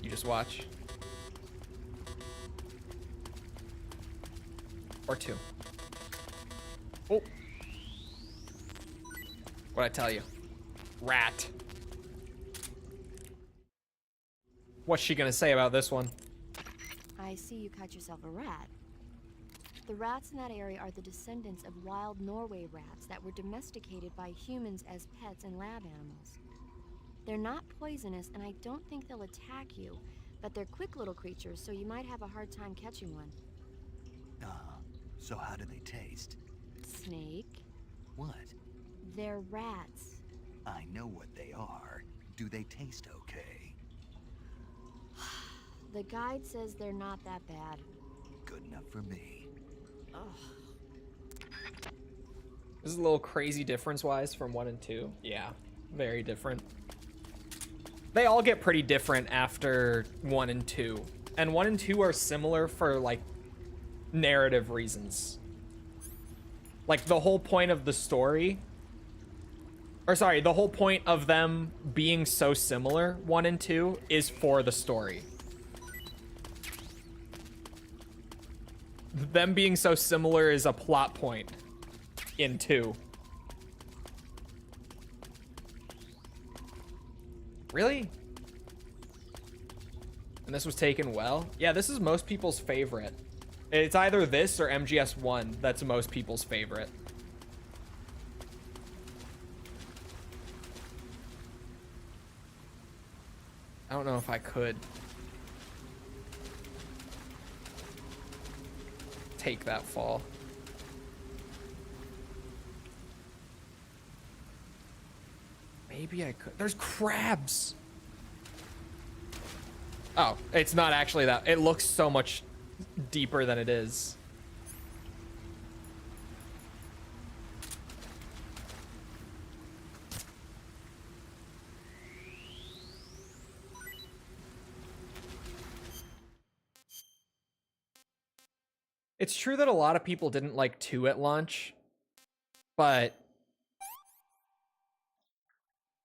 You just watch. Or two. Oh. What'd I tell you? Rat. What's she gonna say about this one? I see you caught yourself a rat. The rats in that area are the descendants of wild Norway rats that were domesticated by humans as pets and lab animals. They're not poisonous, and I don't think they'll attack you, but they're quick little creatures, so you might have a hard time catching one. So how do they taste? Snake? What? They're rats. I know what they are. Do they taste okay? The guide says they're not that bad. Good enough for me. Ugh. This is a little crazy difference-wise from 1 and 2. Yeah, very different. They all get pretty different after 1 and 2. And 1 and 2 are similar for, like, narrative reasons. Like, the whole point of the story... Or, sorry, the whole point of them being so similar, 1 and 2, is for the story. Them being so similar is a plot point in 2. Really? And this was taken well? Yeah, this is most people's favorite. It's either this or MGS1 that's most people's favorite. I don't know if I could take that fall. Maybe I could. There's crabs. Oh, it's not actually that. It looks so much deeper than it is. It's true that a lot of people didn't like 2 at launch, but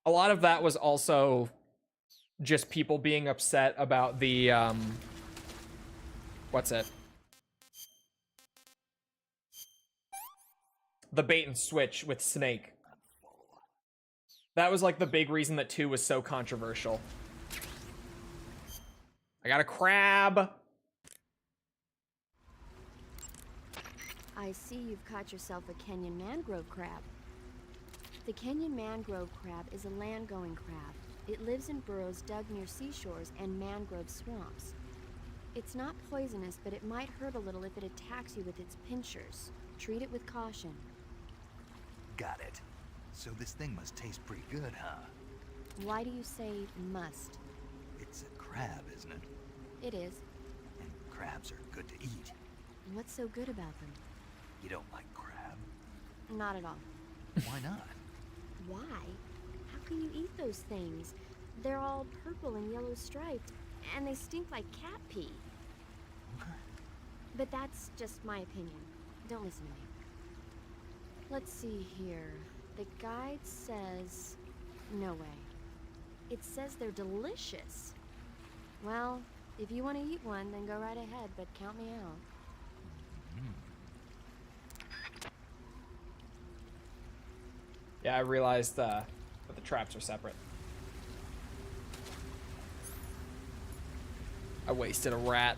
a lot of that was also just people being upset about the, what's it? The bait and switch with Snake. That was like the big reason that 2 was so controversial. I got a crab. I see you've caught yourself a Kenyan mangrove crab. The Kenyan mangrove crab is a land-going crab. It lives in burrows dug near seashores and mangrove swamps. It's not poisonous, but it might hurt a little if it attacks you with its pinchers. Treat it with caution. Got it. So this thing must taste pretty good, huh? Why do you say must? It's a crab, isn't it? It is. And crabs are good to eat. What's so good about them? You don't like crab? Not at all. Why not? Why? How can you eat those things? They're all purple and yellow striped, and they stink like cat pee. Okay. But that's just my opinion. Don't listen to me. Let's see here. The guide says... No way. It says they're delicious. Well, if you want to eat one, then go right ahead, but count me out. Yeah, I realized that the traps are separate. I wasted a rat.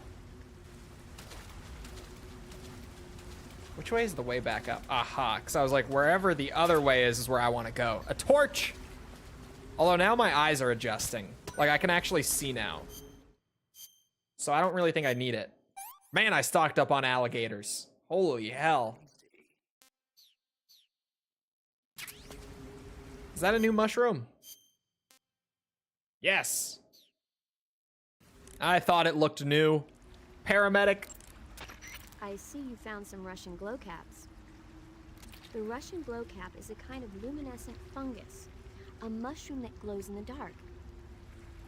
Which way is the way back up? Aha, because I was like, wherever the other way is where I want to go. A torch! Although now my eyes are adjusting. Like, I can actually see now. So I don't really think I need it. Man, I stocked up on alligators. Holy hell. Is that a new mushroom? Yes. I thought it looked new. Paramedic. I see you found some Russian glowcaps. The Russian glowcap is a kind of luminescent fungus, a mushroom that glows in the dark.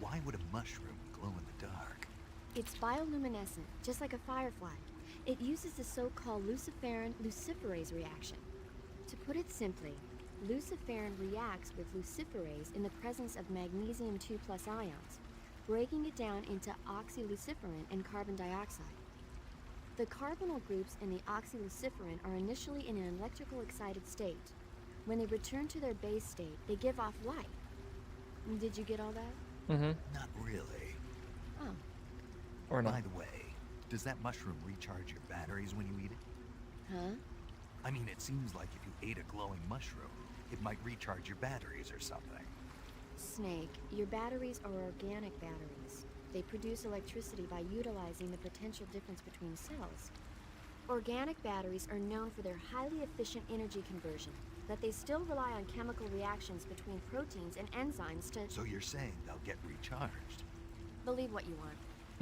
Why would a mushroom glow in the dark? It's bioluminescent, just like a firefly. It uses the so-called luciferin luciferase reaction. To put it simply, luciferin reacts with luciferase in the presence of magnesium 2+ ions, breaking it down into oxyluciferin and carbon dioxide. The carbonyl groups in the oxyluciferin are initially in an electrical excited state. When they return to their base state, they give off light. Did you get all that? Mm-hmm. Not really. Oh. Or not. By the way, does that mushroom recharge your batteries when you eat it? Huh? I mean, it seems like if you ate a glowing mushroom, it might recharge your batteries or something. Snake, your batteries are organic batteries. They produce electricity by utilizing the potential difference between cells. Organic batteries are known for their highly efficient energy conversion, but they still rely on chemical reactions between proteins and enzymes to... So you're saying they'll get recharged? Believe what you want.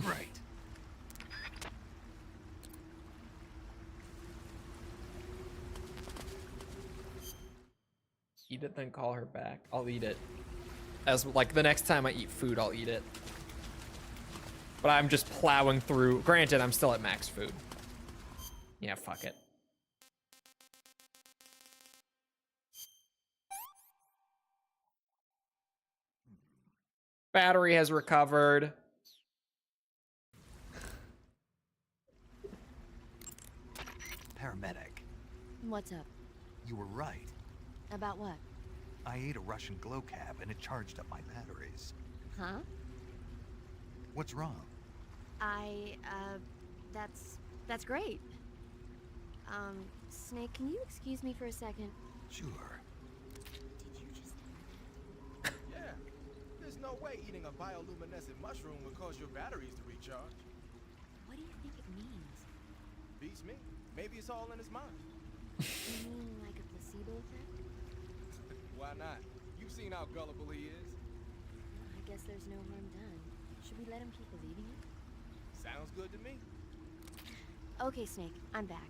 Right. Eat it, then call her back. I'll eat it. As like the next time I eat food, I'll eat it. But I'm just plowing through. Granted, I'm still at max food. Yeah, fuck it. Battery has recovered. Paramedic, What's up? you were right. About what? I ate a Russian glowcap and it charged up my batteries. Huh? What's wrong? That's great. Snake, can you excuse me for a second? Sure. Did you just hear that? Yeah. There's no way eating a bioluminescent mushroom would cause your batteries to recharge. What do you think it means? Beats me. Maybe it's all in his mind. You mean like a placebo effect? Why not? You've seen how gullible he is. Well, I guess there's no harm done. Should we let him keep believing it? Sounds good to me. Okay, Snake, I'm back.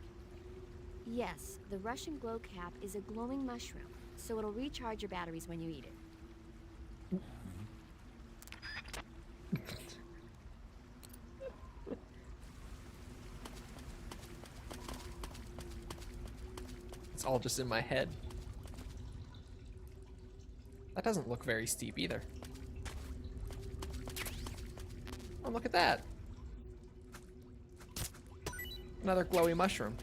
Yes, the Russian glowcap is a glowing mushroom, so it'll recharge your batteries when you eat it. It's all just in my head. That doesn't look very steep either. Oh, look at that. Another glowy mushroom.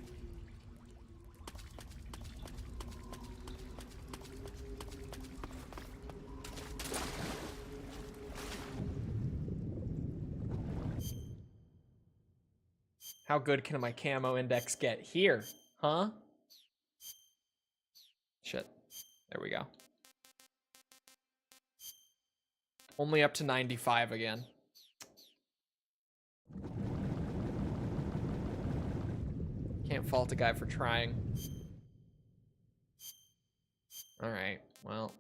How good can my camo index get here? Huh? Shit. There we go. Only up to 95 again. Can't fault a guy for trying. Alright, well.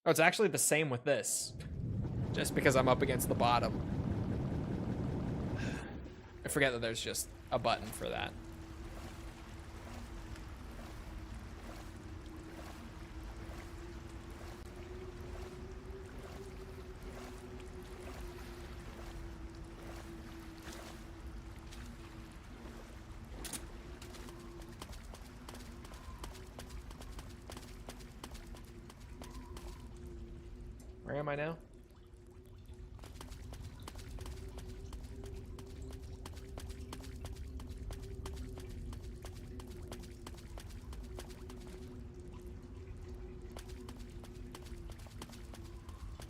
Oh, it's actually the same with this. Just because I'm up against the bottom. I forget that there's just a button for that. Where am I now?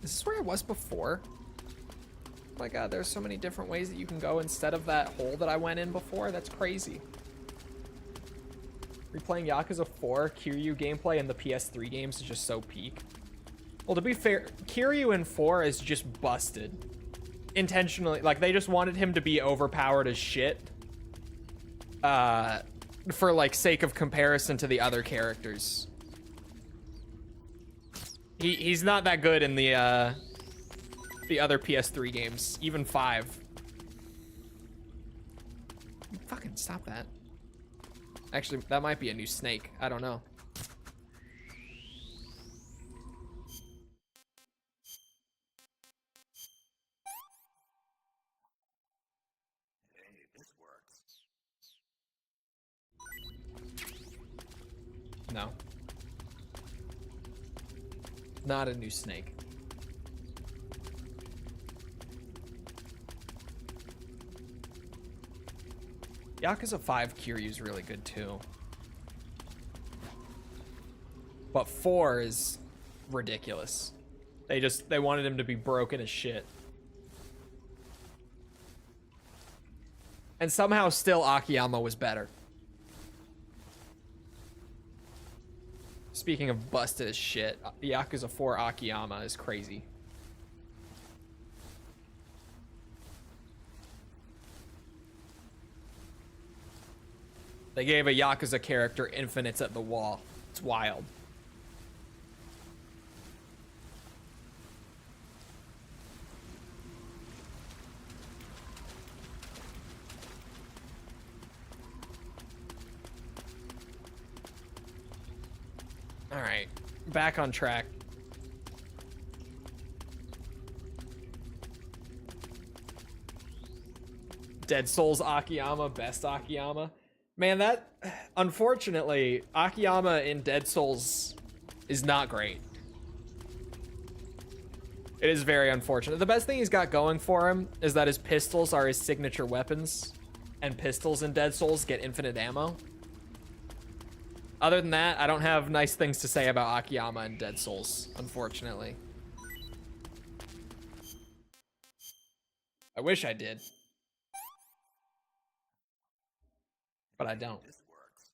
Is this where I was before? Oh my god, there's so many different ways that you can go instead of that hole that I went in before. That's crazy. Replaying Yakuza 4, Kiryu gameplay in the PS3 games is just so peak. Well, to be fair, Kiryu in 4 is just busted. Intentionally. Like, they just wanted him to be overpowered as shit. For, like, sake of comparison to the other characters. He's not that good in the other PS3 games. Even 5. Fucking stop that. Actually, that might be a new snake. I don't know. Hey, this works. No. Not a new snake. Yakuza 5 Kiryu's really good too. But 4 is ridiculous. They wanted him to be broken as shit. And somehow still Akiyama was better. Speaking of busted as shit, Yakuza 4 Akiyama is crazy. They gave a Yakuza character infinites at the wall. It's wild. All right, back on track. Dead Souls Akiyama, best Akiyama. Man, that, unfortunately, Akiyama in Dead Souls is not great. It is very unfortunate. The best thing he's got going for him is that his pistols are his signature weapons, and pistols in Dead Souls get infinite ammo. Other than that, I don't have nice things to say about Akiyama and Dead Souls, unfortunately. I wish I did. But I don't. This works.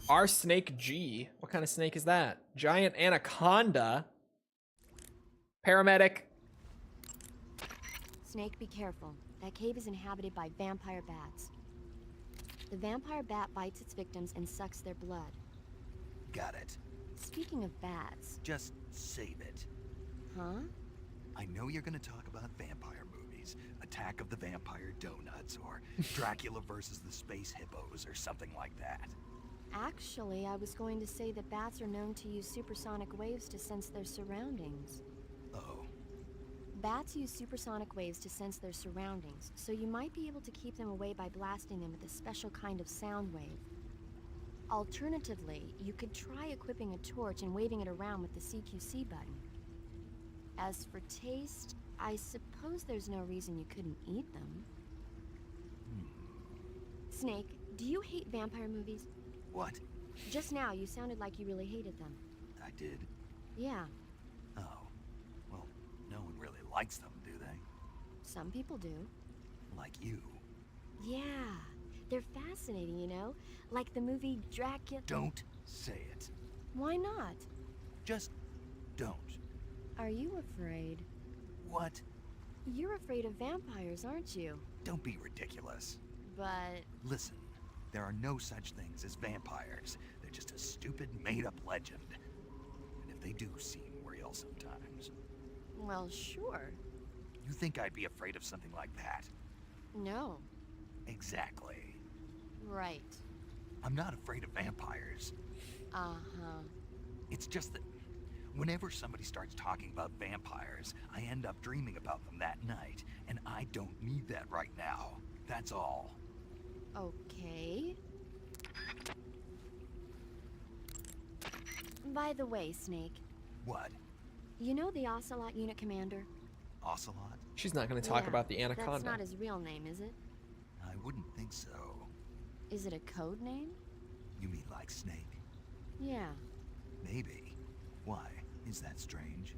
Our Snake G. What kind of snake is that? Giant anaconda. Paramedic. Snake, be careful. That cave is inhabited by vampire bats. The vampire bat bites its victims and sucks their blood. Got it. Speaking of bats... Just save it. Huh? I know you're gonna talk about vampire movies. Attack of the Vampire Donuts, or Dracula versus the Space Hippos, or something like that. Actually, I was going to say that bats are known to use supersonic waves to sense their surroundings. Oh. Bats use supersonic waves to sense their surroundings, so you might be able to keep them away by blasting them with a special kind of sound wave. Alternatively, you could try equipping a torch and waving it around with the CQC button. As for taste, I suppose there's no reason you couldn't eat them. Snake, do you hate vampire movies? What? Just now, you sounded like you really hated them. I did? Yeah, Oh. Well, no one really likes them, do they? some people do. Like you. Yeah, they're fascinating, you know? Like the movie Dracula. Don't say it. Why not? Just don't. Are you afraid? What? You're afraid of vampires, aren't you? Don't be ridiculous. But... Listen, there are no such things as vampires. They're just a stupid, made-up legend. And if they do seem real sometimes. well, sure. You think I'd be afraid of something like that? No. Exactly. Right. I'm not afraid of vampires. Uh-huh. It's just that whenever somebody starts talking about vampires, I end up dreaming about them that night, and I don't need that right now. That's all. Okay. By the way, Snake, What? you know the Ocelot unit commander? Ocelot? She's not going to talk Yeah, about the anaconda. That's not his real name, is it? I wouldn't think so. Is it a code name? You mean like Snake? Yeah. Maybe. Why? Is that strange?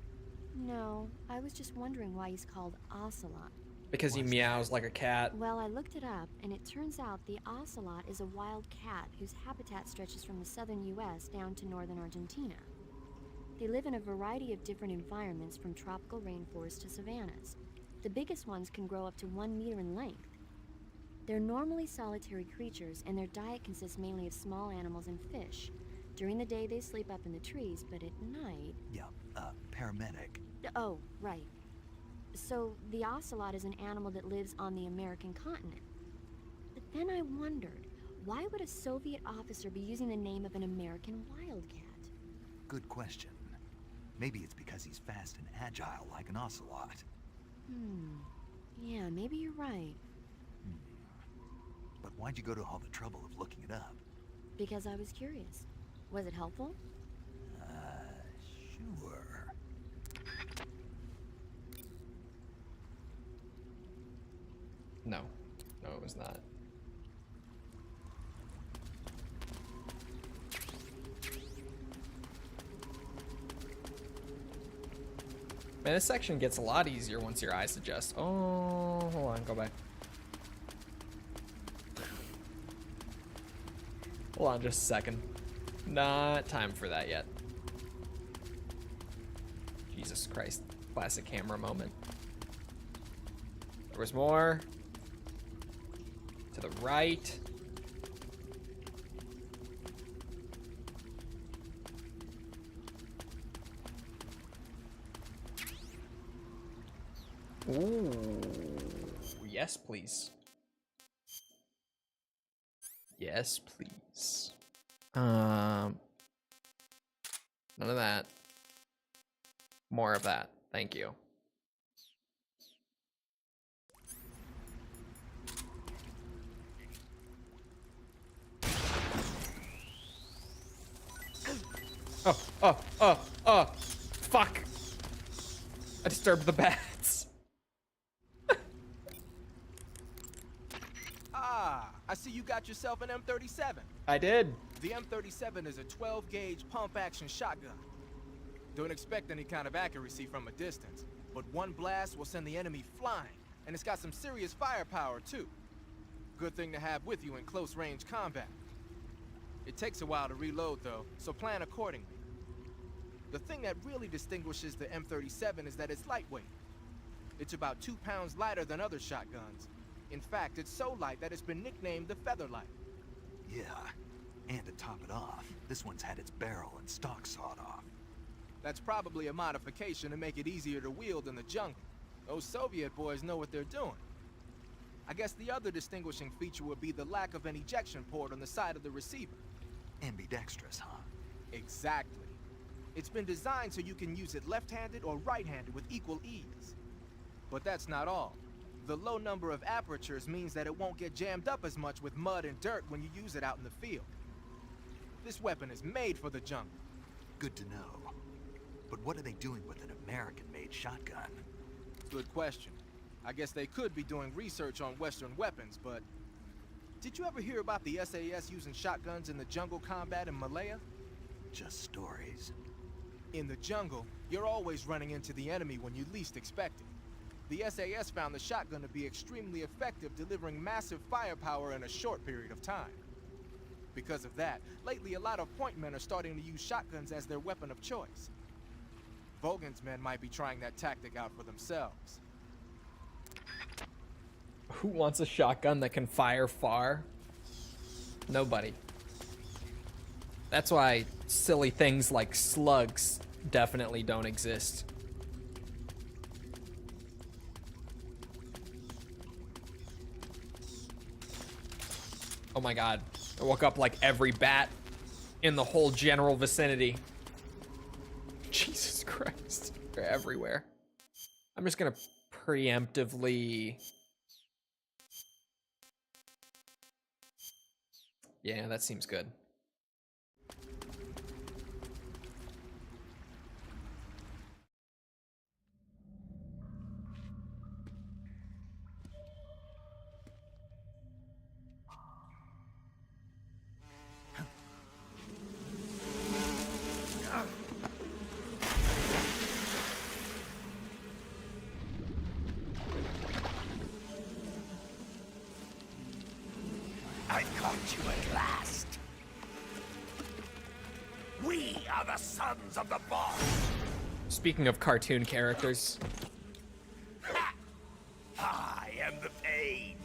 No, I was just wondering why he's called Ocelot. Because he What's meows like a cat. Well, I looked it up, and it turns out the ocelot is a wild cat whose habitat stretches from the southern U.S. down to northern Argentina. They live in a variety of different environments, from tropical rainforests to savannas. The biggest ones can grow up to 1 meter in length. They're normally solitary creatures, and their diet consists mainly of small animals and fish. During the day, they sleep up in the trees, but at night... Yeah, paramedic. Oh, right. So the ocelot is an animal that lives on the American continent. But then I wondered, why would a Soviet officer be using the name of an American wildcat? Good question. Maybe it's because he's fast and agile like an ocelot. Yeah, maybe you're right. But why'd you go to all the trouble of looking it up? Because I was curious. Was it helpful? Sure. No. No, it was not. Man, this section gets a lot easier once your eyes adjust. Oh, hold on, go back. Hold on just a second. Not time for that yet. Jesus Christ. Classic camera moment. There was more. To the right. Ooh. Yes, please. Yes, please. None of that. More of that. Thank you. Fuck. I disturbed the bats. I see you got yourself an M37. I did. The M37 is a 12-gauge pump-action shotgun. Don't expect any kind of accuracy from a distance, but one blast will send the enemy flying, and it's got some serious firepower too. Good thing to have with you in close-range combat. It takes a while to reload though, so plan accordingly. The thing that really distinguishes the M37 is that it's lightweight. It's about 2 pounds lighter than other shotguns. In fact, it's so light that it's been nicknamed the Featherlight. Yeah, and to top it off, this one's had its barrel and stock sawed off. That's probably a modification to make it easier to wield in the jungle. Those Soviet boys know what they're doing. I guess the other distinguishing feature would be the lack of an ejection port on the side of the receiver. Ambidextrous, huh? Exactly. It's been designed so you can use it left-handed or right-handed with equal ease. But that's not all. The low number of apertures means that it won't get jammed up as much with mud and dirt when you use it out in the field. This weapon is made for the jungle. Good to know. But what are they doing with an American-made shotgun? Good question. I guess they could be doing research on Western weapons, but... Did you ever hear about the SAS using shotguns in the jungle combat in Malaya? Just stories. In the jungle, you're always running into the enemy when you least expect it. The SAS found the shotgun to be extremely effective, delivering massive firepower in a short period of time. Because of that, lately a lot of point men are starting to use shotguns as their weapon of choice. Vogan's men might be trying that tactic out for themselves. Who wants a shotgun that can fire far? Nobody. That's why silly things like slugs definitely don't exist. Oh my god. I woke up like every bat in the whole general vicinity. Jesus Christ. They're everywhere. I'm just gonna preemptively... Yeah, that seems good. I caught you at last. We are the sons of the boss. Speaking of cartoon characters. Ha! I am the pain.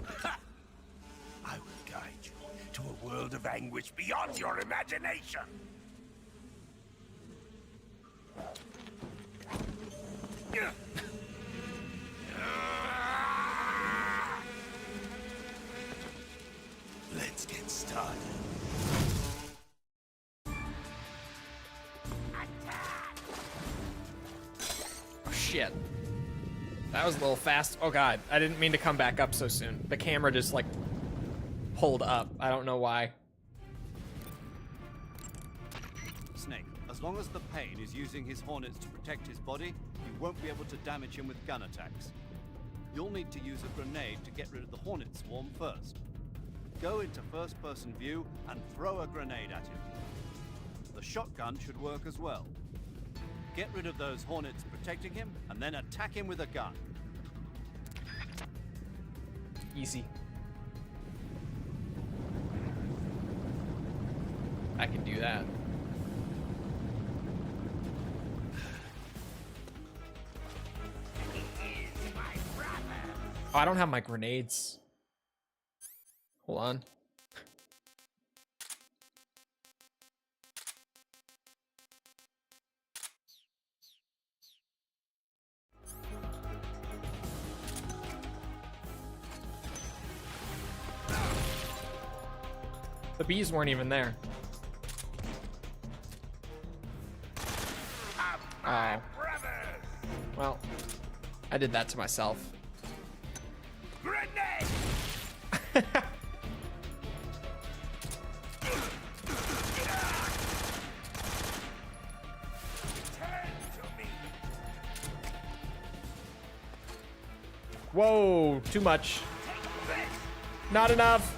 Ha! I will guide you to a world of anguish beyond your imagination. shit. That was a little fast. Oh god, I didn't mean to come back up so soon. The camera just like pulled up. I don't know why. Snake, as long as the Pain is using his hornets to protect his body, you won't be able to damage him with gun attacks. You'll need to use a grenade to get rid of the hornet swarm first. Go into first-person view and throw a grenade at him. The shotgun should work as well. Get rid of those hornets protecting him, and then attack him with a gun. Easy. I can do that. Oh, I don't have my grenades. Hold on. The bees weren't even there. Oh. Well, I did that to myself. Grenade! Whoa, too much. Not enough.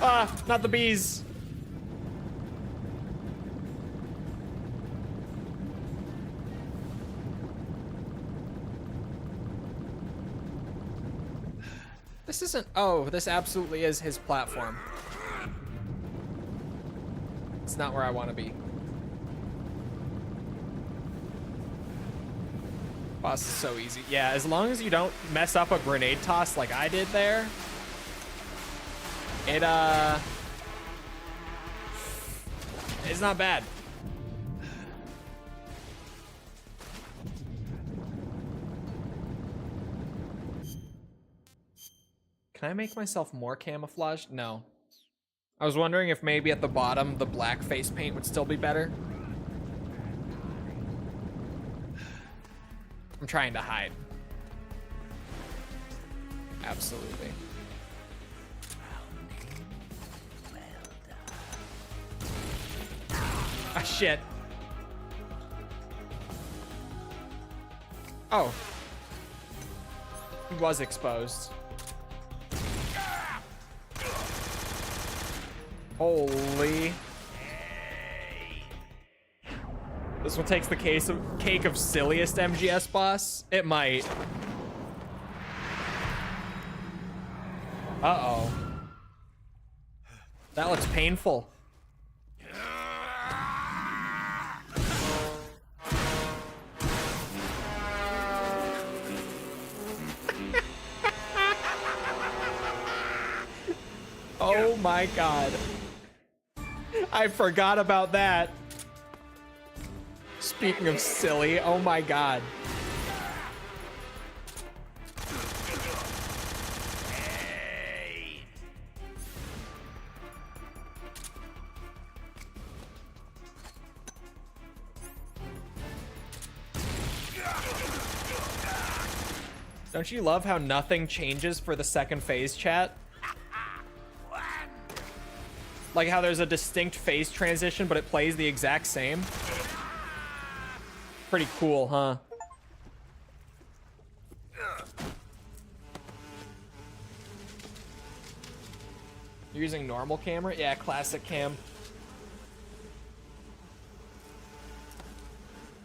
Ah, not the bees. This isn't, oh, this absolutely is his platform. It's not where I want to be. Boss is so easy. Yeah, as long as you don't mess up a grenade toss like I did there. It's not bad. Can I make myself more camouflaged? No. I was wondering if maybe at the bottom the black face paint would still be better. I'm trying to hide. Absolutely. Ah, shit. Oh. He was exposed. Holy. This one takes the cake of silliest MGS boss. It might. Uh-oh. That looks painful. Oh my god. I forgot about that. Speaking of silly, oh my god. Don't you love how nothing changes for the second phase, chat? Like how there's a distinct phase transition, but it plays the exact same. Pretty cool, huh? You're using normal camera? Yeah, classic cam.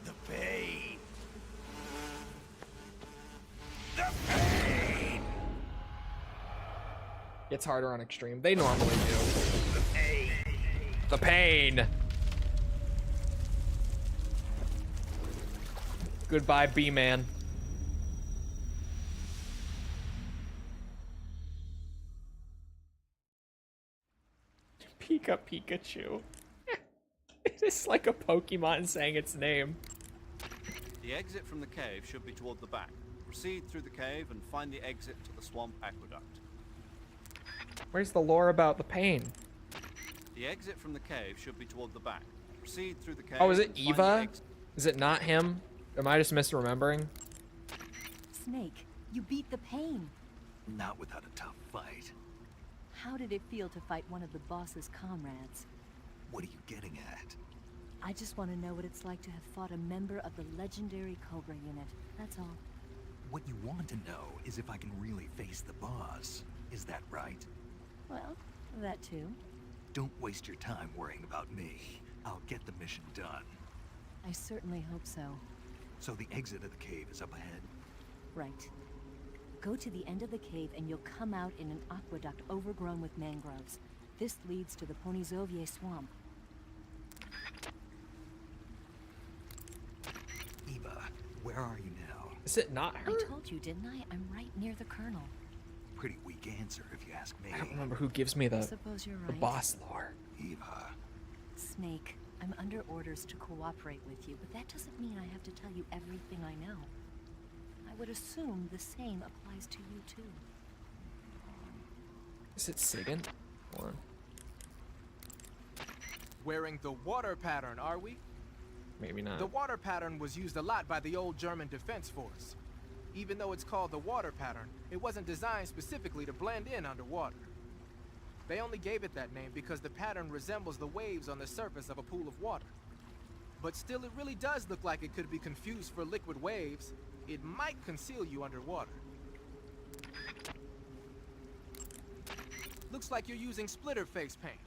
The pain. The pain. It's harder on extreme. They normally do. The pain. Goodbye, B-Man. Pika Pikachu. It's like a Pokemon saying its name. The exit from the cave should be toward the back. Proceed through the cave and find the exit to the swamp aqueduct. Where's the lore about the pain? The exit from the cave should be toward the back. Proceed through the cave. Oh, is it and find the Eva? exit. Is it not him? Am I just misremembering? Snake, you beat the pain. Not without a tough fight. How did it feel to fight one of the boss's comrades? What are you getting at? I just want to know what it's like to have fought a member of the legendary Cobra unit. That's all. What you want to know is if I can really face the boss. Is that right? Well, that too. Don't waste your time worrying about me. I'll get the mission done. I certainly hope so. So the exit of the cave is up ahead? Right. Go to the end of the cave and you'll come out in an aqueduct overgrown with mangroves. This leads to the Ponyzovier swamp. Eva, where are you now? Is it not her? I told you, didn't I? I'm right near the Colonel. Pretty weak answer if you ask me. I don't remember who gives me I the suppose you're right. boss lore. Eva. Snake, I'm under orders to cooperate with you, but that doesn't mean I have to tell you everything I know. I would assume the same applies to you too. Is it Sigint? Hold on. Wearing the water pattern, are we? Maybe not. The water pattern was used a lot by the old German Defense Force. Even though it's called the water pattern, it wasn't designed specifically to blend in underwater. They only gave it that name because the pattern resembles the waves on the surface of a pool of water. But still, it really does look like it could be confused for liquid waves. It might conceal you underwater. Looks like you're using splitter face paint.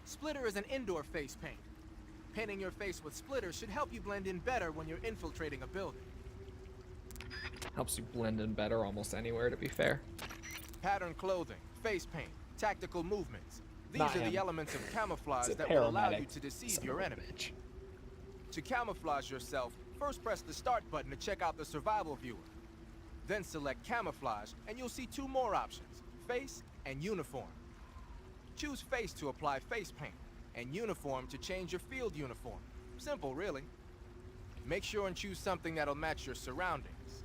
Splitter is an indoor face paint. Painting your face with splitter should help you blend in better when you're infiltrating a building. Helps you blend in better almost anywhere, to be fair. Pattern clothing, face paint, tactical movements. These Not are him. the elements of camouflage It's a that will allow you paramedic, to deceive son your of a enemy. bitch. To camouflage yourself, first press the start button to check out the survival viewer. Then select camouflage and you'll see two more options, face and uniform. Choose face to apply face paint and uniform to change your field uniform. Simple, really. Make sure and choose something that'll match your surroundings.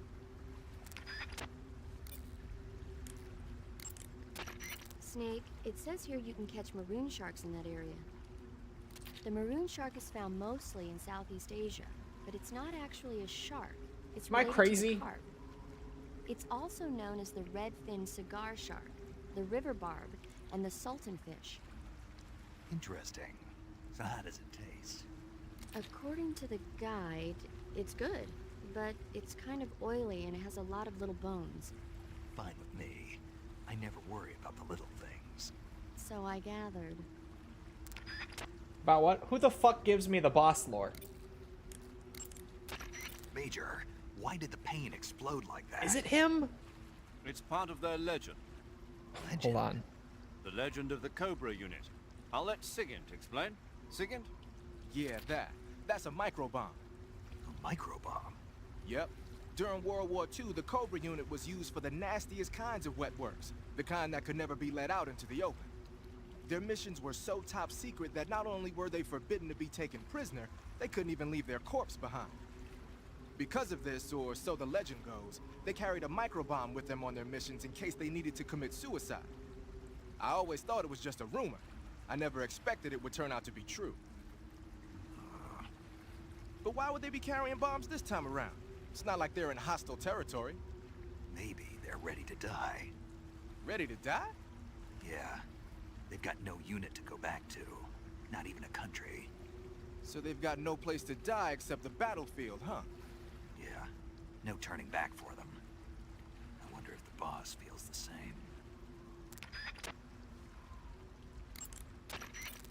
Snake, it says here you can catch maroon sharks in that area. The maroon shark is found mostly in Southeast Asia, but it's not actually a shark. It's Am I related to crazy? a carp. It's also known as the red-finned cigar shark, the river barb, and the sultan fish. Interesting. So how does it taste? According to the guide, it's good, but it's kind of oily and it has a lot of little bones. Fine with me. I never worry about the little things. So I gathered. About what? Who the fuck gives me the boss lore? Major, why did the pain explode like that? Is it him? It's part of their legend. Hold on. The legend of the Cobra unit. I'll let Sigint explain. Sigint? Yeah, that's a microbomb. A microbomb? Yep. During World War II, the Cobra unit was used for the nastiest kinds of wet works, the kind that could never be let out into the open. Their missions were so top secret that not only were they forbidden to be taken prisoner, they couldn't even leave their corpse behind. Because of this, or so the legend goes, they carried a microbomb with them on their missions in case they needed to commit suicide. I always thought it was just a rumor. I never expected it would turn out to be true. But why would they be carrying bombs this time around? It's not like they're in hostile territory. Maybe they're ready to die. Ready to die? Yeah. They've got no unit to go back to. Not even a country. So they've got no place to die except the battlefield, huh? Yeah. No turning back for them. I wonder if the boss feels the same.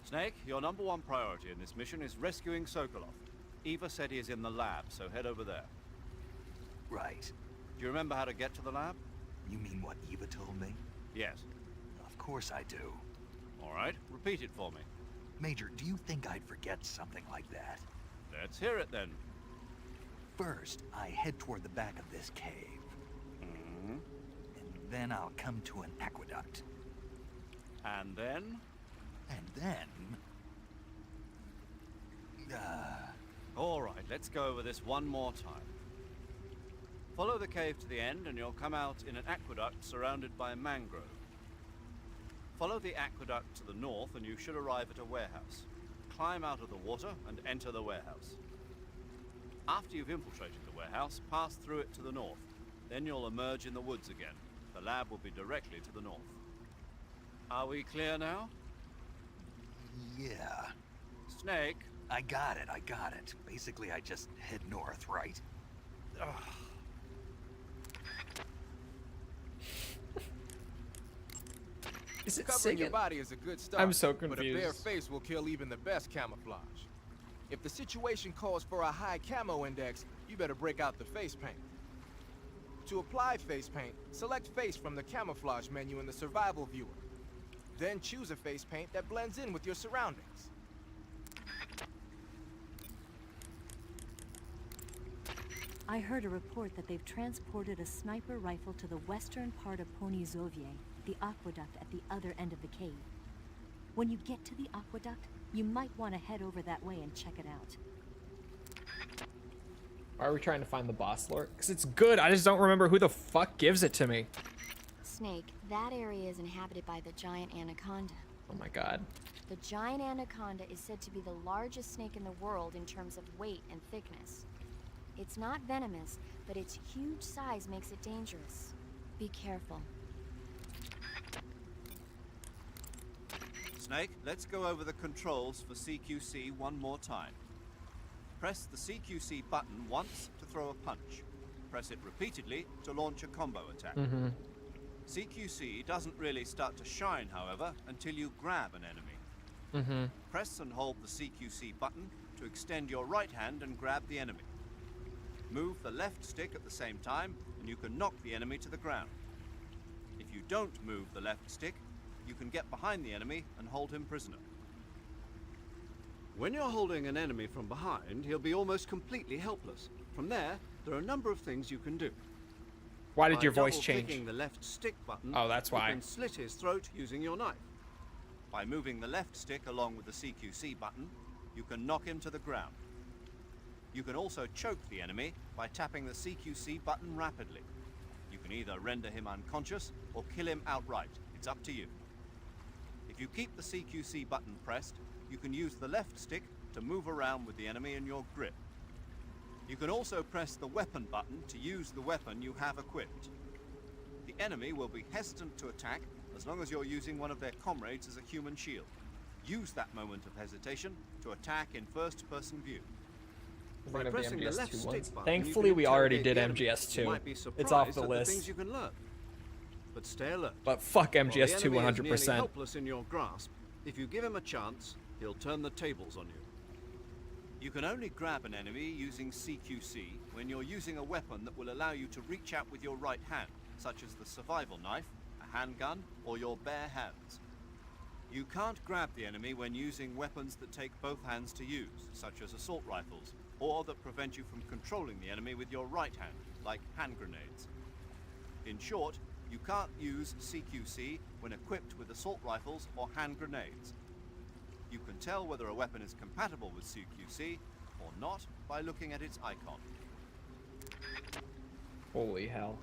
Snake, your number one priority in this mission is rescuing Sokolov. Eva said he is in the lab, so head over there. Right. Do you remember how to get to the lab? You mean what Eva told me? Yes. Of course I do. All right, repeat it for me. Major, do you think I'd forget something like that? Let's hear it then. First, I head toward the back of this cave. Mm-hmm. And then I'll come to an aqueduct. And then? And then... All right, let's go over this one more time. Follow the cave to the end and you'll come out in an aqueduct surrounded by mangrove. Follow the aqueduct to the north and you should arrive at a warehouse. Climb out of the water and enter the warehouse. After you've infiltrated the warehouse, pass through it to the north. Then you'll emerge in the woods again. The lab will be directly to the north. Are we clear now? Yeah. Snake? I got it. Basically, I just head north, right? Is it Covering your singing? body is a good start. I'm so But a bare confused. face will kill even the best camouflage. If the situation calls for a high camo index, you better break out the face paint. To apply face paint, select face from the camouflage menu in the survival viewer. Then choose a face paint that blends in with your surroundings. I heard a report that they've transported a sniper rifle to the western part of Ponizovye, the aqueduct at the other end of the cave. When you get to the aqueduct, you might want to head over that way and check it out. Why are we trying to find the boss lord? Because it's good. I just don't remember who the fuck gives it to me. Snake, that area is inhabited by the giant anaconda. Oh my god. The giant anaconda is said to be the largest snake in the world in terms of weight and thickness. It's not venomous, but its huge size makes it dangerous. Be careful. Snake, let's go over the controls for CQC one more time. Press the CQC button once to throw a punch. Press it repeatedly to launch a combo attack. CQC doesn't really start to shine, however, until you grab an enemy. Press and hold the CQC button to extend your right hand and grab the enemy. Move the left stick at the same time, and you can knock the enemy to the ground. If you don't move the left stick, you can get behind the enemy and hold him prisoner. When you're holding an enemy from behind, he'll be almost completely helpless. From there are a number of things you can do. Why did your By voice change? double-clicking the left stick button, Oh, that's why. you can slit his throat using your knife. By moving the left stick along with the CQC button, you can knock him to the ground. You can also choke the enemy by tapping the CQC button rapidly. You can either render him unconscious or kill him outright. It's up to you. If you keep the CQC button pressed, you can use the left stick to move around with the enemy in your grip. You can also press the weapon button to use the weapon you have equipped. The enemy will be hesitant to attack as long as you're using one of their comrades as a human shield. Use that moment of hesitation to attack in first-person view. By pressing the left stick button, Thankfully, you can we already interrogate did the enemy. MGS2. You might be It's off surprised the at list. things you can learn. But stay alert. But fuck While the MGS2 enemy is nearly 100%. helpless in your grasp, if you give him a chance, he'll turn the tables on you. You can only grab an enemy using CQC when you're using a weapon that will allow you to reach out with your right hand, such as the survival knife, a handgun, or your bare hands. You can't grab the enemy when using weapons that take both hands to use, such as assault rifles, or that prevent you from controlling the enemy with your right hand, like hand grenades. In short, you can't use CQC when equipped with assault rifles or hand grenades. You can tell whether a weapon is compatible with CQC or not by looking at its icon. Holy hell.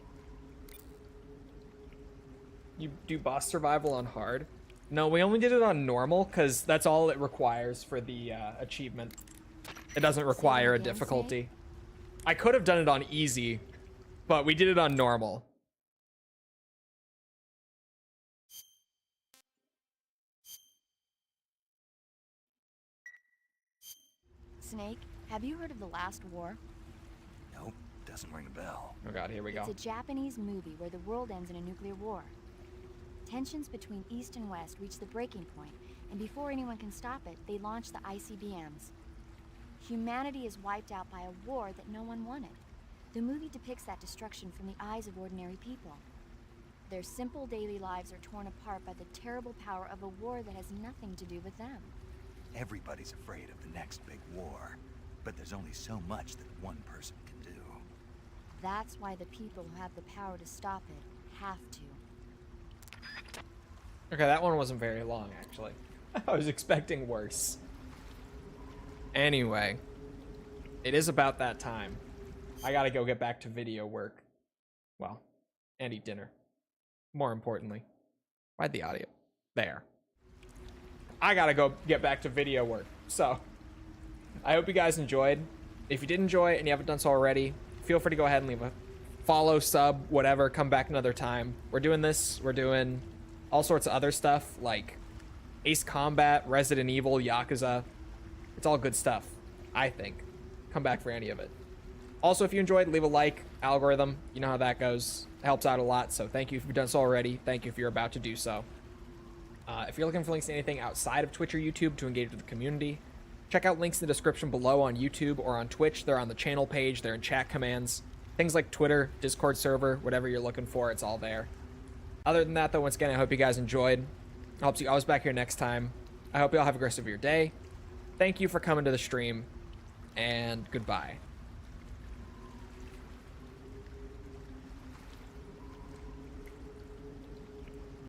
You do boss survival on hard? No, we only did it on normal because that's all it requires for the achievement. It doesn't require a difficulty. I could have done it on easy, but we did it on normal. Snake, have you heard of the Last War? Nope, doesn't ring a bell. Oh god, here we go. It's a Japanese movie where the world ends in a nuclear war. Tensions between East and West reach the breaking point, and before anyone can stop it, they launch the ICBMs. Humanity is wiped out by a war that no one wanted. The movie depicts that destruction from the eyes of ordinary people. Their simple daily lives are torn apart by the terrible power of a war that has nothing to do with them. Everybody's afraid of the next big war, but there's only so much that one person can do. That's why the people who have the power to stop it have to. Okay, that one wasn't very long, actually. I was expecting worse. Anyway, it is about that time. I gotta go get back to video work. Well, and eat dinner. More importantly. Why'd the audio? There. I gotta go get back to video work. So, I hope you guys enjoyed. If you did enjoy and you haven't done so already, feel free to go ahead and leave a follow, sub, whatever, come back another time. We're doing this. We're doing all sorts of other stuff like Ace Combat, Resident Evil, Yakuza. It's all good stuff, I think. Come back for any of it. Also, if you enjoyed, leave a like. Algorithm, you know how that goes. It helps out a lot, so thank you if you've done so already. Thank you if you're about to do so. If you're looking for links to anything outside of Twitch or YouTube to engage with the community, check out links in the description below on YouTube or on Twitch. They're on the channel page. They're in chat commands. Things like Twitter, Discord server, whatever you're looking for, it's all there. Other than that, though, once again, I hope you guys enjoyed. I hope to see you always back here next time. I hope you all have a great rest of your day. Thank you for coming to the stream, and goodbye.